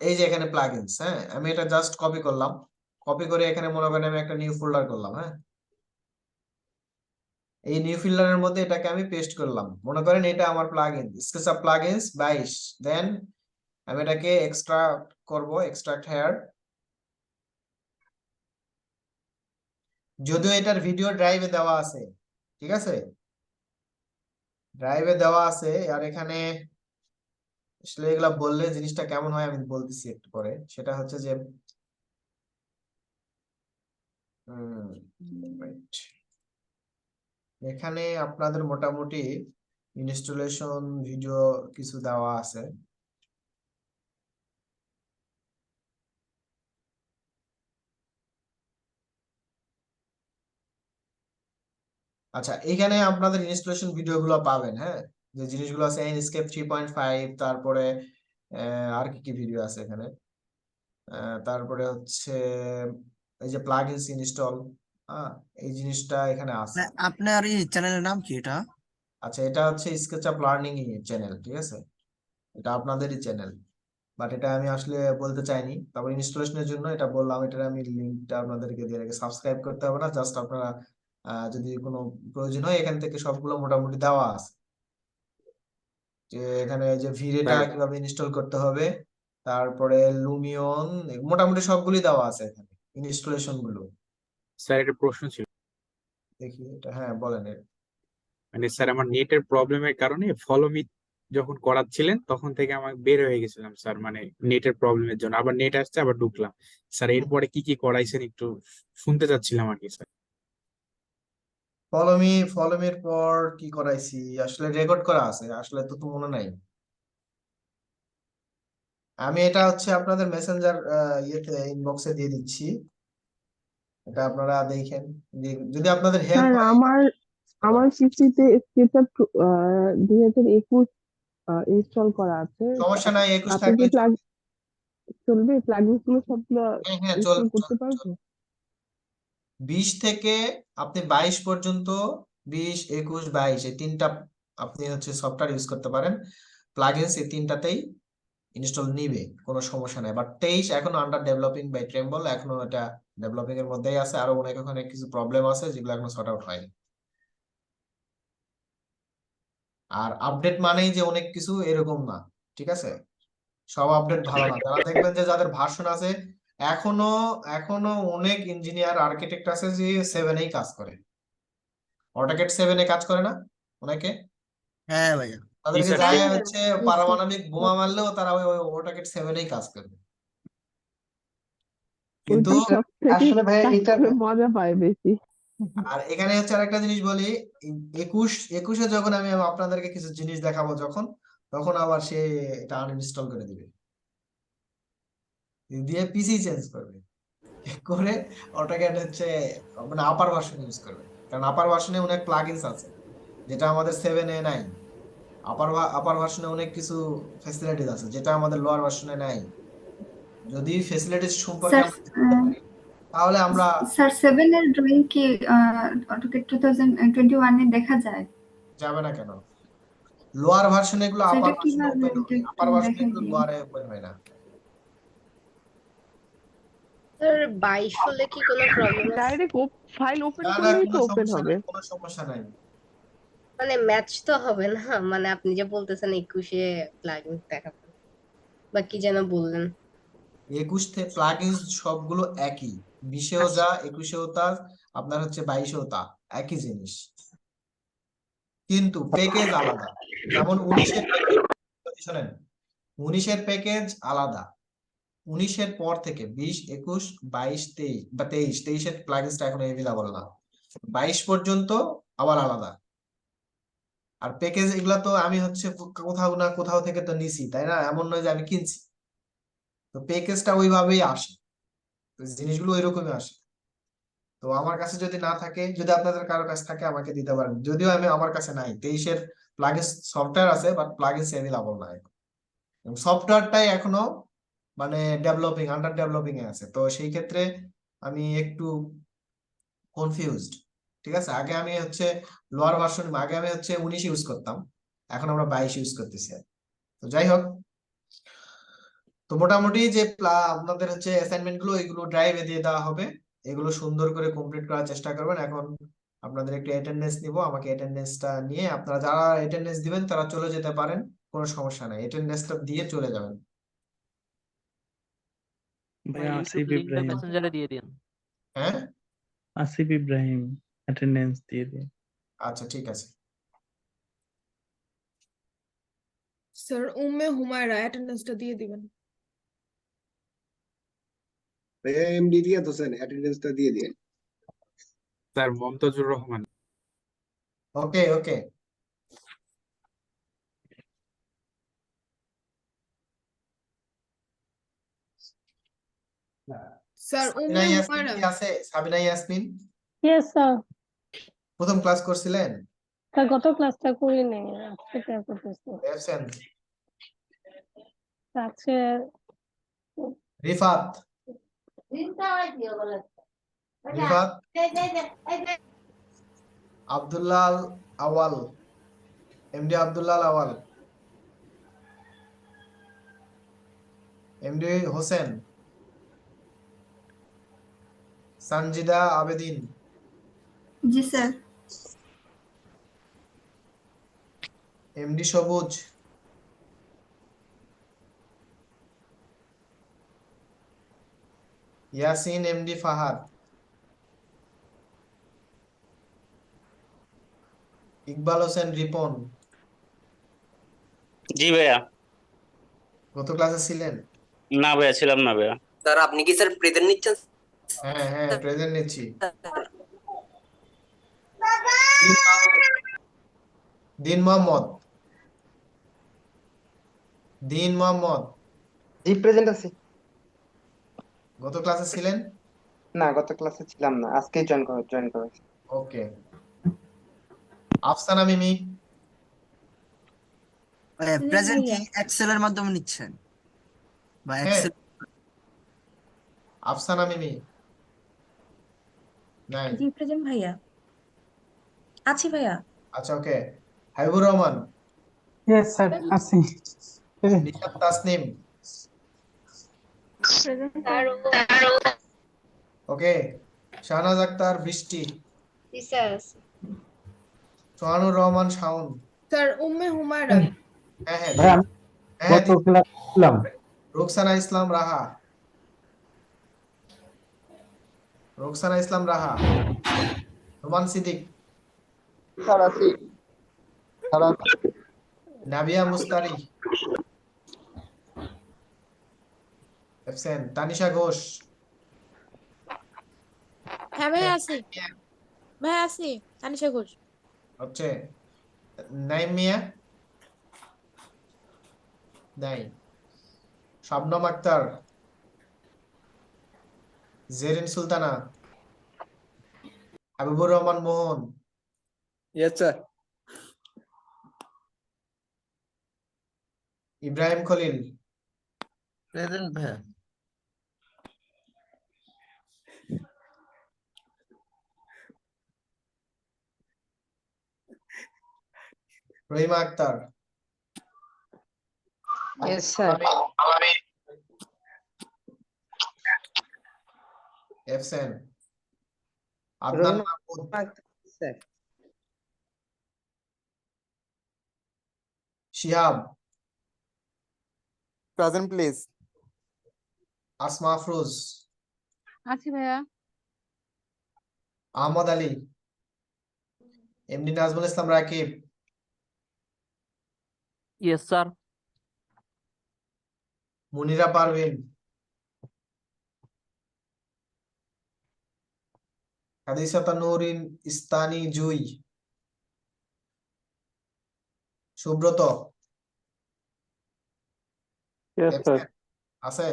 এই যে এখানে প্লাগইনস, হ্যাঁ আমি এটা জাস্ট কপি করলাম, কপি করে এখানে মনে করেন আমি একটা নিউ ফোল্ডার করলাম। হ্যাঁ, এই নিউ ফোল্ডারের মধ্যে এটাকে আমি পেস্ট করলাম, মনে করেন এটা আমার প্লাগইন স্কেচআপ প্লাগইনস 22। দেন আমি এটাকে এক্সট্রাক্ট করব, এক্সট্রাক্ট হেয়ার। যদিও এটার ভিডিও ড্রাইভে দেওয়া আছে, ঠিক আছে, ড্রাইভে দেওয়া আছে। আর এখানে আসলে এগুলা বললে জিনিসটা কেমন হয় আমি বলতেছি একটু পরে। সেটা হচ্ছে যে right. এখানে আপনাদের মোটামুটি ইনস্টলেশন ভিডিও কিছু দেওয়া আছে। আচ্ছা, এখানে আপনাদের ইনস্টলেশন ভিডিও গুলো পাবেন। হ্যাঁ, যে জিনিসগুলো আছে এনস্কেপ 3.5, তারপরে আর কি কি ভিডিও আছে এখানে, তারপরে হচ্ছে এই যে প্লাগইনস ইনস্টল, এই জিনিসটা এখানে আছে। আপনার এই চ্যানেলের নাম কি এটা? আচ্ছা, এটা হচ্ছে স্কেচআপ লার্নিং চ্যানেল, ঠিক আছে, এটা আপনাদেরই চ্যানেল, বাট এটা আমি আসলে বলতে চাইনি। তারপর ইনস্টলেশনের জন্য এটা বললাম, এটার আমি লিঙ্কটা আপনাদেরকে দিয়ে রেখে, সাবস্ক্রাইব করতে হবে না, জাস্ট আপনারা যদি কোনো প্রয়োজন হয় এখান থেকে সবগুলো মোটামুটি দেওয়া আছে। যে এখানে যে ভিরেটা কিভাবে ইনস্টল করতে হবে, তারপরে লুমিয়ন, মোটামুটি সবগুলি দেওয়া আছে এখানে ইনস্টলেশন গুলো। স্যার একটা প্রশ্ন ছিল, দেখি এটা, হ্যাঁ বলেন। মানে স্যার আমার নেটের প্রবলেমের কারণে ফলো মি যখন করাচ্ছিলেন তখন থেকে আমার বের হয়ে গেছিলাম স্যার, মানে নেটের প্রবলেমের জন্য। আবার নেট আসছে, আবার ঢুকলাম। স্যার এরপরে কি কি করাইছেন একটু শুনতে চাচ্ছিলাম আর কি স্যার। ফলোমির পর কি করাইছি আসলে রেকর্ড করা আছে, আসলে তো মনে নাই। আমি এটা হচ্ছে আপনাদের মেসেঞ্জার ইয়েতে ইনবক্সে দিয়ে দিচ্ছি, এটা আপনারা দেখেন, যদি আপনাদের হেল্প স্যার হয়। আমার পিসিতে স্কেচআপ 2021 ইনস্টল করা আছে। সমস্যা নাই, 21 আপনি থাকলে কি চলবে? প্লাগইনস গুলো সবগুলো হ্যাঁ ইনস্টল করতে পারবো? 20 থেকে আপনি 22 পর্যন্ত, 20, 21, 22 এই তিনটা আপনি হচ্ছে সফটওয়্যার ইউজ করতে পারেন। প্লাগইনস এই তিনটাতেই ইনস্টল নিবে, কোনো সমস্যা নাই। বাট 23 এখনো আন্ডার ডেভেলপিং বাই ট্রেম্বল, এখনো এটা ডেভেলপিং এর মধ্যেই আছে, আরো অনেক ওখানে কিছু প্রবলেম আছে যেগুলো এখনো সর্ট আউট হয়নি। আর আপডেট মানেই যে অনেক কিছু এরকম না, ঠিক আছে, সব আপডেট ভালো না। যারা দেখবেন যে যাদের ভার্সন আছে, এখনো এখনো অনেক ইঞ্জিনিয়ার আর্কিটেক্ট আছে যে 7 এই কাজ করে, অটোক্যাড 7 এ কাজ করে না অনেকে। হ্যাঁ ভাইয়া, তাদেরকে যায় হচ্ছে পারমাণবিক বোমা মারলেও তারা ওই অটোক্যাড 7 এই কাজ করবে। কিন্তু ওইটা সব থেকে আসলে ভাই কাজ এটা করে মজা পায় বেশি। আর এখানে হচ্ছে আরেকটা জিনিস বলি, 21 যখন আমি আপনাদেরকে কিছু জিনিস দেখাবো তখন আবার সে এটা আনইনস্টল করে দিবে, দিয়ে পিসি চেঞ্জ করবে, করে অটোক্যাড হচ্ছে মানে আপার ভার্সন ইউজ করবে, কারণ আপার ভার্সনে অনেক প্লাগইনস আছে যেটা আমাদের 7 এ নাই। আপার ভার্সনে অনেক কিছু ফ্যাসিলিটিস আছে যেটা আমাদের লোয়ার ভার্সনে নাই। যদি ফ্যাসিলিটিস সম্পর্কে স্যার আমরা জানতে পারি তাহলে আমরা স্যার 7 এর ড্রয়িং কি অটোক্যাড 2021 এ দেখা যায়? যাবে না কেন? লোয়ার ভার্সনে এগুলো সেটা আপার ভার্সনে কিভাবে ওপেন এটা হয়, একটু আপার ভার্সনে দেখাই এগুলো দিন। লোয়ারে ওপেন হয় না। স্যার 22 হলে কি কোনো প্রবলেম আছে? ডাইরেক্ট ফাইল ওপেন না না, করলেই তো কোনো ওপেন সমস্যা হবে। নাই, কোনো সমস্যা নাই। মানে ম্যাচ তো হবে না, মানে আপনি যে বলতেছেন 21-এ প্লাগইন দেখাবেন বা কি যেন বললেন। 21 প্লাগইনস সবগুলো একই, 20-এও যা 21-এও তা, আপনার হচ্ছে 22-এও তা, একই জিনিস, কিন্তু প্যাকেজ আলাদা। যেমন 19-এর প্যাকেজ, শোনেন, 19-এর প্যাকেজ আলাদা, 19-এর পর থেকে 20, 21, 22, 23 বা 23-এর প্লাগইনসটা এখন এভেলেবল না, 22 পর্যন্ত আবার আলাদা। আর প্যাকেজ এগুলা তো আমি হচ্ছে কোথাও না কোথাও থেকে তো নিছি, তাই না? এমন নয় যে আমি কিনছি, তো প্যাকেজটা ওইভাবেই আসে, তো জিনিসগুলো ওইরকমই আসে। তো আমার কাছে যদি না থাকে, যদি আপনাদের কারো কাছে থাকে আমাকে দিতে পারেন, যদিও আমার কাছে নাই। 23-এর প্লাগইন সফটওয়্যার আছে, বাট প্লাগইন অ্যাভেলেবল না এখন, সফটওয়্যারটাই এখনো মানে ডেভেলপিং, আন্ডার ডেভেলপিং এ আছে। তো সেই ক্ষেত্রে আমি একটু কনফিউজড। ঠিক আছে, আগে আমি হচ্ছে লোয়ার ভার্সন, আগে আমি হচ্ছে 19 ইউজ করতাম, এখন আমরা 22 ইউজ করতেছি। তো যাই হোক, তো মোটামুটি যে আপনাদের হচ্ছে অ্যাসাইনমেন্ট গুলো এগুলো ড্রাইভে দিয়ে দেওয়া হবে, এগুলো সুন্দর করে কমপ্লিট করার চেষ্টা করবেন। এখন আপনাদের একটু অ্যাটেন্ডেন্স নিব, আমাকে অ্যাটেন্ডেন্সটা নিয়ে আপনারা যারা অ্যাটেন্ডেন্স দিবেন তারা চলে যেতে পারেন, কোনো সমস্যা নাই, অ্যাটেন্ডেন্সটা দিয়ে চলে যাবেন। ভাইয়া আসিফ ইব্রাহিম, মেসেঞ্জারে দিয়ে দিন। হ্যাঁ, আসিফ ইব্রাহিম অ্যাটেন্ডেন্স দিয়ে দিন। আচ্ছা ঠিক আছে। স্যার উম্মে হুমায়রা অ্যাটেন্ডেন্সটা দিয়ে দিবেন। এমডি রিয়াদ হোসেন অ্যাটেন্ডেন্সটা দিয়ে দিন। স্যার মমতাজুর রহমান। ওকে ওকে। স্যার সাবিনা উম্মে ইয়াসমিন হুমায়রা। কি আছে? Sabina Yasmin yes sir. প্রথম ক্লাস করছিলেন? স্যার গত ক্লাসটা করি নাই, আজকে ট্রাই করতেছি। অ্যাবসেন্ট। আজকে রিফাত, রিফাত, আব্দুল্লাহ আওয়াল, এমডি আব্দুল্লাহ আওয়াল, এমডি হোসেন, সানজিদা আবেদিন, জি স্যার। এমডি সবুজ, ইয়াসিন এমডি ফাহাদ, ইকবাল হোসেন রিপন। জি ভাইয়া। গত ক্লাসে ছিলেন? না ভাইয়া, ছিলাম না ভাইয়া। স্যার আপনি কি স্যার প্রেজেন্ট নিচ্ছেন? হ্যাঁ হ্যাঁ, প্রেজেন্ট নিচ্ছি। দিন মোহাম্মদ, দিন মোহাম্মদ। জি প্রেজেন্ট আছি। গত ক্লাসে ছিলেন? না গত ক্লাসে ছিলাম না, আজকেই জয়েন করেছি। ওকে। আফসানা মিমি, প্রেজেন্ট কি এক্সেল এর মাধ্যমে নিচ্ছেন বা হ্যাঁ। এক্সেল? আফসানা মিমি নাই? জি প্রেজেন্ট ভাইয়া। আছি ভাইয়া। আচ্ছা ওকে। হাবিবুর রহমান, ইয়েস স্যার আছি। নিশাত তাসনিম, ওকে। শাহনাজ আক্তার বৃষ্টি, জি স্যার। সোহানুর রহমান শাওন। স্যার উম্মে হুমায়রা। হ্যাঁ হ্যাঁ ভাই আমি হ্যাঁ, গত ক্লাস ছিলাম। রোকসানা ইসলাম রাহা, রোকসানা ইসলাম রাহা, রোমান সিদ্দিক, স্যার আছি। নাবিয়া মুস্তারি, অ্যাবসেন্ট। তানিশা ঘোষ, হ্যাঁ ভাইয়া আছি। ভাইয়া আছি তানিশা ঘোষ। হচ্ছে নাইম মিয়া, নাই। Shabnam Akter, Zerin Sultana, Habibur Rahman Mohan, Yes, sir. Ibrahim Khalil, present ভাইয়া। Rahima Akter, Yes, sir. এফসেন, Adnan Rohima Mahmud, sir. Shihab, Present, please. Asma Afroz, আছি ভাইয়া। Ahmad Ali, MD Nazmul Islam Rakib, Yes, sir. মুনিরা পারভিন, হাদিসাতা নূরিন ইস্তানি জুই, সুব্রত, Yes, sir. এফসেন আছে,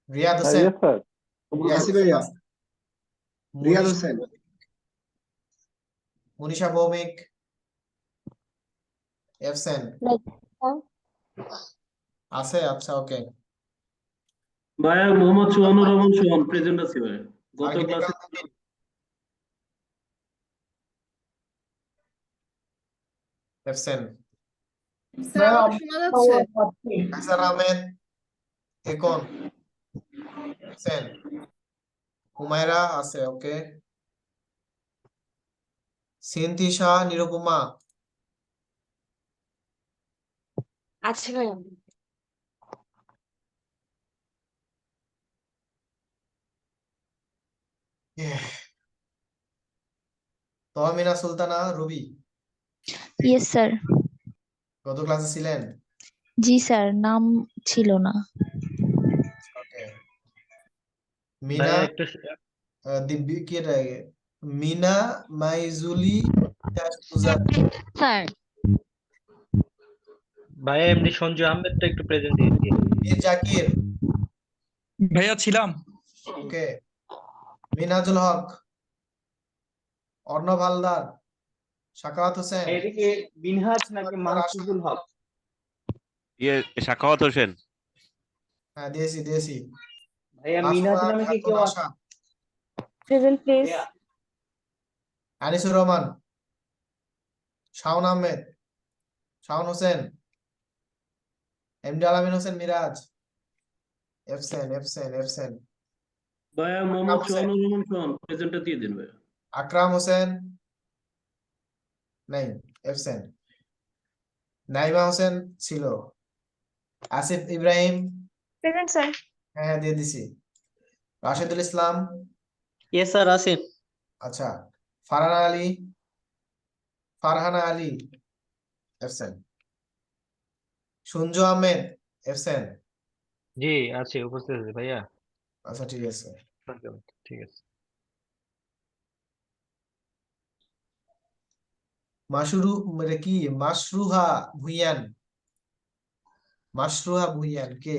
রিয়াদ হোসেন, Yes, sir. রিয়াদ আসি হোসেন ভাইয়া, আছে, রিয়াদ মুনিশা হোসেন, মুনিশা ভৌমিক, এফসেন আছে। আচ্ছা, ওকে। ভাইয়া মোহাম্মদ সোহানুর রহমান সোহান প্রেজেন্ট আছে ভাই, গত আগে ক্লাসে। এফসেন, স্যার আমাকে শোনা যাচ্ছে? কাইসার আহমেদ, একন, এফসেন, হুমায়রা আছে, ওকে। সিনতিশা, নিরুপমা, আছে ভাইয়া। Tahmina Sultana, Ruby, yes sir. গত ক্লাসে ছিলেন? জি স্যার, নাম ছিল না। ওকে। মিনা, ভাইয়া একটা দিব্যি কি এটা? মিনা মাইজুলি সুজাত, স্যার ভাইয়া এমনি সঞ্জু আহমেদটা একটু প্রেজেন্ট দিয়ে দিন। মীর জাকির, ভাইয়া ছিলাম। ওকে। মিনাজুল হক, অর্ণব হালদার, সাকাওয়াত হোসেন, এদিকে বিনহাজ নাকি মাহফুজুল হক? সাখাওয়াত হোসেন। হ্যাঁ, দিয়েছি। ভাইয়া মিনহাজ মাসুরা নামে কি খাতুন কেউ আশা, Present, please. Anisur Rahman, Shaon Ahmed, Shaon Hossain, MD আলামিন হোসেন মিরাজ, এফসেন, ভাইয়া মোহাম্মদ সোহানুর রহমান সোহান প্রেজেন্টটা দিয়ে দিন ভাইয়া। আকরাম হোসেন, নাই, এফসেন। নাইমা হোসেন ছিল, আসিফ ইব্রাহিম, Present, sir. হ্যাঁ দিয়ে দিছি। Rashedul Islam, yes sir Asif. আচ্ছা। ফারহানা আলী, এফসেন। সঞ্জু আহমেদ, এফসেন। জি আছে, উপস্থিত আছে ভাইয়া। আচ্ছা, ঠিক আছে। ঠিক আছে। মানে কি মাশরুহা ভুইয়ান কে?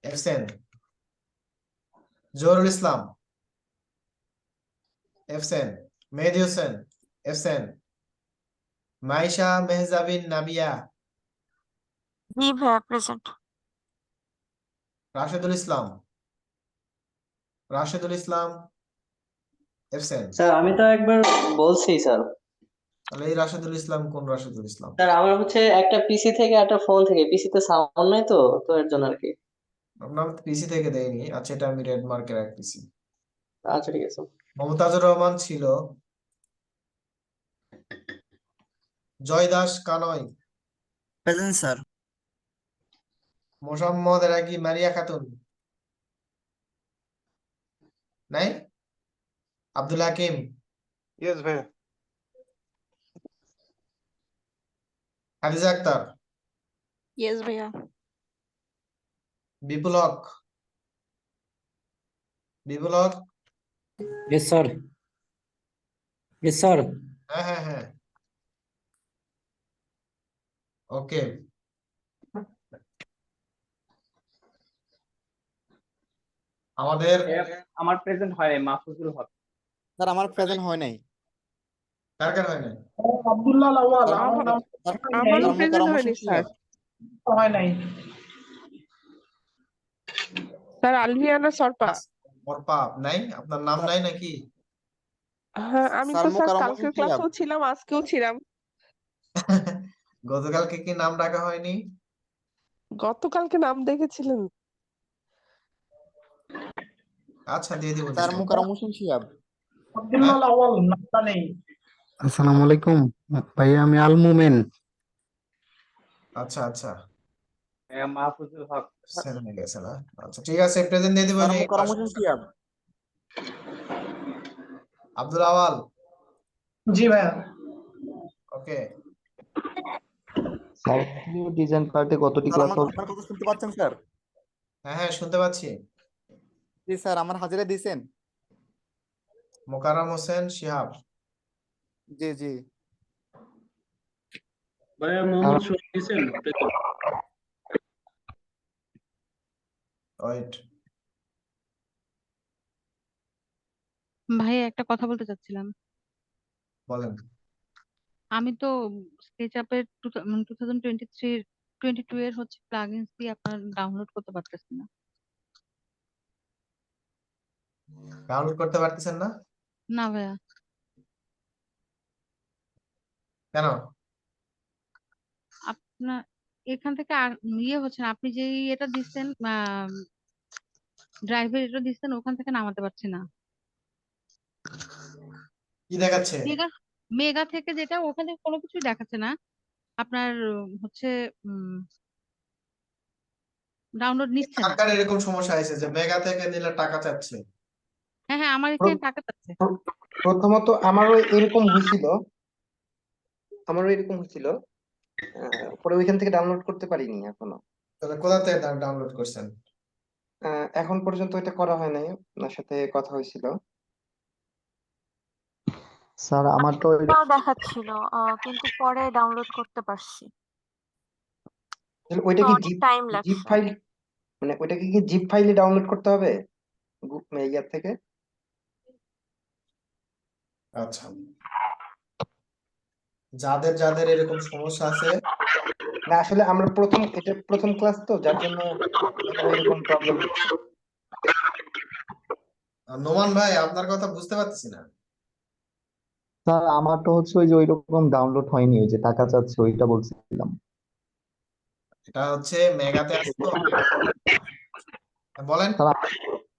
এফসেন। জহুরুল ইসলাম, এফসেন। মেহেদি হোসেন, এফসেন। মাইশা মেহজাবিন নাবিয়া, জি ভাইয়া প্রেজেন্ট। রাশেদুল ইসলাম, এফসেন। স্যার আমি তো একবার বলছি স্যার। তাহলে এই রাশেদুল ইসলাম কোন রাশেদুল ইসলাম? স্যার আমার হচ্ছে একটা পিসি থেকে একটা ফোন থেকে, পিসিতে সাউন্ড নাই তো এর জন্য আর কি। আপনার পিসি থেকে দেয়নি। আচ্ছা, এটা আমি রেড মার্কে রাখতেছি। আচ্ছা ঠিক আছে। মমতাজুর রহমান ছিল, জয় দাস কানয়, প্রেজেন্ট স্যার। মোসাম্মদ রাগি মারিয়া খাতুন, নাই। আব্দুল হাকিম, ইয়েস ভাইয়া, হাদিজা আক্তার, ইয়েস ভাইয়া। বিপুল হক, Yes, sir. Yes, sir. হ্যাঁ হ্যাঁ হ্যাঁ ওকে আমাদের আমার প্রেজেন্ট হয় নাই, মাহফুজুল হক। স্যার আমার প্রেজেন্ট হয় নাই। কার কার হয় না আব্দুল্লাহ লাওয়াল স্যার আমার আমারও প্রেজেন্ট হয়নি স্যার। হয় নাই স্যার আলভিয়ানা সরপা। মরপা নাই আপনার নাম নাই নাকি হ্যাঁ আমি স্যার তো স্যার মোকাররম কালকের হোসেন শিহাব। ক্লাসেও ছিলাম, আজকেও ছিলাম। গতকালকে কি নাম রাখা হয়নি গতকালকে নাম দেখেছিলেন? আচ্ছা দিয়ে দিব স্যার মোকাররম হোসেন শিহাব। আব্দুল্লাহ লাওয়াল নামটা নেই। আসসালামু আলাইকুম ভাইয়া, আমি আল মোমেন। আচ্ছা আচ্ছা মাহফুজুল হক। সেন্ড হয়ে গেছে না আচ্ছা ঠিক আছে প্রেজেন্ট দিয়ে দিব স্যার আমি মোকাররম হোসেন শিহাব। আব্দুল আওয়াল জি ভাইয়া। ওকে স্যার ডিজাইন পার্টে কতটি স্যার ক্লাস হবে? আমার কথা শুনতে পাচ্ছেন স্যার? হ্যাঁ হ্যাঁ শুনতে পাচ্ছি জি স্যার, আমার হাজিরা দিয়েছেন? মোকাররম হোসেন শিহাব জি জি। ভাইয়া মোহাম্মদ সোহেল দিয়েছেন? ওয়েট ভাইয়া একটা কথা বলতে চাচ্ছিলাম। বলেন আমি তো স্কেচআপের 2022 এর হচ্ছে প্লাগইনস দিয়ে আপনার ডাউনলোড করতে পারতেছি না। ডাউনলোড করতে পারতেছেন না না ভাইয়া, কেন আপনার এখান থেকে আর হচ্ছে না, আপনি যে এটা দিচ্ছেন ড্রাইভের এটা দিচ্ছেন ওখান থেকে নামাতে পারছি না। কি দেখাচ্ছে মেগা মেগা থেকে যেটা ওখানে কোনো কিছুই দেখাচ্ছে না আপনার হচ্ছে ডাউনলোড নিচ্ছে কার না। কার এরকম সমস্যা হয়েছে যে মেগা থেকে নিলে টাকা চাচ্ছে হ্যাঁ হ্যাঁ আমার এখানে টাকা চাচ্ছে। প্রথমত আমারও এরকম হয়েছিল, পরে ওইখান থেকে ডাউনলোড করতে পারিনি এখনো। তাহলে কোথা থেকে ডাউনলোড করছেন এখন পর্যন্ত এটা করা হয় নাই, আপনার সাথে কথা হয়েছিল। স্যার আমার তো দেখাচ্ছিল কিন্তু পরে ডাউনলোড করতে পারছি। ওইটা তো কি অনেক টাইম জিপ লাগছে। ফাইল, মানে ওইটাকে কি জিপ ফাইলে ডাউনলোড করতে হবে ইয়ার থেকে? আচ্ছা যাদের যাদের এরকম সমস্যা আছে না আসলে আমরা প্রথম ক্লাস তো, যার জন্য এরকম প্রবলেম হচ্ছে। নোমান ভাই আপনার কথা বুঝতে পারতেছি না স্যার আমার তো হচ্ছে ওই যে ওইরকম ডাউনলোড হয়নি, ওই যে টাকা চাচ্ছে ওইটা বলছিলাম। এটা হচ্ছে মেগাতে আছে তো বলেন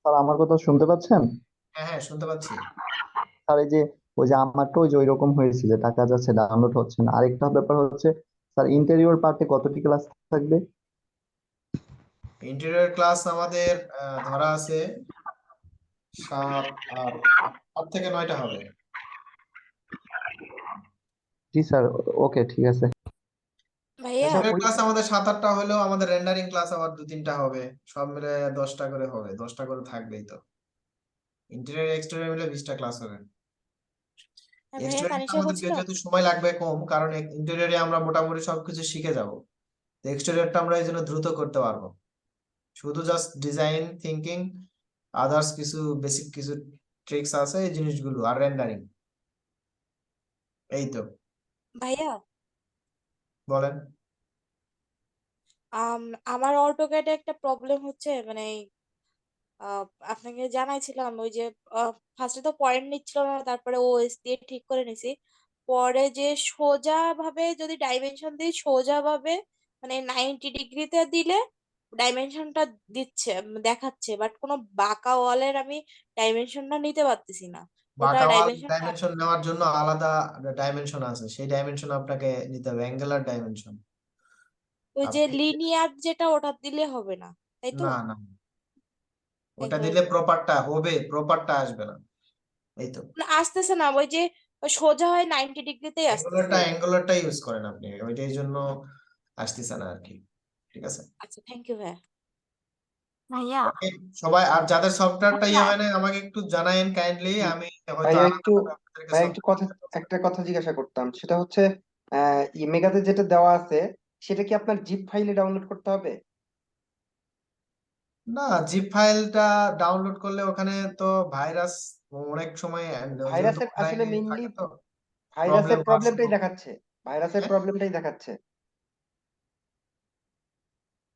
স্যার আমার কথা শুনতে পাচ্ছেন? হ্যাঁ হ্যাঁ শুনতে পাচ্ছি স্যার এই যে ওই যে আমার তো ওই যে ওইরকম হয়েছে যে টাকা যাচ্ছে ডাউনলোড হচ্ছে না। আরেকটা ব্যাপার হচ্ছে স্যার ইন্টেরিয়র পার্টে কতটি ক্লাস থাকবে? ইন্টেরিয়র ক্লাস আমাদের ধরা আছে 7 আর 8 থেকে 9টা হবে জি স্যার, ওকে ঠিক আছে। ভাইয়া ইন্টেরিয়র ক্লাস আমাদের 7-8টা হলেও আমাদের রেন্ডারিং ক্লাস আবার 2-3টা হবে, সব মিলে 10টা করে হবে, 10টা করে থাকবেই তো। ইন্টেরিয়র এক্সটেরিয়র মিলে 20টা ক্লাস হবে। ভাইয়া এক্সটেরিয়র তানিশা আমাদের বলছিল যেহেতু সময় লাগবে কম, কারণ ইন্টেরিয়রে আমরা মোটামুটি সবকিছু শিখে যাব, তো এক্সটেরিয়রটা আমরা এই জন্য দ্রুত করতে পারবো। শুধু জাস্ট ডিজাইন থিঙ্কিং, আদার্স কিছু বেসিক কিছু ট্রিক্স আছে এই জিনিসগুলো, আর রেন্ডারিং, এই তো। ভাইয়া বলেন আমার অটোক্যাডে একটা প্রবলেম হচ্ছে, মানে আপনাকে জানাইছিলাম ওই যে ফার্স্টে তো পয়েন্ট নিচ্ছিল না, তারপরে ওএস দিয়ে ঠিক করে নিছি। পরে যে সোজা ভাবে যদি ডাইমেনশন দিই, সোজা ভাবে মানে 90 ডিগ্রিতে দিলে ডাইমেনশনটা দিচ্ছে দেখাচ্ছে, বাট কোনো বাঁকা ওয়ালের আমি ডাইমেনশনটা নিতে পারতেছি না। ওটা বাঁকা ওয়াল ডাইমেনশনটা ডাইমেনশন নেওয়ার জন্য আলাদা ডাইমেনশন আছে, সেই ডাইমেনশন আপনাকে নিতে হবে, অ্যাঙ্গুলার ডাইমেনশন। ওই যে আপনি লিনিয়ার যেটা ওটা দিলে হবে না, তাই তো? না না ওটা একবার দিলে প্রপারটা হবে, প্রপারটা আসবে না, এই তো। না, আসতেছে না, ওই যে সোজা হয় 90 ডিগ্রিতেই আসতেছে। অ্যাঙ্গুলারটা ইউজ করেন আপনি, ওইটার জন্য আসতেছে না আর কি। ঠিক আছে আচ্ছা থ্যাংক ইউ ভাইয়া। ভাইয়া ওকে সবাই, আর যাদের সফটওয়্যারটা ভাইয়া হয় না আমাকে একটু জানায়েন কাইন্ডলি, আমি হয়তো ভাইয়া একটু আপনাদেরকে ভাইয়া একটু কথা একটা কথা জিজ্ঞাসা করতাম, সেটা হচ্ছে মেগাতে যেটা দেওয়া আছে সেটা কি আপনার জিপ ফাইলে ডাউনলোড করতে হবে? না, জিপ ফাইলটা ডাউনলোড করলে ওখানে তো ভাইরাস অনেক সময় যেহেতু ভাইরাসের আসলে অনলাইনে মেইনলি থাকে তো ভাইরাসের প্রবলেম প্রবলেমটাই দেখাচ্ছে, ভাইরাসের হ্যাঁ প্রবলেমটাই দেখাচ্ছে।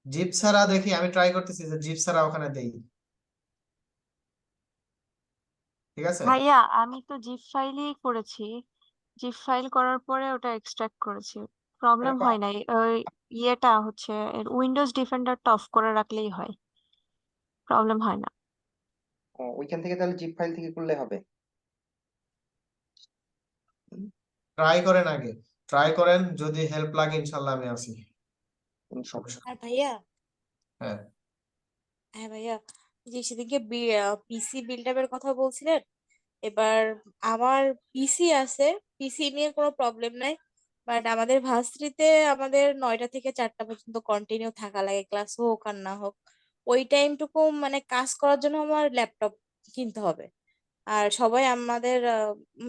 জিপ ছাড়া দেখি, আমি ট্রাই করতেছি যে জিপ ছাড়া ওখানে দেই, ঠিক আছে? ভাইয়া আমি তো জিপ ফাইলই করেছি, জিপ ফাইল করার পরে ওটা এক্সট্রাক্ট করেছি, প্রবলেম তারপর হয় নাই। ওই ইয়েটা হচ্ছে উইন্ডোজ ডিফেন্ডারটা অফ করে রাখলেই হয়, প্রবলেম হয় না। ওইখান থেকে তাহলে জিপ ফাইল থেকে করলে হবে। ট্রাই করেন আগে, ট্রাই করেন, যদি হেল্প লাগে ইনশাল্লাহ আমি আছি, সমস্যা আর ভাইয়া হ্যাঁ। হ্যাঁ ভাইয়া, যে সেদিনকে পিসি বিল্ড আপের কথা বলছিলেন, এবার আমার পিসি আছে, পিসি নিয়ে কোনো প্রবলেম নাই, বাট আমাদের ভার্সিটিতে আমাদের 9টা থেকে 4টা পর্যন্ত কন্টিনিউ থাকা লাগে, ক্লাস হোক আর না হোক। ওই টাইমটুকু মানে কাজ করার জন্য আমার ল্যাপটপ কিনতে হবে, আর সবাই আমাদের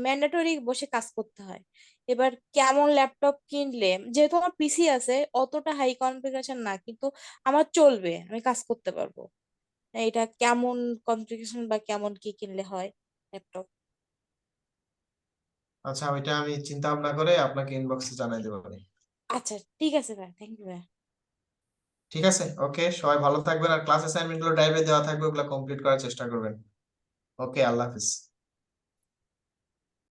ম্যান্ডেটরি বসে কাজ করতে হয়। এবার কেমন ল্যাপটপ কিনলে, যেহেতু আমার পিসি আছে, অতটা হাই কনফিগারেশন না, কিন্তু আমার চলবে, আমি কাজ করতে পারবো, এটা কেমন কনফিগারেশন বা কেমন কি কিনলে হয় ল্যাপটপ? আচ্ছা, ওইটা আমি চিন্তা ভাবনা করে আপনাকে ইনবক্সে জানাই দেবো। আচ্ছা ঠিক আছে ভাই, থ্যাংক ইউ ভাই। ঠিক আছে, ওকে, সবাই ভালো থাকবেন, আর ক্লাস অ্যাসাইনমেন্ট গুলো ড্রাইভে দেওয়া থাকবে, ওগুলো কমপ্লিট করার চেষ্টা করবেন। ওকে, আল্লাহ হাফিজ।